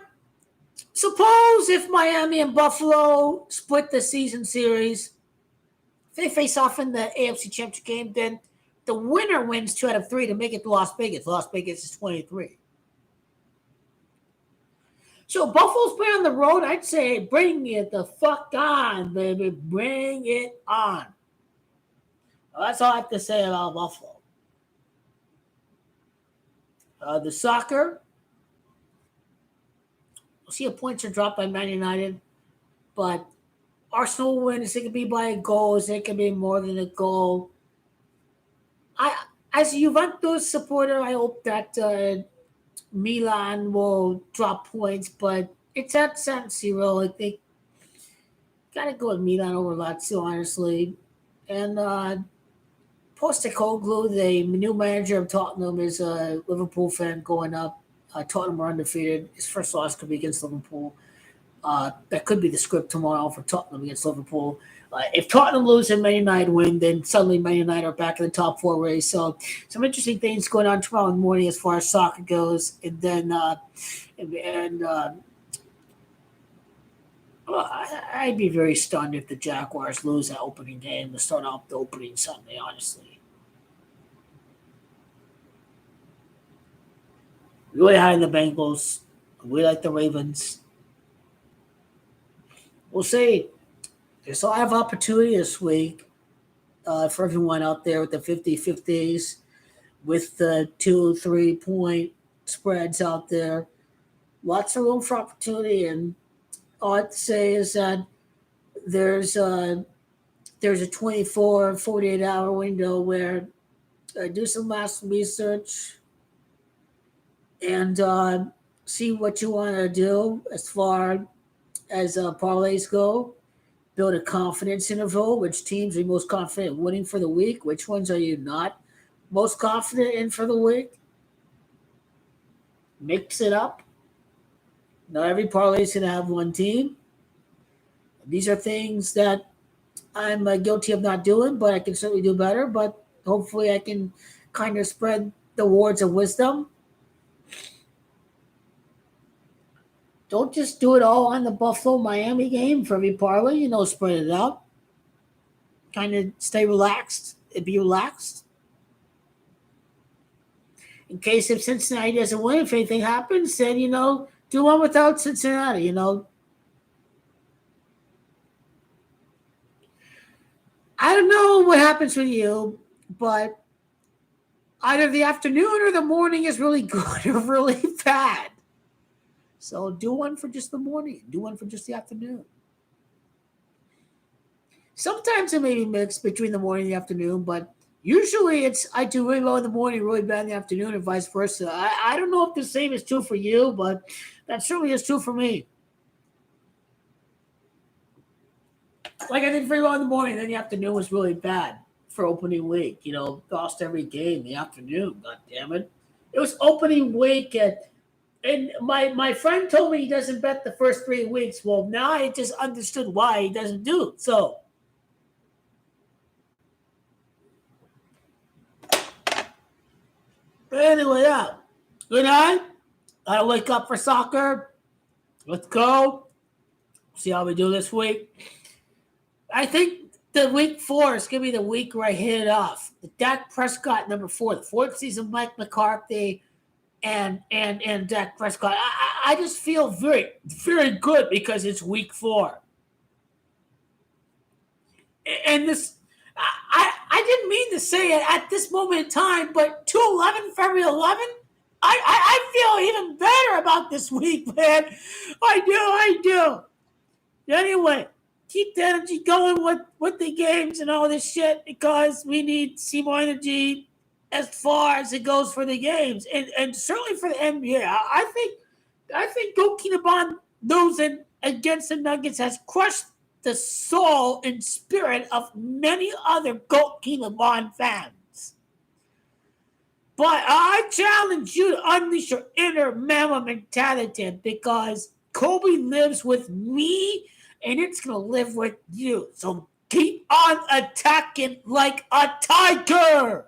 suppose if Miami and Buffalo split the season series, if they face off in the AFC Championship game, then the winner wins 2 out of 3 to make it to Las Vegas. Las Vegas is 23. So Buffalo's playing on the road. I'd say bring it the fuck on, baby. Bring it on. Well, that's all I have to say about Buffalo. The soccer, we'll see if points are dropped by Man United, but Arsenal wins. It could be by goals. It could be more than a goal. As a Juventus supporter, I hope that Milan will drop points, but it's at San Siro. I think gotta go with Milan over Lazio, honestly. And Postecoglou, the new manager of Tottenham, is a Liverpool fan going up. Tottenham are undefeated. His first loss could be against Liverpool. That could be the script tomorrow for Tottenham against Liverpool. If Tottenham lose and Man United win, then suddenly Man United are back in the top 4 race. So some interesting things going on tomorrow morning as far as soccer goes. And then I'd be very stunned if the Jaguars lose that opening game to start off the opening Sunday, honestly. Really high in the Bengals. We like the Ravens. We'll see. There's a lot of opportunity this week for everyone out there with the 50-50s, with the 2-3 point spreads out there. Lots of room for opportunity, and all I have to say is that there's a 24, 48-hour window where do some last research and see what you want to do as far as parlays go. Build a confidence interval. Which teams are you most confident winning for the week? Which ones are you not most confident in for the week? Mix it up. Not every parlay is going to have one team. These are things that I'm guilty of not doing, but I can certainly do better. But hopefully I can kind of spread the words of wisdom. Don't just do it all on the Buffalo-Miami game for every parlay. Spread it out. Kind of stay relaxed. Be relaxed. In case if Cincinnati doesn't win, if anything happens, then, do one without Cincinnati, I don't know what happens with you, but either the afternoon or the morning is really good or really bad. So do one for just the morning. Do one for just the afternoon. Sometimes it may be mixed between the morning and the afternoon, but usually it's I do really low in the morning, really bad in the afternoon, and vice versa. I don't know if the same is true for you, but that certainly is true for me. Like I did very well in the morning, then the afternoon was really bad for opening week. Lost every game in the afternoon. God damn it! It was opening week and my friend told me he doesn't bet the first 3 weeks. Well, now I just understood why he doesn't do it. So anyway, yeah. Good night. Gotta wake up for soccer. Let's go. See how we do this week. I think the week 4 is gonna be the week where I hit it off. The Dak Prescott number 4, the fourth season Mike McCarthy and Dak Prescott. I just feel very, very good because it's week 4. And this I didn't mean to say it at this moment in time, but 2/11, February 11, I feel even better about this week, man. I do. Anyway, keep the energy going with the games and all this shit because we need to see more energy as far as it goes for the games and certainly for the NBA. I think Go Keenabon losing against the Nuggets has crushed the soul and spirit of many other Goat Keenabon fans. But I challenge you to unleash your inner Mamba mentality because Kobe lives with me and it's going to live with you. So keep on attacking like a tiger.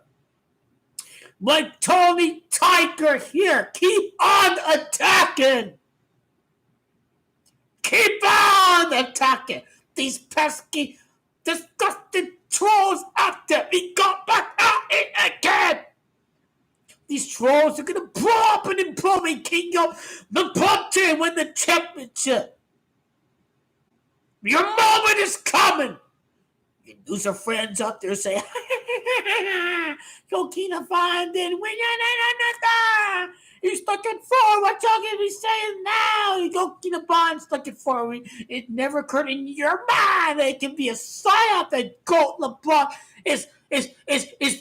Like Tony Tiger here. Keep on attacking. Keep on attacking. These pesky, disgusting trolls out there. We got back at it again. These trolls are going to blow up and implode and king of the pub team win the championship. Your moment is coming. You lose your friends out there say, Go Keenabon didn't win. He's stuck at 4. What y'all gonna be saying now? You go Keenabon stuck at 4. It never occurred in your mind that it can be a psyop that Goat LeBron is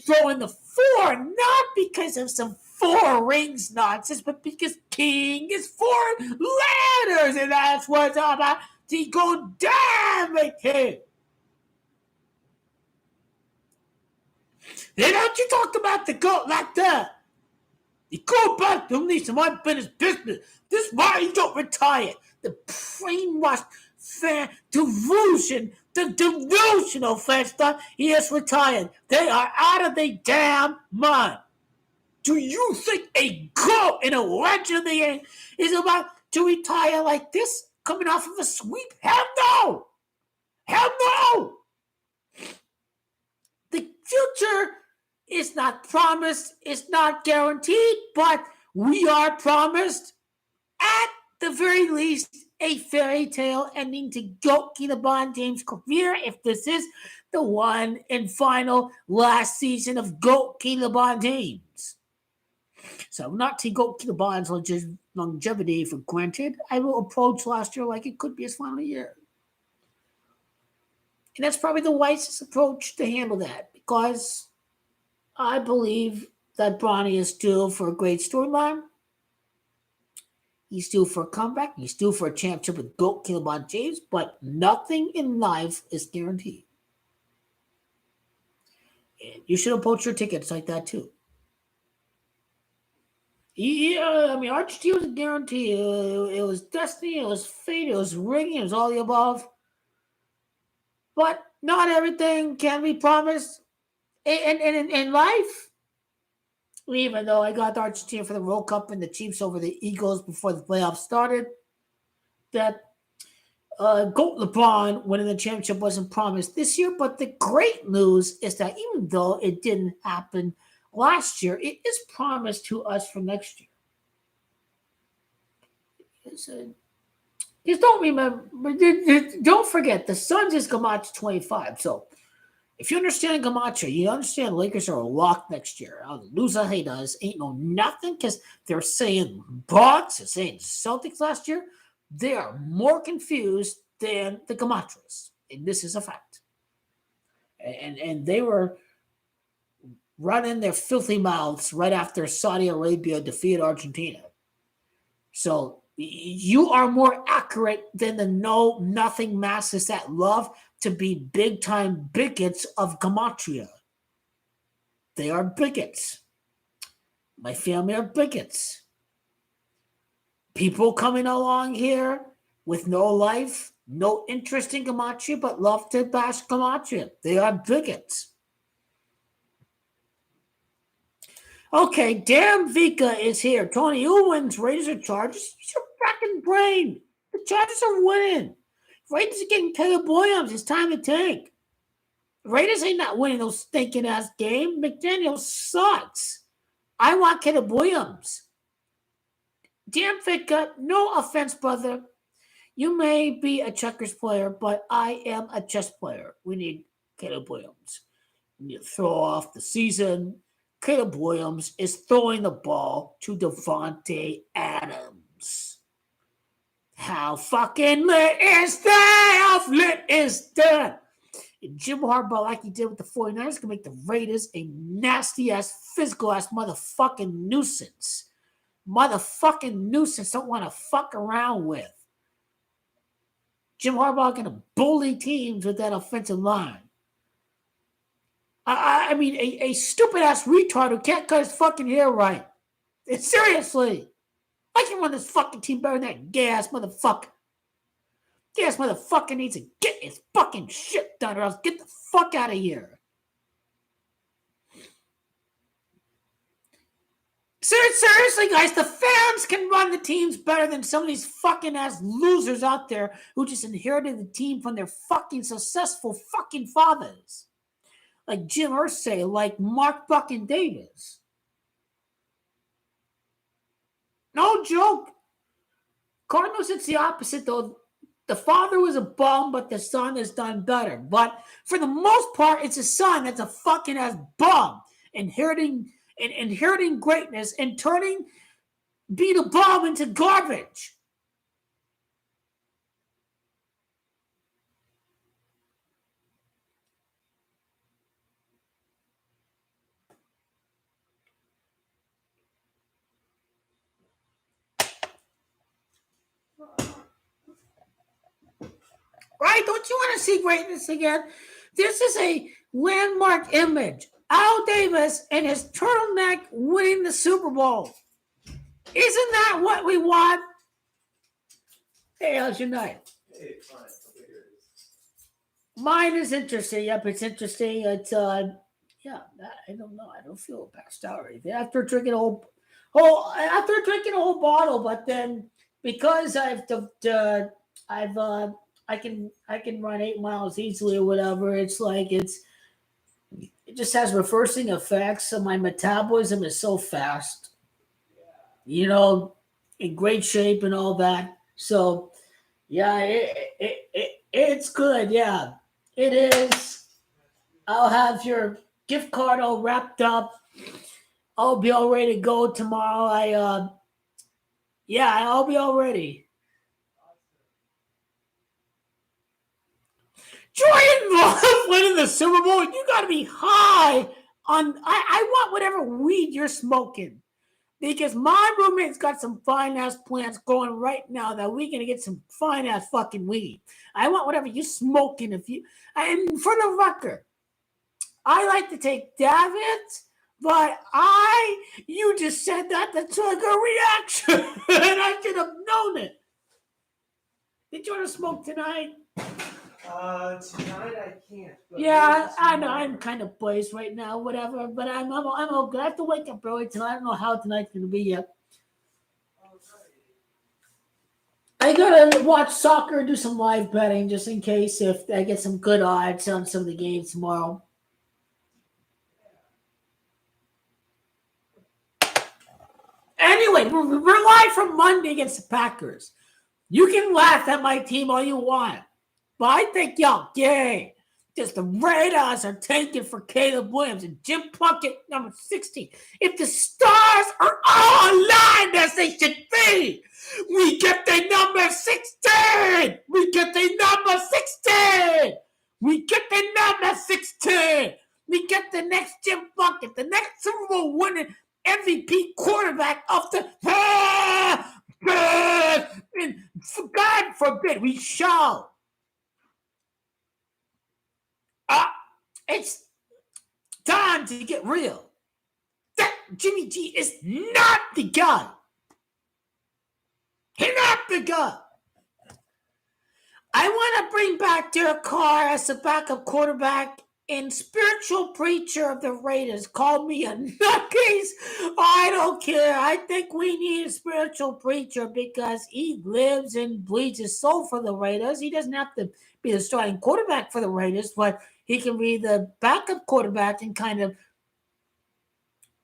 throwing the 4, not because of some 4 rings nonsense, but because King is 4 letters, and that's what it's all about. To go damn it, King. Then don't you talk about the GOAT like that. You go back to me some unfinished business. This is why you don't retire. The brainwashed fan delusion, the delusional fans thought he has retired. They are out of their damn mind. Do you think a GOAT and a legend of the game is about to retire like this, coming off of a sweep? Hell no! Hell no! The future is not promised, it's not guaranteed, but we are promised, at the very least, a fairy tale ending to Goat Keenabon James' career if this is the one and final last season of Goat Keenabon James. So I'm not taking Goat Keenabon's longevity for granted. I will approach last year like it could be his final year. And that's probably the wisest approach to handle that because I believe that Bronny is due for a great storyline. He's due for a comeback. He's due for a championship with Goat Keenabon James, but nothing in life is guaranteed. And you should approach your tickets like that too. Yeah, I mean, Argentina was a guarantee. It was destiny, it was fate, it was rigging, it was all the above. But not everything can be promised. And in life, even though I got the Argentina for the World Cup and the Chiefs over the Eagles before the playoffs started, that GOAT LeBron winning the championship wasn't promised this year. But the great news is that even though it didn't happen last year, it is promised to us for next year. Just don't forget, the Suns just come out to 25. So If you understand Camacho, you understand Lakers are a lock next year. Lose a RAIDDAS ain't no nothing because they're saying Bucks, they're saying Celtics last year. They are more confused than the Camachos. And this is a fact. And they were running their filthy mouths right after Saudi Arabia defeated Argentina. So you are more accurate than the nothing masses that love to be big-time bigots of Gematria. They are bigots. My family are bigots. People coming along here with no life, no interest in Gematria, but love to bash Gematria. They are bigots. Okay, damn Vika is here. Tony, who wins, Raiders or Chargers? Use your fucking brain. The Chargers are winning. Raiders are getting Caleb Williams. It's time to tank. Raiders ain't not winning those stinking ass game. McDaniel sucks. I want Caleb Williams. Damn Vika, no offense, brother. You may be a checkers player, but I am a chess player. We need Caleb Williams. We need to throw off the season. Caleb Williams is throwing the ball to Devontae Adams. How fucking lit is that? How lit is that? And Jim Harbaugh, like he did with the 49ers, can make the Raiders a nasty-ass, physical-ass motherfucking nuisance. Motherfucking nuisance don't want to fuck around with. Jim Harbaugh going to bully teams with that offensive line. I mean, a stupid-ass retard who can't cut his fucking hair right. Seriously. I can run this fucking team better than that gay-ass motherfucker. Gay-ass motherfucker needs to get his fucking shit done or else get the fuck out of here. Seriously, guys, the fans can run the teams better than some of these fucking-ass losers out there who just inherited the team from their fucking successful fucking fathers. Like Jim Irsay, like Mark fucking Davis. No joke. Cardinals, it's the opposite, though. The father was a bum, but the son has done better. But for the most part, it's a son that's a fucking ass bum, inheriting greatness and being a bum into garbage. Right? Don't you want to see greatness again? This is a landmark image. Al Davis and his turtleneck winning the Super Bowl. Isn't that what we want? Hey, how's your night? Hey, fine. Mine is interesting. Yep, it's interesting. It's yeah, I don't know. I don't feel passed out or anything after drinking a whole bottle. But then because I can run 8 miles easily or whatever. It's like it just has reversing effects. So my metabolism is so fast, you know, in great shape and all that. So yeah, it's good. Yeah, it is. I'll have your gift card all wrapped up. I'll be all ready to go tomorrow. I'll be all ready. Jordan Love winning the Super Bowl. You got to be high on. I want whatever weed you're smoking, because my roommate's got some fine ass plants going right now that we're gonna get some fine ass fucking weed. I want whatever you're smoking. And for the record, I like to take Davids, but you just said that to trigger a reaction, and I should have known it. Did you want to smoke tonight? Tonight I can't. Yeah, I know. I'm kind of blazed right now, whatever. But I'm okay. I have to wake up early tonight. I don't know how tonight's going to be yet. I got to watch soccer and do some live betting just in case if I get some good odds on some of the games tomorrow. Anyway, we're live from Monday against the Packers. You can laugh at my team all you want. But I think y'all gay. Just the Raiders are tanking for Caleb Williams and Jim Plunkett, number 16. If the stars are all aligned as they should be, we get the number 16. We get the number 16. We get the number 16. We get the next Jim Plunkett, the next Super Bowl winning MVP quarterback of the and God forbid we shall. It's time to get real. That Jimmy G is not the guy. He's not the guy. I want to bring back Derek Carr as the backup quarterback, and spiritual preacher of the Raiders called me a nutcase. I don't care. I think we need a spiritual preacher because he lives and bleeds his soul for the Raiders. He doesn't have to be the starting quarterback for the Raiders, but he can be the backup quarterback and kind of,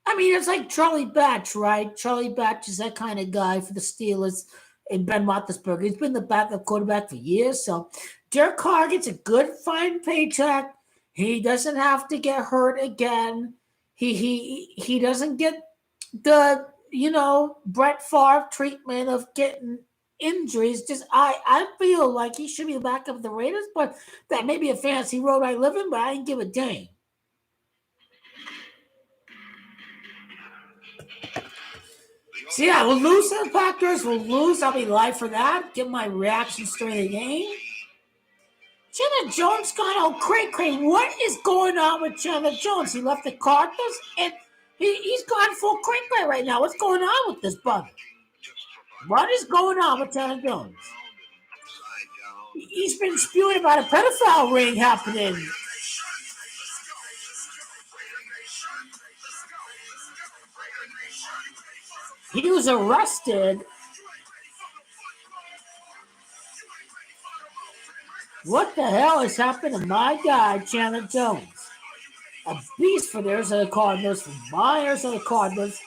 I mean, it's like Charlie Batch, right? Charlie Batch is that kind of guy for the Steelers and Ben Roethlisberger. He's been the backup quarterback for years. So Derek Carr gets a good, fine paycheck. He doesn't have to get hurt again. He doesn't get the, Brett Favre treatment of getting injuries. Just I feel like he should be the backup of the Raiders, but that may be a fantasy world I live in, but I didn't give a damn. So yeah, we'll lose to the Packers. We'll lose. I'll be live for that. Give my reactions during the game. Chandler Jones gone all cray-cray. What is going on with Chandler Jones? He left the Cardinals and he's gone full cray-cray right now. What's going on with this bugger? What is going on with Chandler Jones? He's been spewing about a pedophile ring happening. He was arrested. What the hell is happening to my guy, Chandler Jones? A beast for the Arizona Cardinals, for my Arizona Cardinals.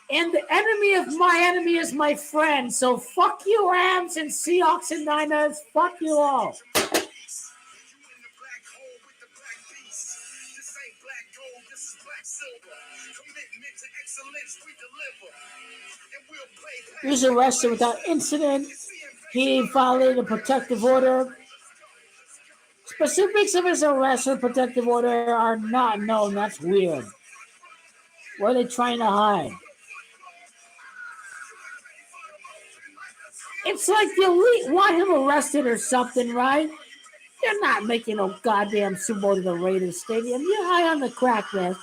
And the enemy of my enemy is my friend. So fuck you, Rams and Seahawks and Niners. Fuck you all. He was arrested without incident. He violated a protective order. Specifics of his arrest or protective order are not known. That's weird. What are they trying to hide? It's like the elite want him arrested or something, right? They're not making no goddamn Super Bowl to the Raiders Stadium. You're high on the crack, man.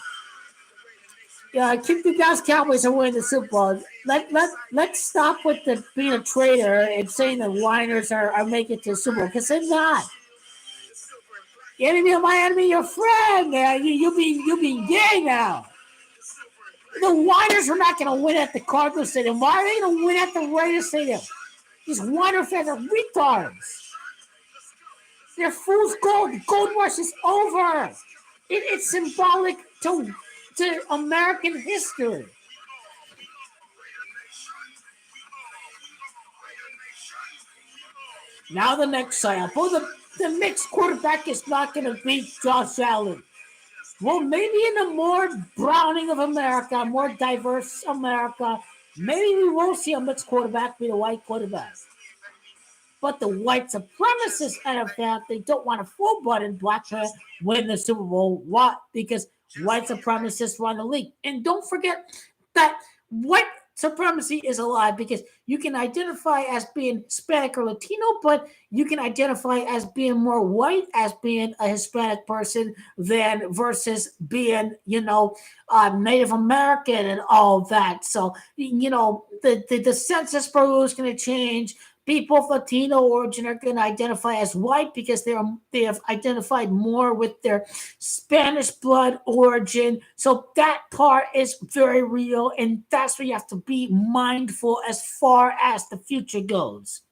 Yeah, keep the Dallas Cowboys are winning the Super Bowl. Let's stop with the being a traitor and saying the whiners are making it to the Super Bowl, because they're not. The enemy of my enemy, your friend. You'll be gay now. The whiners are not going to win at the Cardinals Stadium. Why are they going to win at the Raiders Stadium? These whiner fans are retards. They're fool's gold. The gold rush is over. It's symbolic to American history. Now the next sample, the mixed quarterback is not going to beat Josh Allen. Well, maybe in a more browning of America, more diverse America, maybe we won't see a mixed quarterback beat a white quarterback. But the white supremacist NFL, they don't want a full-blooded black player win the Super Bowl. What? Because white supremacists run the league. And don't forget that white supremacy is alive, because you can identify as being Hispanic or Latino, but you can identify as being more white, as being a Hispanic person than versus being, Native American and all that. So, the census bureau is going to change. People of Latino origin are going to identify as white because they have identified more with their Spanish blood origin. So that part is very real, and that's where you have to be mindful as far as the future goes.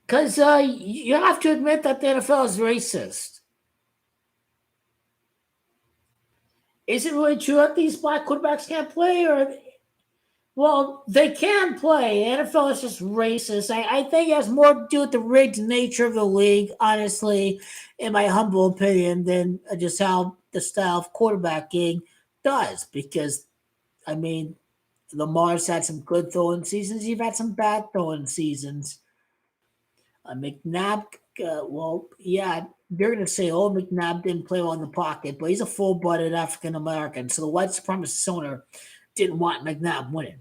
Because you have to admit that the NFL is racist. Is it really true that these black quarterbacks can't play, or Well, they can play. NFL is just racist. I think it has more to do with the rigged nature of the league, honestly, in my humble opinion, than just how the style of quarterbacking does. Because, I mean, Lamar's had some good throwing seasons. You've had some bad throwing seasons. McNabb, well, yeah, they're going to say, oh, McNabb didn't play well in the pocket, but he's a full blooded African American. So the white supremacist owner didn't want McNabb winning.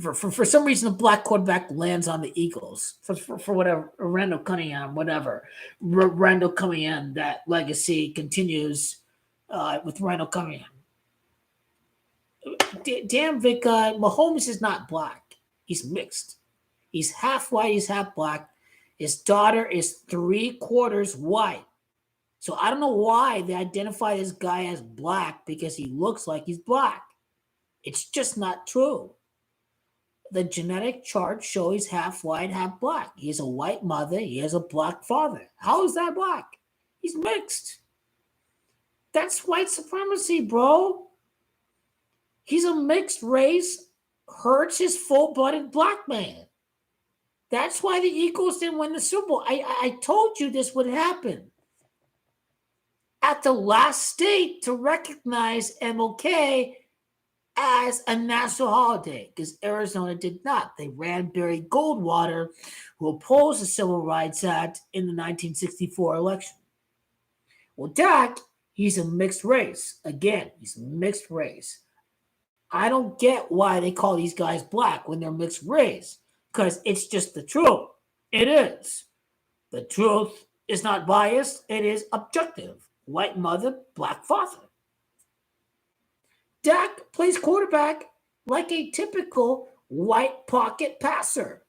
For some reason, the black quarterback lands on the Eagles for whatever, Randall Cunningham, whatever. Randall Cunningham, that legacy continues with Randall Cunningham. Damn, Vic, Mahomes is not black. He's mixed. He's half white, he's half black. His daughter is 3/4 white. So I don't know why they identify this guy as black because he looks like he's black. It's just not true. The genetic chart shows he's half white, half black. He has a white mother, he has a black father. How is that black? He's mixed. That's white supremacy, bro. He's a mixed race. Hurts his full-blooded black man. That's why the Eagles didn't win the Super Bowl. I told you this would happen. At the last state to recognize MLK as a national holiday, because Arizona did not. They ran Barry Goldwater, who opposed the Civil Rights Act in the 1964 election. Well, Dak, he's a mixed race. Again, he's a mixed race. I don't get why they call these guys black when they're mixed race, because it's just the truth. It is. The truth is not biased. It is objective. White mother, black father. Dak plays quarterback like a typical white pocket passer.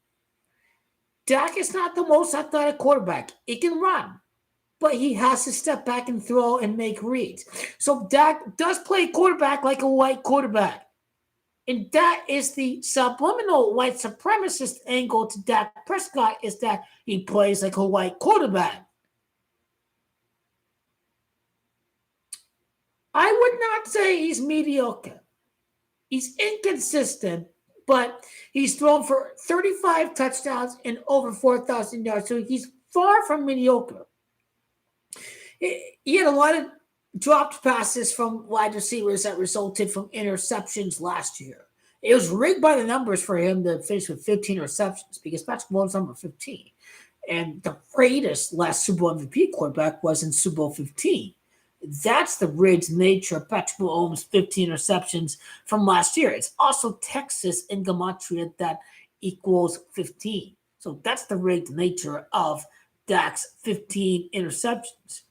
Dak is not the most athletic quarterback. He can run, but he has to step back and throw and make reads. So Dak does play quarterback like a white quarterback. And that is the subliminal white supremacist angle to Dak Prescott, is that he plays like a white quarterback. I would not say he's mediocre. He's inconsistent, but he's thrown for 35 touchdowns and over 4,000 yards. So he's far from mediocre. He had a lot of dropped passes from wide receivers that resulted from interceptions last year. It was rigged by the numbers for him to finish with 15 receptions because Patrick Mahomes number 15. And the greatest last Super Bowl MVP quarterback was in Super Bowl 15. That's the rigged nature of Patrick Mahomes' 15 receptions from last year. It's also Texas in Gematria that equals 15. So that's the rigged nature of Dak's 15 interceptions.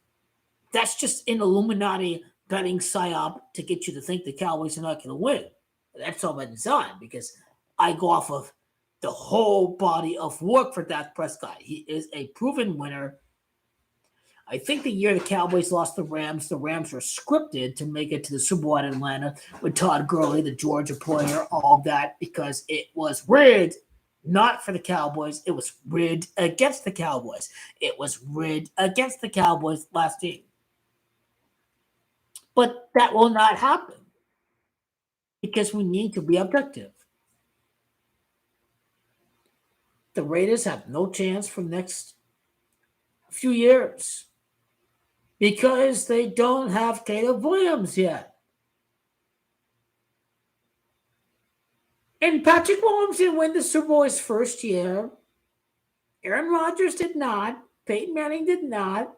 That's just an Illuminati betting psyop to get you to think the Cowboys are not going to win. That's all by design because I go off of the whole body of work for Dak Prescott. He is a proven winner. I think the year the Cowboys lost the Rams were scripted to make it to the Super Bowl in Atlanta with Todd Gurley, the Georgia player, all of that, because it was rigged, not for the Cowboys. It was rigged against the Cowboys. It was rigged against the Cowboys last year. But that will not happen because we need to be objective. The Raiders have no chance for the next few years because they don't have Caleb Williams yet. And Patrick Mahomes didn't win the Super Bowl his first year. Aaron Rodgers did not. Peyton Manning did not.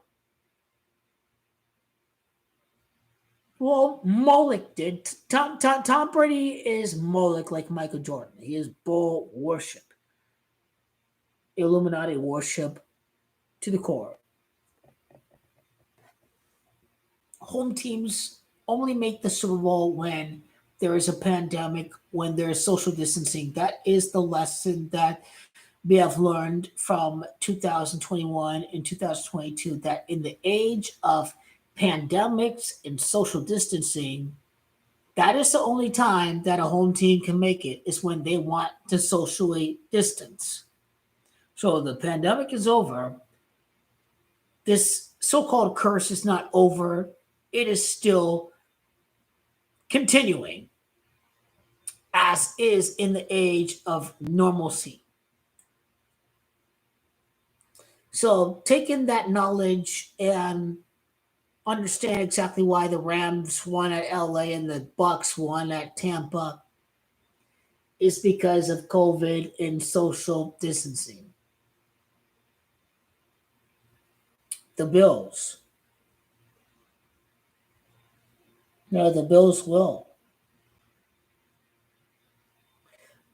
Well, Moloch did. Tom Brady is Moloch like Michael Jordan. He is bull worship. Illuminati worship to the core. Home teams only make the Super Bowl when there is a pandemic, when there is social distancing. That is the lesson that we have learned from 2021 and 2022, that in the age of pandemics and social distancing, that is the only time that a home team can make it, is when they want to socially distance. So the pandemic is over. This so-called curse is not over. It is still continuing. as is in the age of normalcy. So taking that knowledge and understand exactly why the Rams won at LA and the Bucks won at Tampa is because of COVID and social distancing. The Bills. No, the Bills will.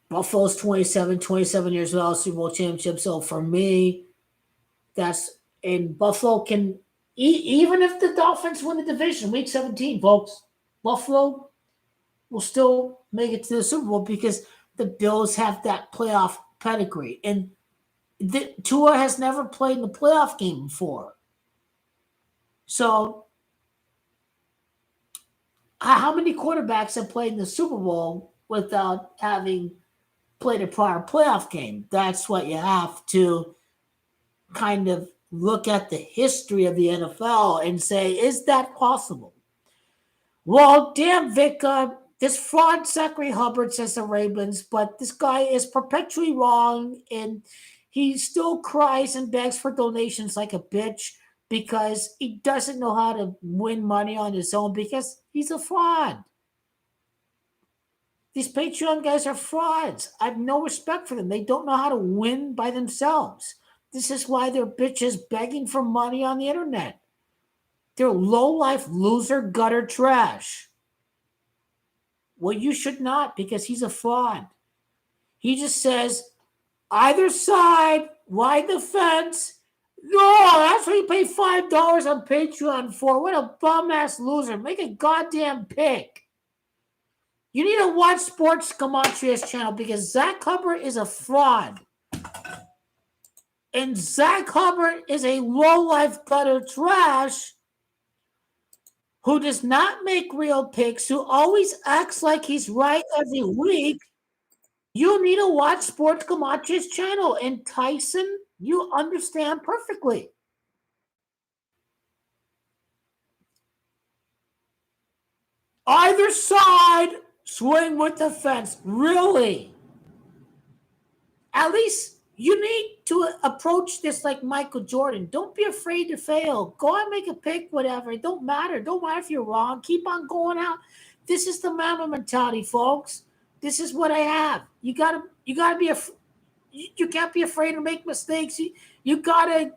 Buffalo's 27 years old, Super Bowl championship. So for me, that's and Buffalo can even if the Dolphins win the division, week 17, folks, Buffalo will still make it to the Super Bowl because the Bills have that playoff pedigree. And Tua has never played in the playoff game before. So how many quarterbacks have played in the Super Bowl without having played a prior playoff game? That's what you have to kind of look at the history of the NFL and say, is that possible? Well, damn, Vic, this fraud Zachary Hubbard says the Ravens, but this guy is perpetually wrong, and he still cries and begs for donations like a bitch because he doesn't know how to win money on his own because he's a fraud. These Patreon guys are frauds. I have no respect for them. They don't know how to win by themselves. This is why they're bitches begging for money on the internet. They're low-life, loser, gutter trash. Well, you should not because he's a fraud. He just says, either side, ride the fence. No, that's what you pay $5 on Patreon for. What a bum-ass loser. Make a goddamn pick. You need to watch Sports Camatria's channel because Zach Hubbard is a fraud. And Zach Hubbard is a low-life gutter trash who does not make real picks, who always acts like he's right every week. You need to watch Sports Camatria's channel. And Tyson, you understand perfectly. Either side, swing with the fence. Really? At least you need to approach this like Michael Jordan. Don't be afraid to fail. Go and make a pick, whatever. It don't matter. Don't matter if you're wrong. Keep on going out. This is the Mamba mentality, folks. This is what I have. You gotta be you can't be afraid to make mistakes. You gotta.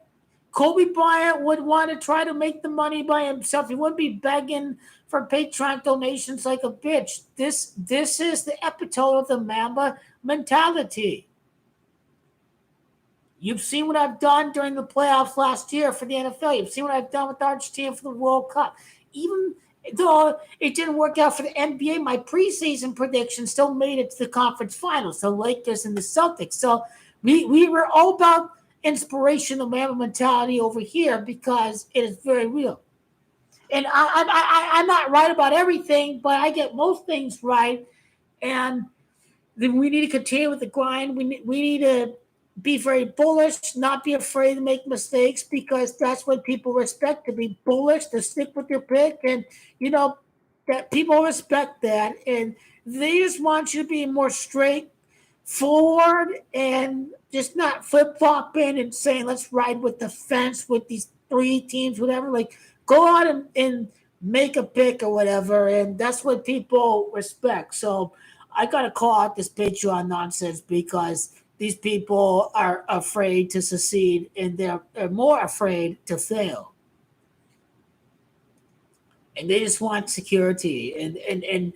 Kobe Bryant would want to try to make the money by himself. He wouldn't be begging for Patreon donations like a bitch. This is the epitome of the Mamba mentality. You've seen what I've done during the playoffs last year for the NFL. You've seen what I've done with Argentina for the World Cup. Even though it didn't work out for the NBA, my preseason prediction still made it to the conference finals, the Lakers and the Celtics. So we were all about inspirational Mamba mentality over here because it is very real. And I'm not right about everything, but I get most things right. And then we need to continue with the grind. We need to be very bullish, not be afraid to make mistakes because that's what people respect, to be bullish, to stick with your pick. And, that people respect that. And they just want you to be more straightforward and just not flip-flopping and saying, let's ride with the fence with these three teams, whatever. Like, go out and make a pick or whatever. And that's what people respect. So I got to call out this Patreon nonsense because these people are afraid to succeed and they're more afraid to fail. And they just want security. And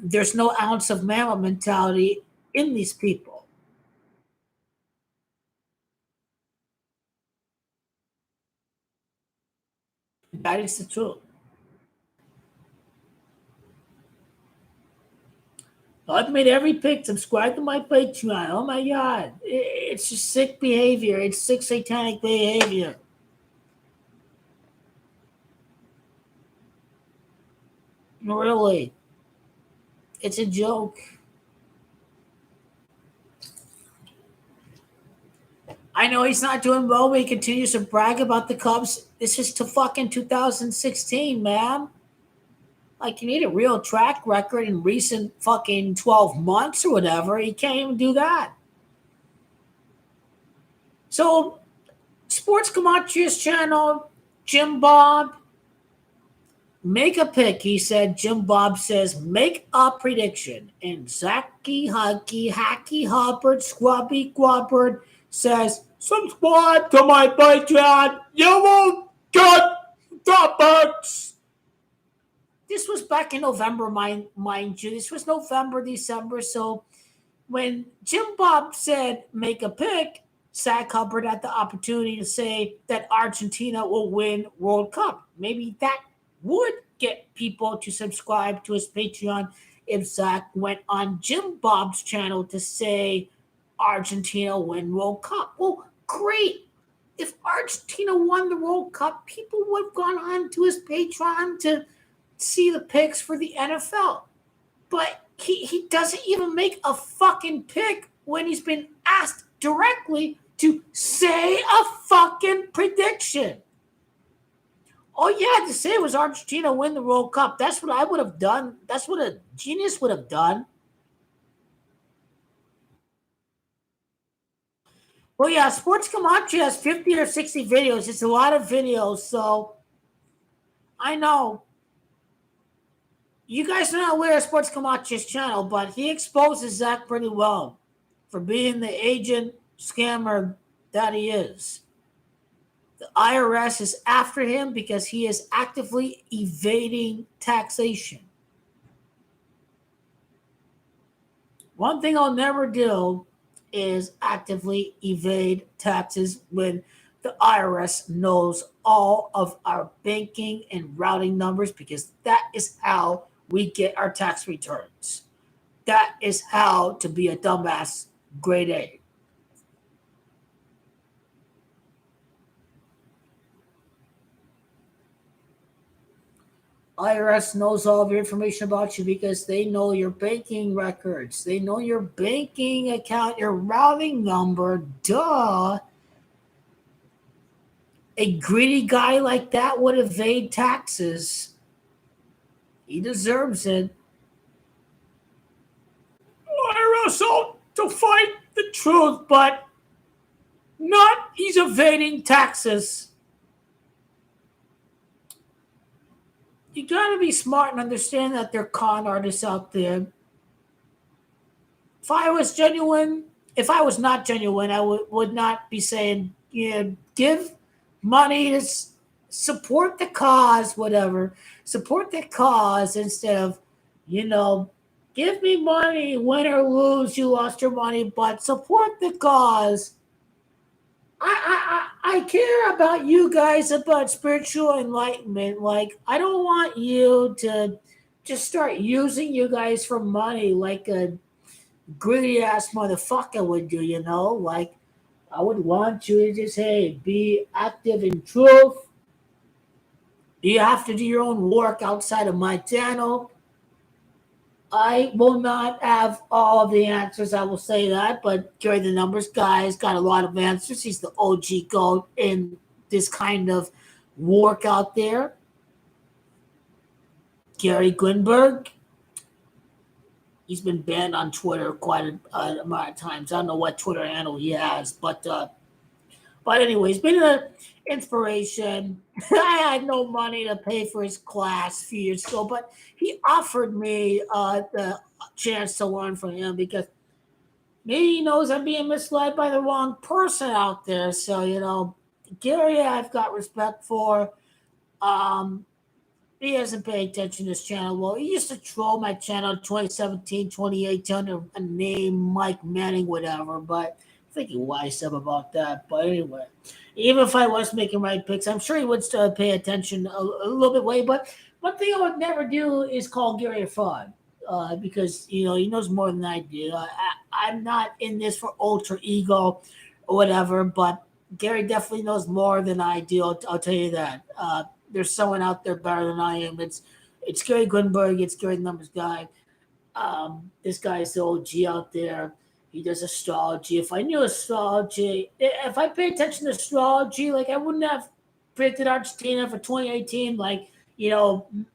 there's no ounce of Mamba mentality in these people. That is the truth. I've made every pick. Subscribe to my Patreon. Oh my God. It's just sick behavior. It's sick satanic behavior. Really. It's a joke. I know he's not doing well, but he continues to brag about the Cubs. This is to fucking 2016, man. Like, you need a real track record in recent fucking 12 months or whatever. He can't even do that. So, Sports Camacho's channel, Jim Bob, make a pick. He said, Jim Bob says, make a prediction. And Zacky Huggy Hacky Hubbard Squabby Quabbard says, subscribe to my Patreon. You won't get topics. This was back in November, mind you. This was November, December. So when Jim Bob said make a pick, Zach Hubbard had the opportunity to say that Argentina will win World Cup. Maybe that would get people to subscribe to his Patreon if Zach went on Jim Bob's channel to say Argentina win World Cup. Well, great. If Argentina won the World Cup, people would have gone on to his Patreon to see the picks for the NFL. But he doesn't even make a fucking pick when he's been asked directly to say a fucking prediction. All you had to say was Argentina win the World Cup. That's what I would have done. That's what a genius would have done. Well, yeah, Sports Camacho has 50 or 60 videos. It's a lot of videos, so I know. You guys are not aware of Sports Camacho's channel, but he exposes Zach pretty well for being the agent scammer that he is. The IRS is after him because he is actively evading taxation. One thing I'll never do is actively evade taxes when the IRS knows all of our banking and routing numbers, because that is how we get our tax returns. That is how to be a dumbass grade A. IRS knows all of your information about you because they know your banking records. They know your banking account, your routing number. Duh. A greedy guy like that would evade taxes. He deserves it. IRS out to fight the truth, but not he's evading taxes. You gotta be smart and understand that there are con artists out there. If I was not genuine, I would not be saying, give money to support the cause, whatever. Support the cause instead of, give me money, win or lose, you lost your money, but support the cause. I care about you guys, about spiritual enlightenment. Like, I don't want you to just start using you guys for money like a greedy ass motherfucker would do, Like, I would want you to just, be active in truth. You have to do your own work outside of my channel. I will not have all of the answers, I will say that, but Gary the Numbers guy's got a lot of answers. He's the OG GOAT in this kind of work out there. Gary Greenberg, he's been banned on Twitter quite a amount of times. I don't know what Twitter handle he has, but anyway, he's been an inspiration. I had no money to pay for his class a few years ago, but he offered me the chance to learn from him because maybe he knows I'm being misled by the wrong person out there. So, Gary, I've got respect for. He hasn't paid attention to his channel. Well, he used to troll my channel in 2017, 2018 under a name, Mike Manning, whatever, but I think he wised up about that. But anyway, even if I was making right picks, I'm sure he would still pay attention a little bit way. But one thing I would never do is call Gary a fraud because, he knows more than I do. I'm not in this for ultra ego or whatever, but Gary definitely knows more than I do. I'll tell you that. There's someone out there better than I am. It's Gary Greenberg. It's Gary the Numbers guy. This guy is the OG out there. He does astrology. If I knew astrology, if I paid attention to astrology, like I wouldn't have predicted Argentina for 2018. Like,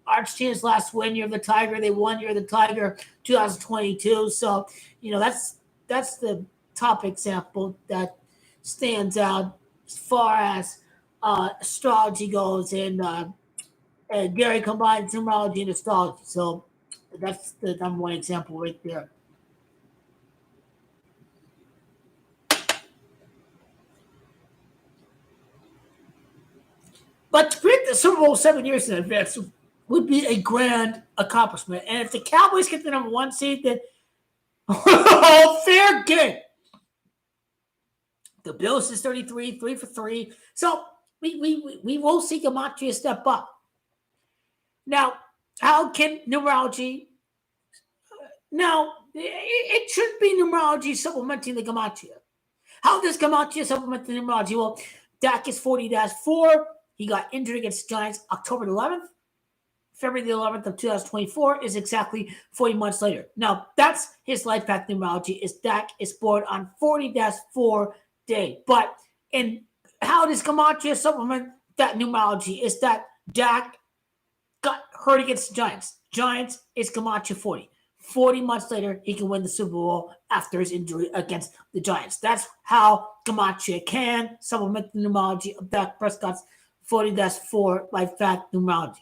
Arch Team's last win, Year of the Tiger. They won Year of the Tiger 2022. So, that's the top example that stands out as far as astrology goes, and Gary combines numerology and astrology. So that's the number one example right there. But to predict the Super Bowl 7 years in advance would be a grand accomplishment. And if the Cowboys get the number one seed, then fair game. The Bills is 33, 3 for 3. So we will see Gematria step up. Now, how can numerology? Now, it should be numerology supplementing the Gematria. How does Gematria supplement the numerology? Well, Dak is 40-4. He got injured against the Giants October 11th. February the 11th of 2024 is exactly 40 months later. Now, that's his life path numerology, is Dak is born on 40-4 day. But how does Gematria supplement that numerology? Is that Dak got hurt against the Giants. Giants is Gematria 40. 40 months later, he can win the Super Bowl after his injury against the Giants. That's how Gematria can supplement the numerology of Dak Prescott's 40-4 life path numerology.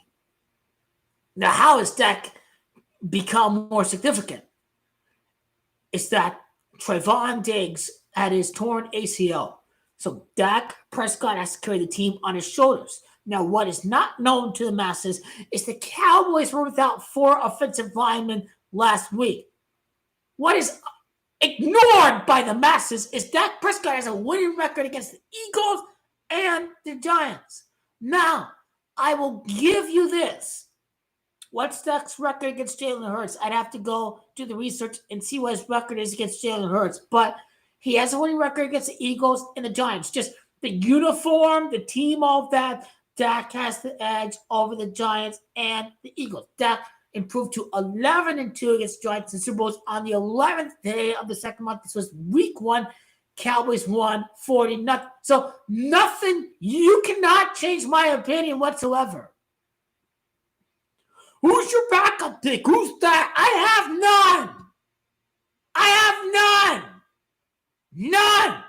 Now, how has Dak become more significant? It's that Trevon Diggs had his torn ACL. So Dak Prescott has to carry the team on his shoulders. Now, what is not known to the masses is the Cowboys were without 4 offensive linemen last week. What is ignored by the masses is Dak Prescott has a winning record against the Eagles and the Giants. Now, I will give you this. What's Dak's record against Jalen Hurts? I'd have to go do the research and see what his record is against Jalen Hurts. But he has a winning record against the Eagles and the Giants. Just the uniform, the team, all of that. Dak has the edge over the Giants and the Eagles. Dak improved to 11-2 against Giants and Super Bowls on the 11th day of the second month. This was week 1. Cowboys won 40-0. So nothing, you cannot change my opinion whatsoever. Who's your backup pick? Who's that? I have none. None.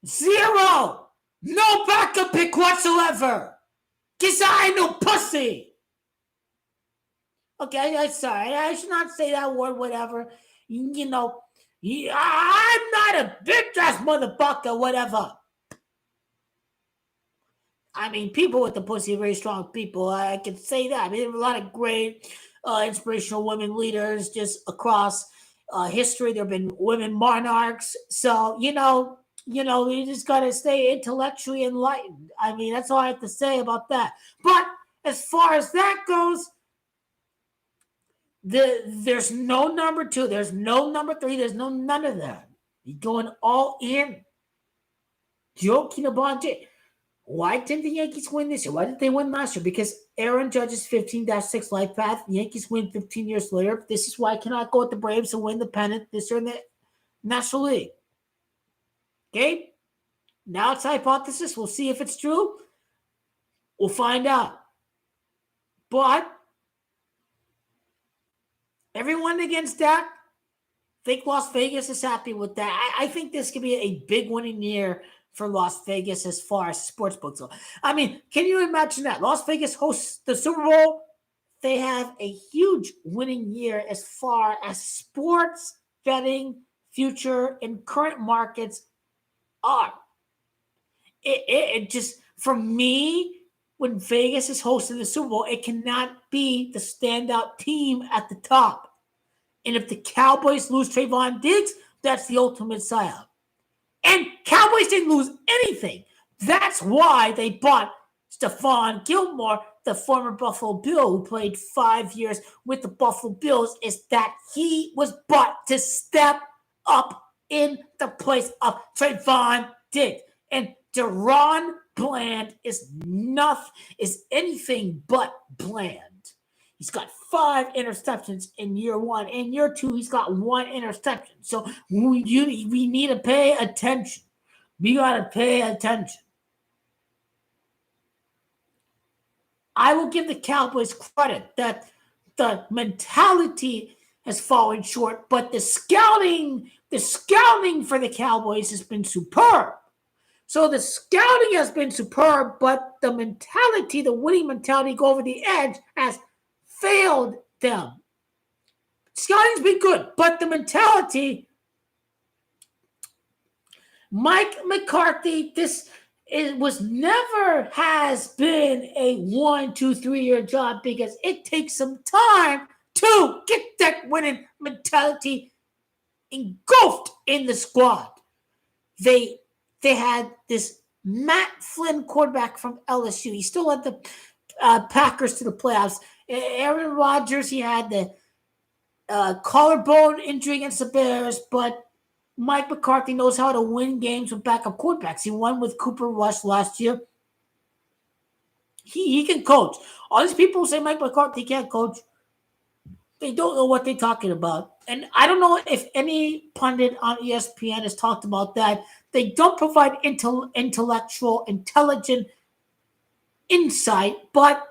0. No backup pick whatsoever. Because I ain't no pussy. Okay, I'm sorry. I should not say that word, whatever. I'm not a bitch-ass motherfucker, whatever. I mean, people with the pussy are very strong people. I can say that. I mean, there are a lot of great inspirational women leaders just across history. There have been women monarchs. So, you just got to stay intellectually enlightened. I mean, that's all I have to say about that. But as far as that goes, there's no number 2. There's no number 3. There's no none of that. You're going all in. Joking about it. Why didn't the Yankees win this year? Why did they win last year? Because Aaron Judge's 15-6 life path. The Yankees win 15 years later. This is why I cannot go with the Braves and win the pennant this year in the National League. Okay? Now it's a hypothesis. We'll see if it's true. We'll find out. But everyone against Dak, I think Las Vegas is happy with that. I think this could be a big winning year for Las Vegas as far as sports books go. I mean, can you imagine that? Las Vegas hosts the Super Bowl. They have a huge winning year as far as sports betting, future, and current markets are. It just, for me, when Vegas is hosting the Super Bowl, it cannot be the standout team at the top. And if the Cowboys lose Trevon Diggs, that's the ultimate psyop. And Cowboys didn't lose anything. That's why they bought Stephon Gilmore, the former Buffalo Bill, who played 5 years with the Buffalo Bills, is that he was bought to step up in the place of Trevon Diggs. And Deron Bland is anything but bland. He's got 5 interceptions in year 1. In year 2, he's got 1 interception. So we need to pay attention. We got to pay attention. I will give the Cowboys credit that the mentality has fallen short, but the scouting for the Cowboys has been superb. So the scouting has been superb, but the mentality, the winning mentality, go over the edge has failed them. Scouting's been good, but the mentality, Mike McCarthy, never has been a 1, 2, 3-year job because it takes some time to get that winning mentality engulfed in the squad. They had this Matt Flynn quarterback from LSU. He still led the Packers to the playoffs. Aaron Rodgers, he had the collarbone injury against the Bears, but Mike McCarthy knows how to win games with backup quarterbacks. He won with Cooper Rush last year. He can coach. All these people say Mike McCarthy can't coach. They don't know what they're talking about. And I don't know if any pundit on ESPN has talked about that. They don't provide intellectual, intelligent insight, but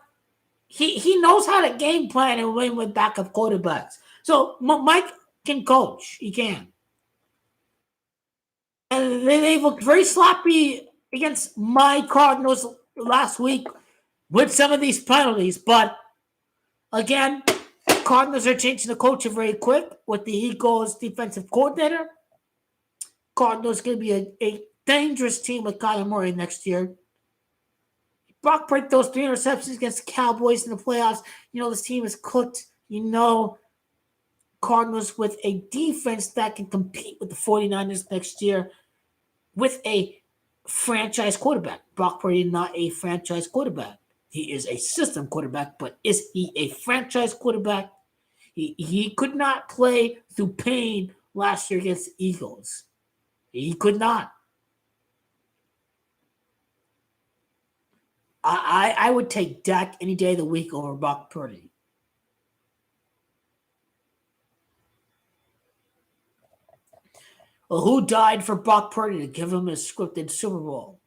he knows how to game plan and win with backup quarterbacks. So Mike can coach. He can. And they looked very sloppy against my Cardinals last week with some of these penalties. But again, Cardinals are changing the culture very quick with the Eagles defensive coordinator. Cardinals going to be a dangerous team with Kyler Murray next year. Brock Purdy those 3 interceptions against the Cowboys in the playoffs. This team is cooked. Cardinals with a defense that can compete with the 49ers next year with a franchise quarterback. Brock Purdy is not a franchise quarterback. He is a system quarterback, but is he a franchise quarterback? He could not play through pain last year against the Eagles. He could not. I would take Dak any day of the week over Brock Purdy. Well, who died for Brock Purdy to give him a scripted Super Bowl?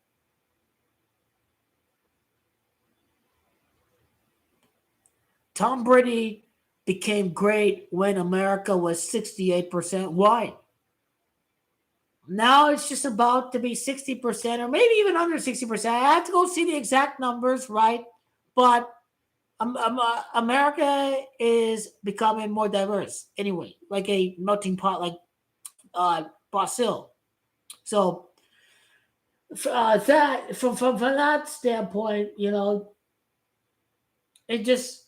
Tom Brady became great when America was 68% white. Now it's just about to be 60% or maybe even under 60%. I have to go see the exact numbers, right? But America is becoming more diverse anyway, like a melting pot, like Brazil. So that from that standpoint, it just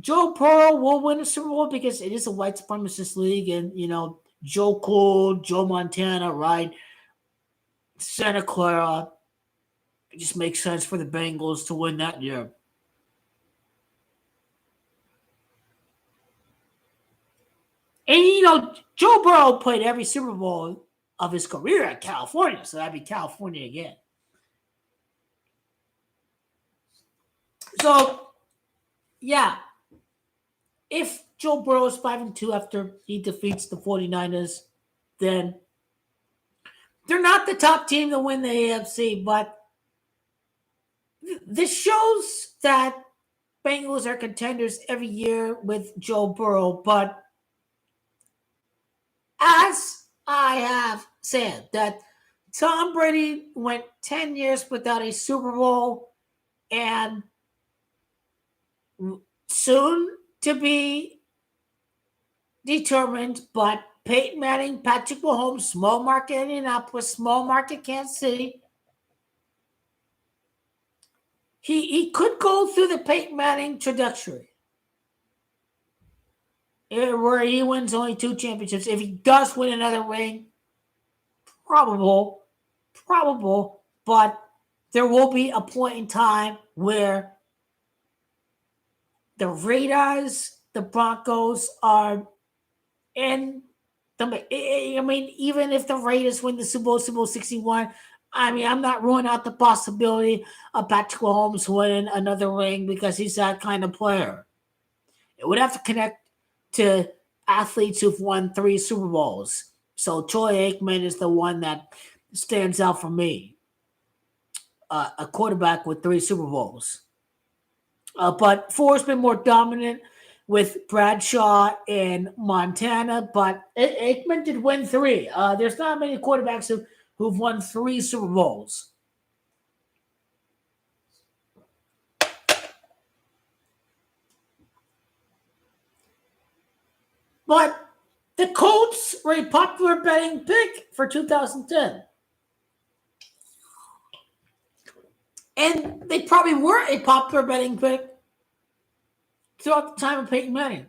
Joe Burrow will win a Super Bowl because it is a white supremacist league, and Joe Cool, Joe Montana, right? Santa Clara. It just makes sense for the Bengals to win that year. And, Joe Burrow played every Super Bowl of his career at California, so that'd be California again. So, yeah. If Joe Burrow is 5-2 after he defeats the 49ers, then they're not the top team to win the AFC, but this shows that Bengals are contenders every year with Joe Burrow. But as I have said, that Tom Brady went 10 years without a Super Bowl, and soon to be determined, but Peyton Manning, Patrick Mahomes, small market Indianapolis, small market Kansas City. He could go through the Peyton Manning trajectory where he wins only 2 championships. If he does win another ring, probable, but there will be a point in time where the Raiders, the Broncos are in the. Even if the Raiders win the Super Bowl 61, I'm not ruling out the possibility of Patrick Mahomes winning another ring because he's that kind of player. It would have to connect to athletes who've won 3 Super Bowls. So Troy Aikman is the one that stands out for me. A quarterback with 3 Super Bowls. But 4 has been more dominant with Bradshaw and Montana. But Aikman did win 3. There's not many quarterbacks who've won 3 Super Bowls. But the Colts were a popular betting pick for 2010. And they probably were a popular betting pick throughout the time of Peyton Manning,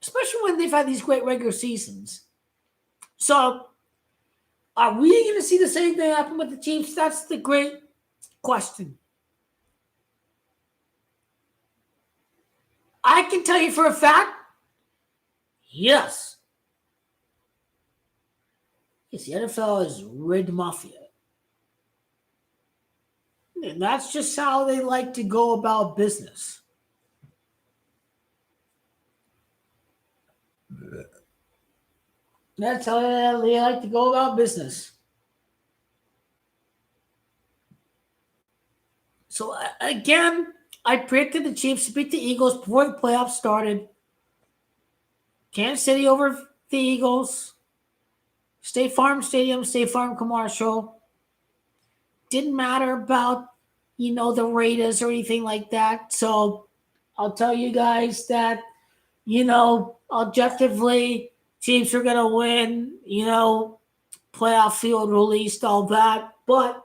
especially when they've had these great regular seasons. So, are we going to see the same thing happen with the Chiefs? That's the great question. I can tell you for a fact, yes. Yes, the NFL is rigged mafia. And that's just how they like to go about business. That's how they like to go about business. So, again, I predicted the Chiefs to beat the Eagles before the playoffs started. Kansas City over the Eagles. State Farm Stadium, State Farm commercial. Didn't matter about, the Raiders or anything like that. So I'll tell you guys that, objectively, Chiefs are going to win, playoff field released, all that. But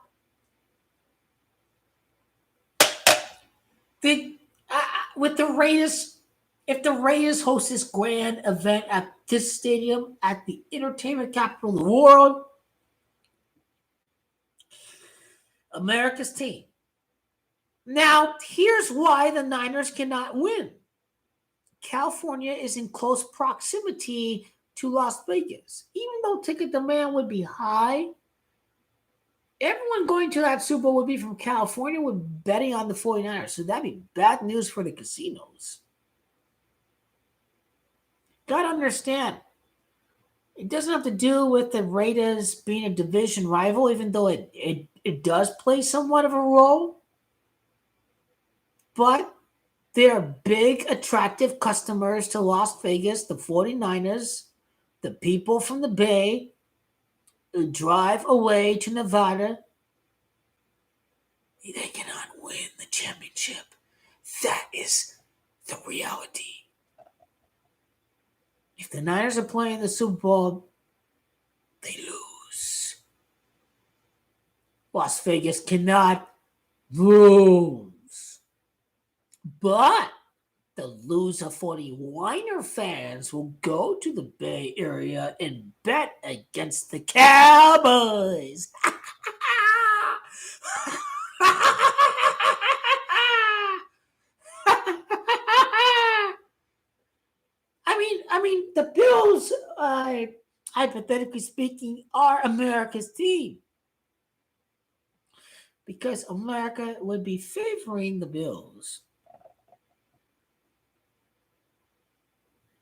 with the Raiders, if the Raiders host this grand event at this stadium, at the entertainment capital of the world, America's team. Now, here's why the Niners cannot win. California is in close proximity to Las Vegas. Even though ticket demand would be high, everyone going to that Super Bowl would be from California, would betting on the 49ers. So that'd be bad news for the casinos. Got to understand, it doesn't have to do with the Raiders being a division rival, even though it does play somewhat of a role. But they're big, attractive customers to Las Vegas, the 49ers, the people from the Bay who drive away to Nevada. They cannot win the championship. That is the reality. If the Niners are playing the Super Bowl, they lose. Las Vegas cannot lose. But the loser 49er fans will go to the Bay Area and bet against the Cowboys. I mean, the Bills, hypothetically speaking, are America's team. Because America would be favoring the Bills.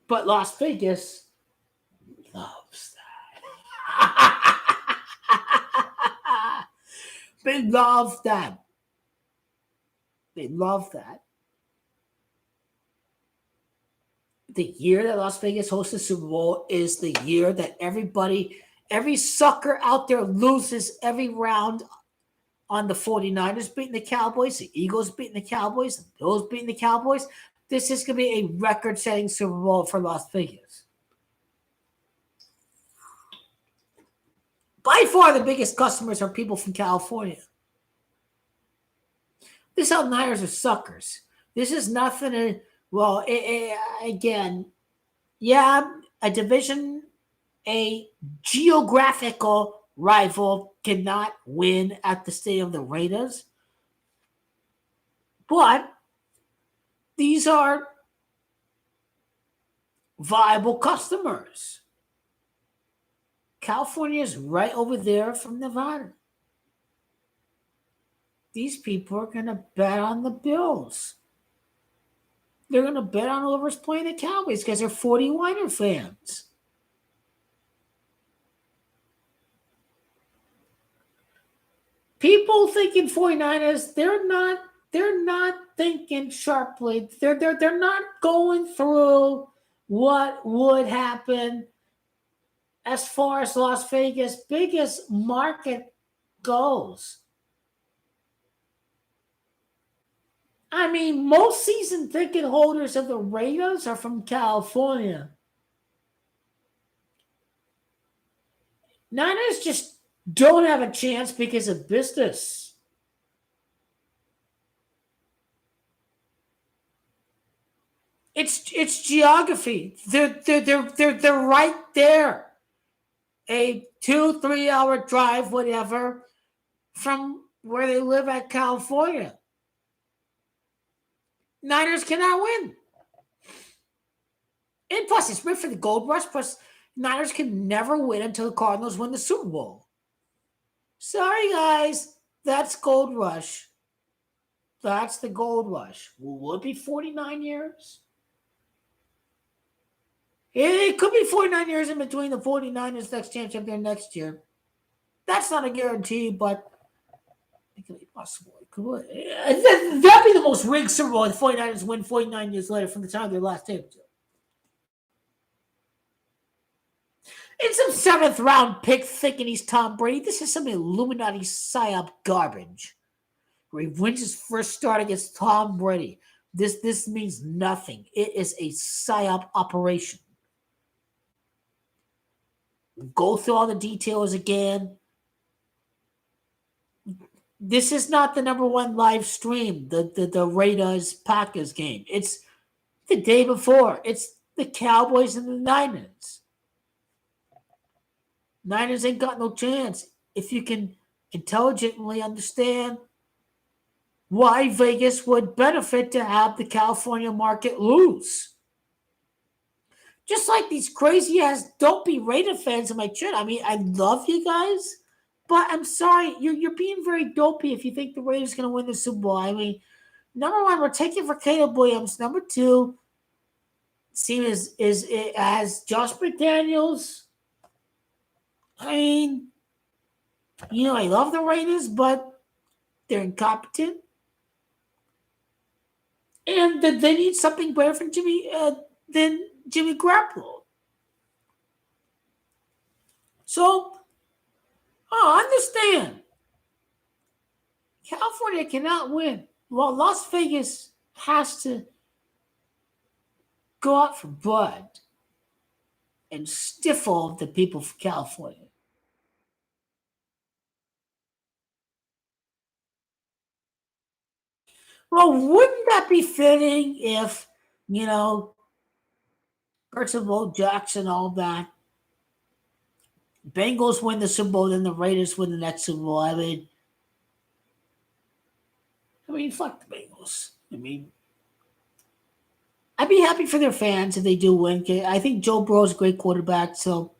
But Las Vegas loves that. They love that. They love that. The year that Las Vegas hosts the Super Bowl is the year that every sucker out there loses every round on the 49ers beating the Cowboys, the Eagles beating the Cowboys, the Bills beating the Cowboys. This is going to be a record-setting Super Bowl for Las Vegas. By far, the biggest customers are people from California. This is how Niners are suckers. This is nothing. Again, yeah, a division, a geographical rival cannot win at the stadium of the Raiders. But these are viable customers. California is right over there from Nevada. These people are going to bet on the Bills. They're going to bet on whoever's playing the Cowboys because they're 49er fans. People thinking 49ers, they're not they're not thinking sharply. They're not going through what would happen as far as Las Vegas' biggest market goes. I mean, most season ticket holders of the Raiders are from California. Niners just don't have a chance because of business. It's geography. They're right there. A 2-3 hour drive, whatever, from where they live at California. Niners cannot win. And plus, it's meant for the gold rush. Plus, Niners can never win until the Cardinals win the Super Bowl. Sorry, guys. That's gold rush. That's the gold rush. Will it be 49 years? It could be 49 years in between the 49ers next championship there next year. That's not a guarantee, but it could be possible. It could. That'd be the most rigged Super Bowl. The 49ers win 49 years later from the time of their last championship. It's some seventh round pick thinking he's Tom Brady. This is some Illuminati psyop garbage. Where he wins his first start against Tom Brady. This means nothing. It is a psyop operation. Go through all the details again. This is not the number one live stream, the RAIDDAS Packers game. It's the day before. It's the Cowboys and the Niners. Niners ain't got no chance. If you can intelligently understand why Vegas would benefit to have the California market lose. Just like these crazy-ass dopey Raider fans in my chat. I mean, I love you guys, but I'm sorry. You're being very dopey if you think the Raiders are going to win the Super Bowl. I mean, number one, we're taking for Caleb Williams. Number two, team is as Josh McDaniels. I mean, I love the Raiders, but they're incompetent. And they need something better from than Jimmy Garoppolo. So, understand. California cannot win. Well, Las Vegas has to go out for blood and stifle the people of California. Well, wouldn't that be fitting if, Mahomes-Burrow-Jackson, all that, Bengals win the Super Bowl, then the Raiders win the next Super Bowl? I mean, fuck the Bengals. I'd be happy for their fans if they do win. I think Joe Burrow's a great quarterback. So,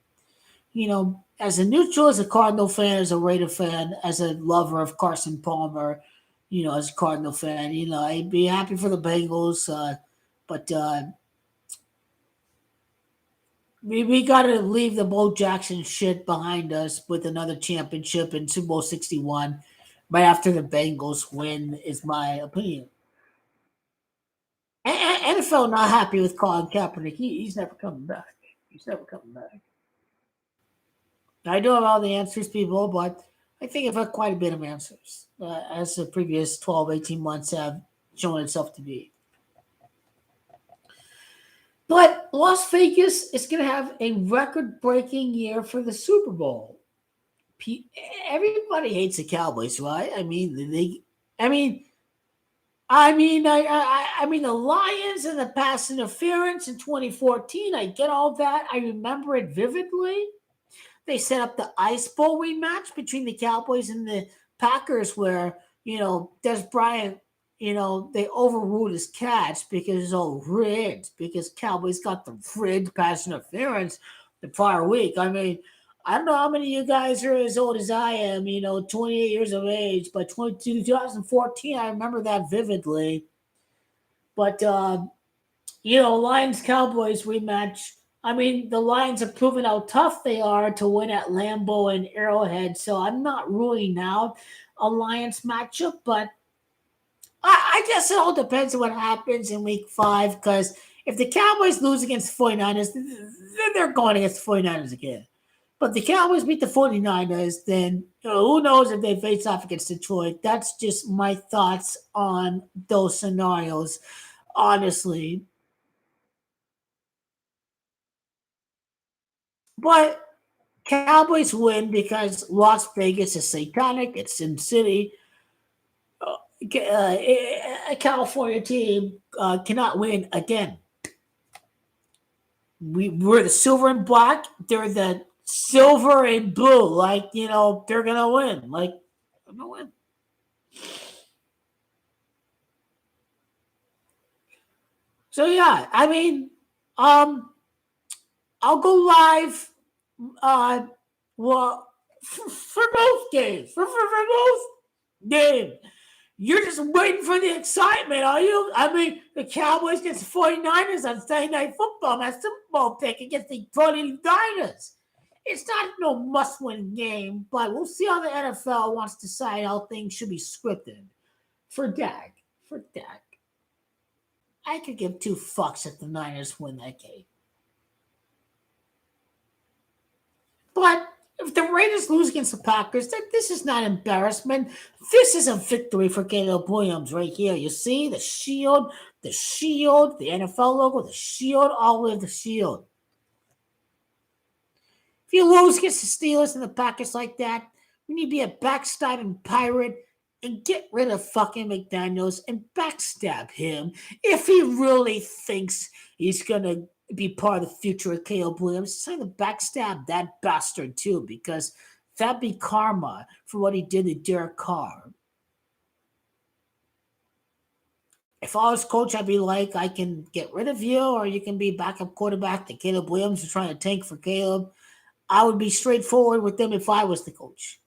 as a neutral, as a Cardinal fan, as a Raider fan, as a lover of Carson Palmer, as a Cardinal fan, I'd be happy for the Bengals. But we got to leave the Bo Jackson shit behind us with another championship in Super Bowl 61 right after the Bengals win, is my opinion. NFL not happy with Colin Kaepernick. He's never coming back. I don't have all the answers, people, but I think I've had quite a bit of answers, as the previous 12, 18 months have shown itself to be. But Las Vegas is going to have a record-breaking year for the Super Bowl. Everybody hates the Cowboys, right? I mean, the Lions and the pass interference in 2014. I get all that. I remember it vividly. They set up the Ice Bowl rematch between the Cowboys and the Packers, where Des Bryant, they overruled his catch because it's all rigged, because Cowboys got the rigged pass interference the prior week. I mean, I don't know how many of you guys are as old as I am, 28 years of age, but 2014, I remember that vividly. But, Lions-Cowboys rematch. I mean, the Lions have proven how tough they are to win at Lambeau and Arrowhead, so I'm not ruling out a Lions matchup, but I guess it all depends on what happens in week 5, because if the Cowboys lose against the 49ers, then they're going against the 49ers again. But the Cowboys beat the 49ers, then who knows if they face off against Detroit. That's just my thoughts on those scenarios, honestly. But Cowboys win because Las Vegas is satanic. It's Sin City. A California team cannot win again. We're the silver and black. They're the silver and blue. Like, they're gonna win. Like, they're gonna win. So yeah, I mean, I'll go live. Well, for both games, for both games. You're just waiting for the excitement, are you? I mean, the Cowboys against the 49ers on Sunday Night Football, my Super Bowl pick against the 49ers. It's not no must-win game, but we'll see how the NFL wants to decide how things should be scripted. For Dak. I could give 2 fucks if the Niners win that game. But if the Raiders lose against the Packers, this is not embarrassment. This is a victory for Caleb Williams right here. You see the shield, the NFL logo, the shield, all the way to the shield. If you lose against the Steelers and the Packers like that, we need to be a backstabbing pirate and get rid of fucking McDaniels and backstab him if he really thinks he's going to be part of the future of Caleb Williams. It's time to backstab that bastard too, because that'd be karma for what he did to Derek Carr. If I was coach, I'd be like, I can get rid of you, or you can be backup quarterback to Caleb Williams and trying to tank for Caleb. I would be straightforward with them if I was the coach.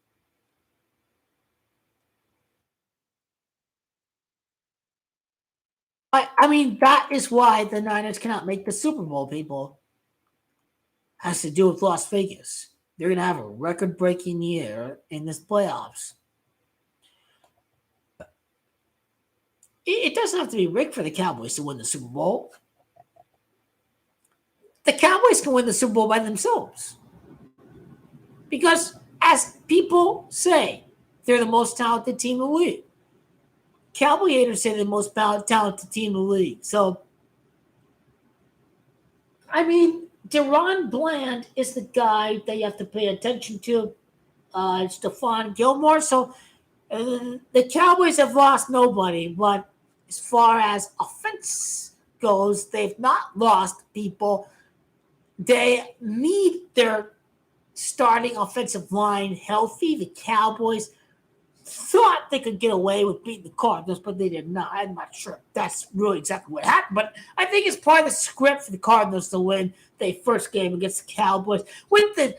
I mean, that is why the Niners cannot make the Super Bowl, people. Has to do with Las Vegas. They're going to have a record-breaking year in this playoffs. It doesn't have to be rigged for the Cowboys to win the Super Bowl. The Cowboys can win the Super Bowl by themselves. Because, as people say, they're the most talented team in the league. Cowboy haters say they're the most talented team in the league. So, I mean, Deron Bland is the guy that you have to pay attention to. Stephon Gilmore. So, the Cowboys have lost nobody. But as far as offense goes, they've not lost people. They need their starting offensive line healthy. The Cowboys thought they could get away with beating the Cardinals, but they did not. I'm not sure if that's really exactly what happened, but I think it's part of the script for the Cardinals to win their first game against the Cowboys. With the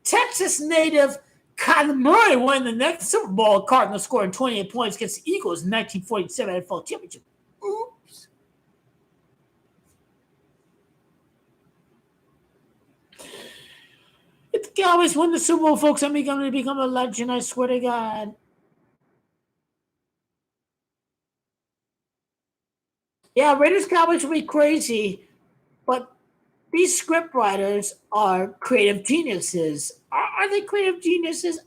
Texas native Kyler Murray won the next Super Bowl, Cardinals scoring 28 points against the Eagles in 1947 NFL Championship. Oops. If the Cowboys win the Super Bowl, folks, I'm going to become a legend, I swear to God. Yeah, Raiders Cowboys will be crazy, but these script writers are creative geniuses. Are they creative geniuses?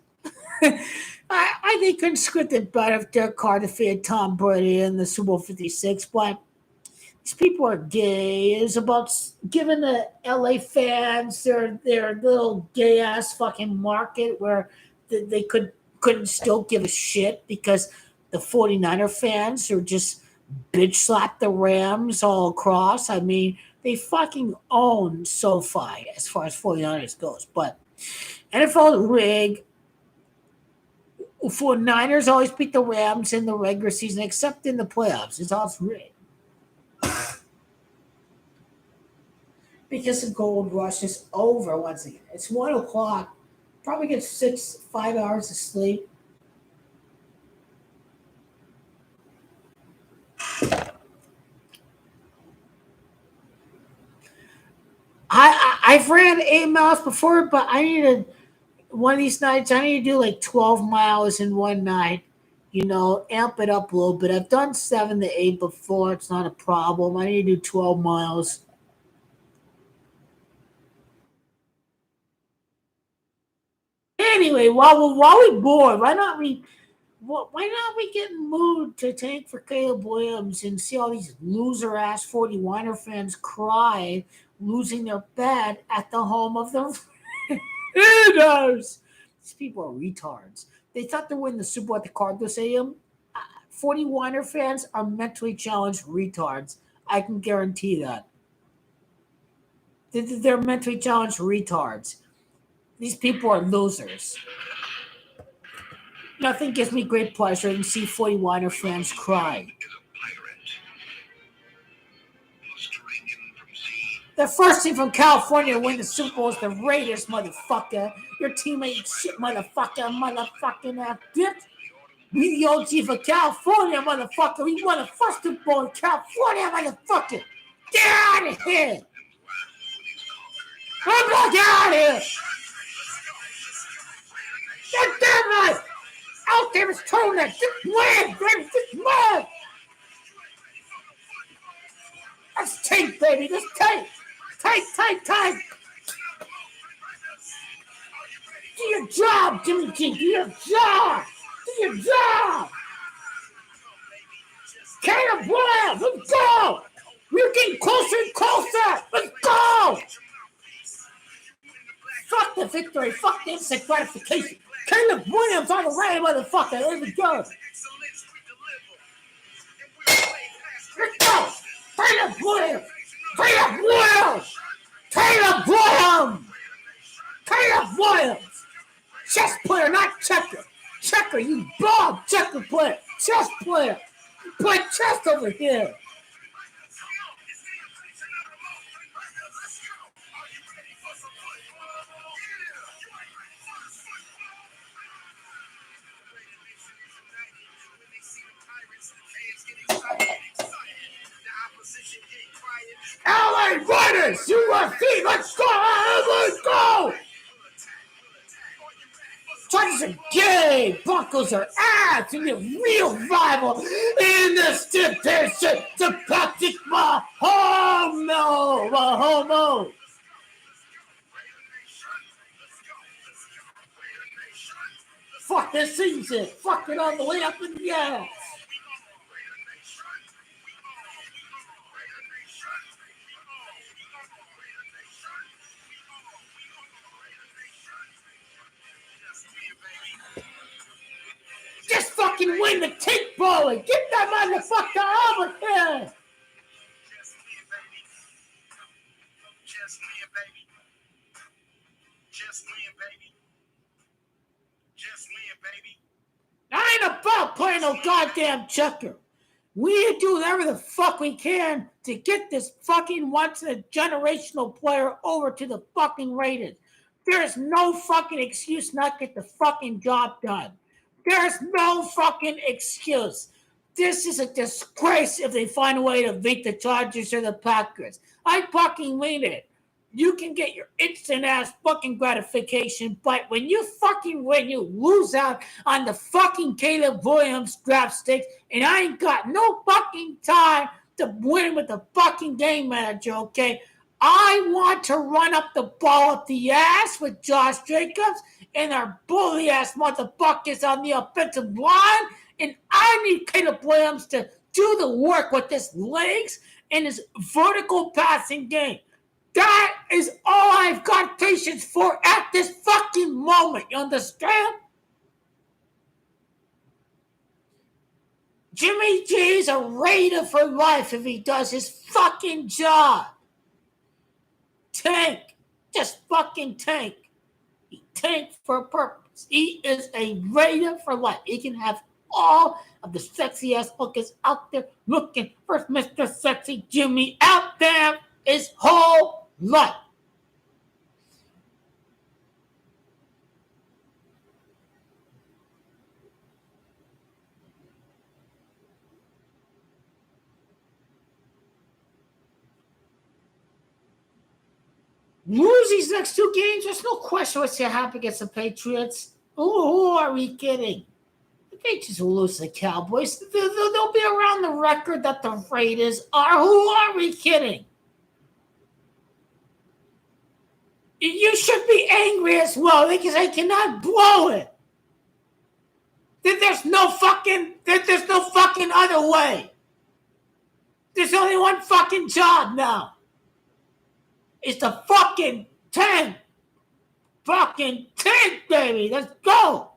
I think couldn't script it better if Derek Carr defeated Tom Brady in the Super Bowl 56, but these people are gay. It's about giving the LA fans their little gay ass fucking market where they couldn't still give a shit because the 49er fans are just bitch slap the Rams all across. I mean, they fucking own SoFi as far as 49ers goes. But NFL rig. 49ers always beat the Rams in the regular season, except in the playoffs. It's all rigged. Because the gold rush is over once again. It's 1 o'clock. Probably get 5 hours of sleep. I've ran 8 miles before, but I need to one of these nights. I need to do like 12 miles in one night. amp it up a little bit. I've done 7 to 8 before. It's not a problem. I need to do 12 miles. Anyway, while we bored, why not we get in the mood to tank for Caleb Williams and see all these loser ass 49er fans cry, losing their bet at the home of the Raiders. These people are retards. They thought they were in the Super Bowl at the Cardinals Stadium. 49er fans are mentally challenged retards. I can guarantee that. They're mentally challenged retards. These people are losers. Nothing gives me great pleasure than see 49er fans cry. The first team from California to win the Super Bowl is the Raiders, motherfucker. Your team ain't shit, motherfucker, motherfucking ass bitch. We the OG for California, motherfucker. We won the first Super Bowl in California, motherfucker. Get out of here. I'm not get out of here. Get damn right. Out there is turtleneck. Just win, baby. Just win. That's tape, baby. That's tape. Tight. Do your job, Jimmy G. Do your job. Caleb Williams, let's go. We're getting closer and closer. Let's go. Fuck the victory. Fuck the instant gratification. Caleb Williams on the right, motherfucker. There we go. Let's go. Caleb Williams. Chess player, not checker. Checker, you bald checker player. Chess player. You play chess over here. LA Raiders, UFC, let's go! Chargers are gay, Broncos are ass, and the real rival in this division to Patrick Mahomes. Fuck this season, fuck it all the way up in the ass. Just fucking win the tape ball and get that motherfucker over here. Just win, baby. I ain't about playing no goddamn checker. We do whatever the fuck we can to get this fucking once-in-a-generational player over to the fucking Raiders. There is no fucking excuse not to get the fucking job done. There's no fucking excuse. This is a disgrace if they find a way to beat the Chargers or the Packers. I fucking mean it. You can get your instant ass fucking gratification, but when you fucking win, you lose out on the fucking Caleb Williams draft stakes, and I ain't got no fucking time to win with the fucking game manager, okay? I want to run up the ball up the ass with Josh Jacobs and our bully ass motherfuckers on the offensive line. And I need Caleb Williams to do the work with his legs and his vertical passing game. That is all I've got patience for at this fucking moment. You understand? Jimmy G's a Raider for life if he does his fucking job. Tank. Just fucking tank. He tanked for a purpose. He is a Raider for life. He can have all of the sexy ass hookers out there looking for Mr. Sexy Jimmy out there his whole life. Lose these next 2 games, there's no question what's going to happen against the Patriots. Who are we kidding? They just will lose the Cowboys. They'll be around the record that the Raiders are. Who are we kidding? You should be angry as well because I cannot blow it. There's no fucking other way. There's only one fucking job now. It's the fucking tank. Fucking tank, baby. Let's go.